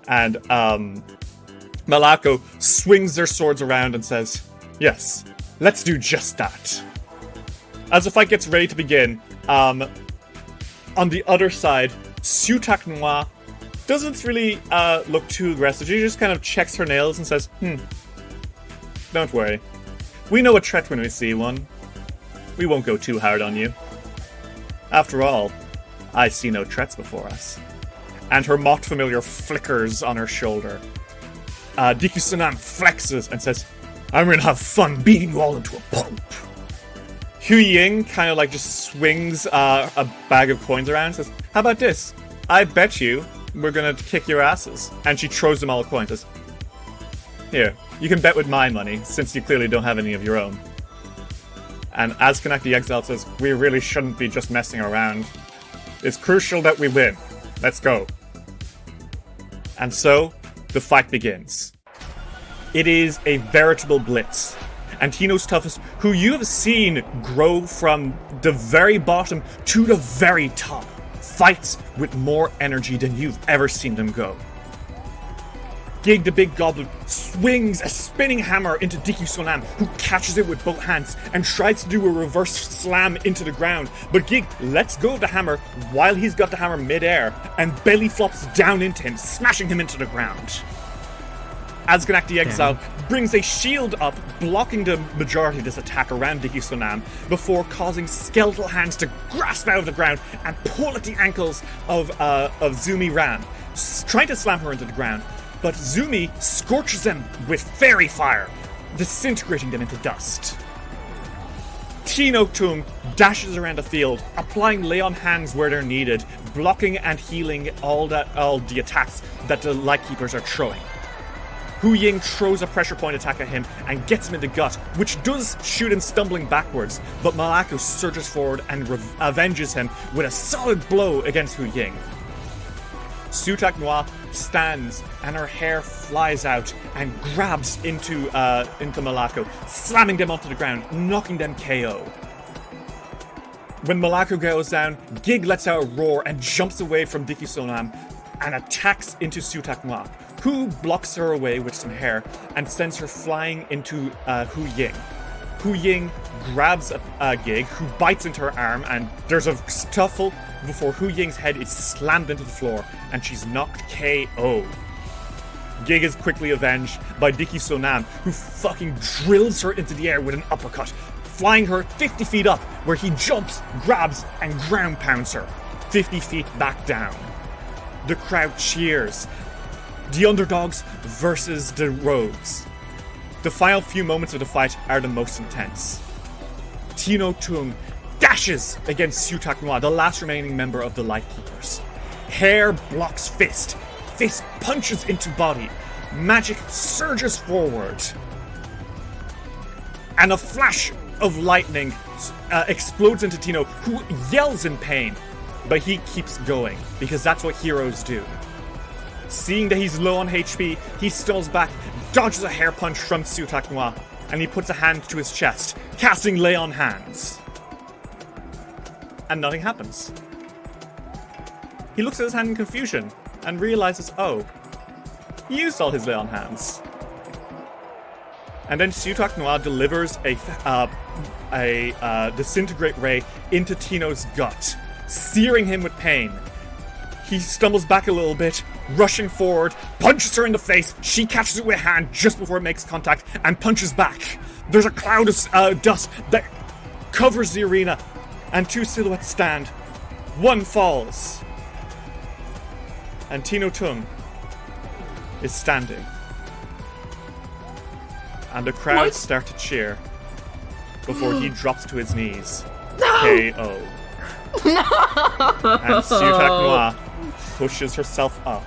Speaker 1: And Malako swings their swords around and says, yes, let's do just that. As the fight gets ready to begin, on the other side, Sutak Noir doesn't really look too aggressive. She just kind of checks her nails and says, don't worry. We know a threat when we see one. We won't go too hard on you. After all, I see no threats before us. And her mocked familiar flickers on her shoulder. Dikusanam flexes and says, I'm gonna have fun beating you all into a pulp. Hu Ying kind of just swings a bag of coins around and says, how about this? I bet you we're gonna kick your asses. And she throws them all a coin and says, here, you can bet with my money, since you clearly don't have any of your own. And Azkanak the Exile says, we really shouldn't be just messing around. It's crucial that we win. Let's go. And so, the fight begins. It is a veritable blitz. And Tino's toughest, who you have seen grow from the very bottom to the very top, fights with more energy than you've ever seen them go. Gig the big goblin swings a spinning hammer into Diki Sonam, who catches it with both hands and tries to do a reverse slam into the ground. But Gig lets go of the hammer while he's got the hammer midair and belly flops down into him, smashing him into the ground. Azganak the Exile brings a shield up, blocking the majority of this attack around Diki Sonam before causing skeletal hands to grasp out of the ground and pull at the ankles of Zumi Ram, trying to slam her into the ground. But Zumi scorches them with fairy fire, disintegrating them into dust. Tino Tung dashes around the field, applying lay on hands where they're needed, blocking and healing all the attacks that the Lightkeepers are throwing. Hu Ying throws a pressure point attack at him and gets him in the gut, which does shoot him stumbling backwards, but Malako surges forward and avenges him with a solid blow against Hu Ying. Sutak Noir stands and her hair flies out and grabs into Malako, slamming them onto the ground, knocking them KO. When Malako goes down, Gig lets out a roar and jumps away from Diki Sonam and attacks into Sutak Noir, who blocks her away with some hair and sends her flying into Hu Ying. Hu Ying grabs Gig, who bites into her arm, and there's a scuffle before Hu Ying's head is slammed into the floor and she's knocked KO. Gig is quickly avenged by Diki Sonam, who fucking drills her into the air with an uppercut, flying her 50 feet up, where he jumps, grabs, and ground pounds her 50 feet back down. The crowd cheers. The underdogs versus the rogues. The final few moments of the fight are the most intense. Tino Tung dashes against Sutak Noir, the last remaining member of the Lightkeepers. Hair blocks fist. Fist punches into body. Magic surges forward. And a flash of lightning explodes into Tino, who yells in pain. But he keeps going, because that's what heroes do. Seeing that he's low on HP, he stumbles back, dodges a hair punch from Sutak Noir, and he puts a hand to his chest, casting Lay on Hands. And nothing happens. He looks at his hand in confusion and realizes, oh, he used all his Lay on Hands. And then Sutak Noir delivers a disintegrate ray into Tino's gut, searing him with pain. He stumbles back a little bit, rushing forward, punches her in the face. She catches it with a hand just before it makes contact and punches back. There's a cloud of dust that covers the arena, and two silhouettes stand. One falls. And Tino Tung is standing. And the crowd start to cheer before he drops to his knees. KO. And Sutak Noir pushes herself up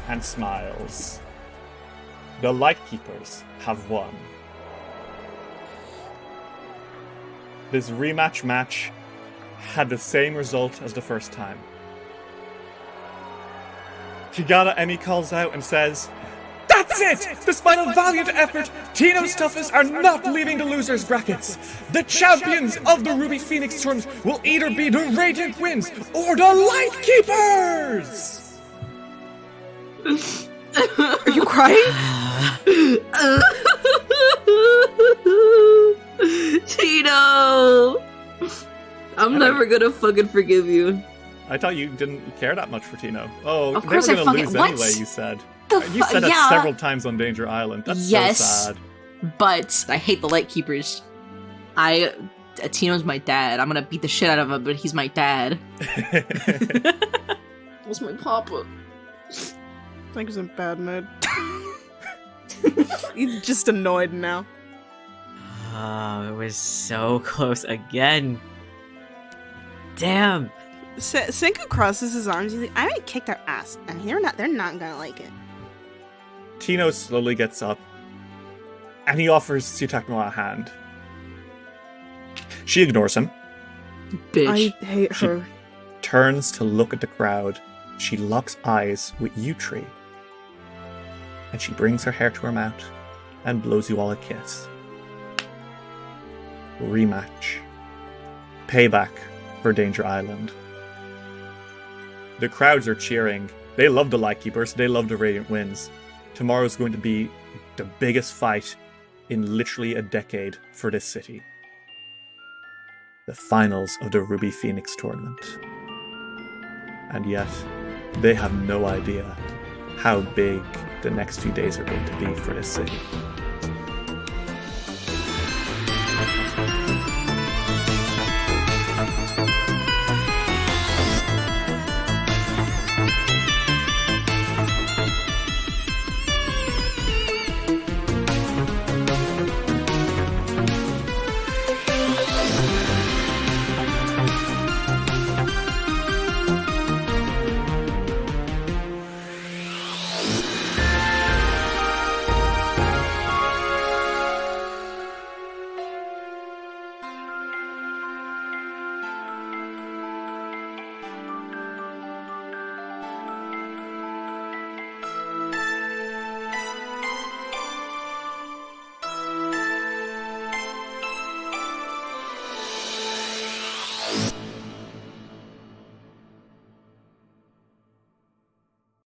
Speaker 1: and smiles. The Lightkeepers have won. This rematch match had the same result as the first time. Higata Emi calls out and says, "That's it! Despite a valiant effort, Tino's toughest are not leaving the losers' brackets. The champions of the Ruby Phoenix tournament will either be the Radiant Winds or the Lightkeepers!"
Speaker 3: Are you crying?
Speaker 2: Tino! I'm never gonna fucking forgive you.
Speaker 1: I thought you didn't care that much for Tino. Oh,
Speaker 5: Of
Speaker 1: they were
Speaker 5: course I
Speaker 1: gonna
Speaker 5: fucking-
Speaker 1: lose
Speaker 5: what?
Speaker 1: anyway, you said.
Speaker 5: The
Speaker 1: You said that
Speaker 5: yeah,
Speaker 1: several times on Danger Island. That's
Speaker 2: Yes.
Speaker 1: so sad.
Speaker 2: But I hate the Lightkeepers. Tino's my dad. I'm gonna beat the shit out of him, but he's my dad. What's my papa?
Speaker 3: I think he's in bad mood. He's just annoyed now.
Speaker 4: Oh, it was so close again. Damn.
Speaker 3: Senku crosses his arms. He's like, I already kicked their ass, and they're not gonna like it.
Speaker 1: Tino slowly gets up, and he offers Sutak Noir a hand. She ignores him,
Speaker 2: Bitch.
Speaker 3: I hate
Speaker 1: She-
Speaker 3: her.
Speaker 1: turns to look at the crowd. She locks eyes with you three, and she brings her hair to her mouth and blows you all a kiss. Rematch. Payback for Danger Island. The crowds are cheering. They love the Lightkeepers, they love the Radiant Winds. tomorrow is going to be the biggest fight in literally a decade for this city. The finals of the Ruby Phoenix tournament. And yet, they have no idea how big the next few days are going to be for this city.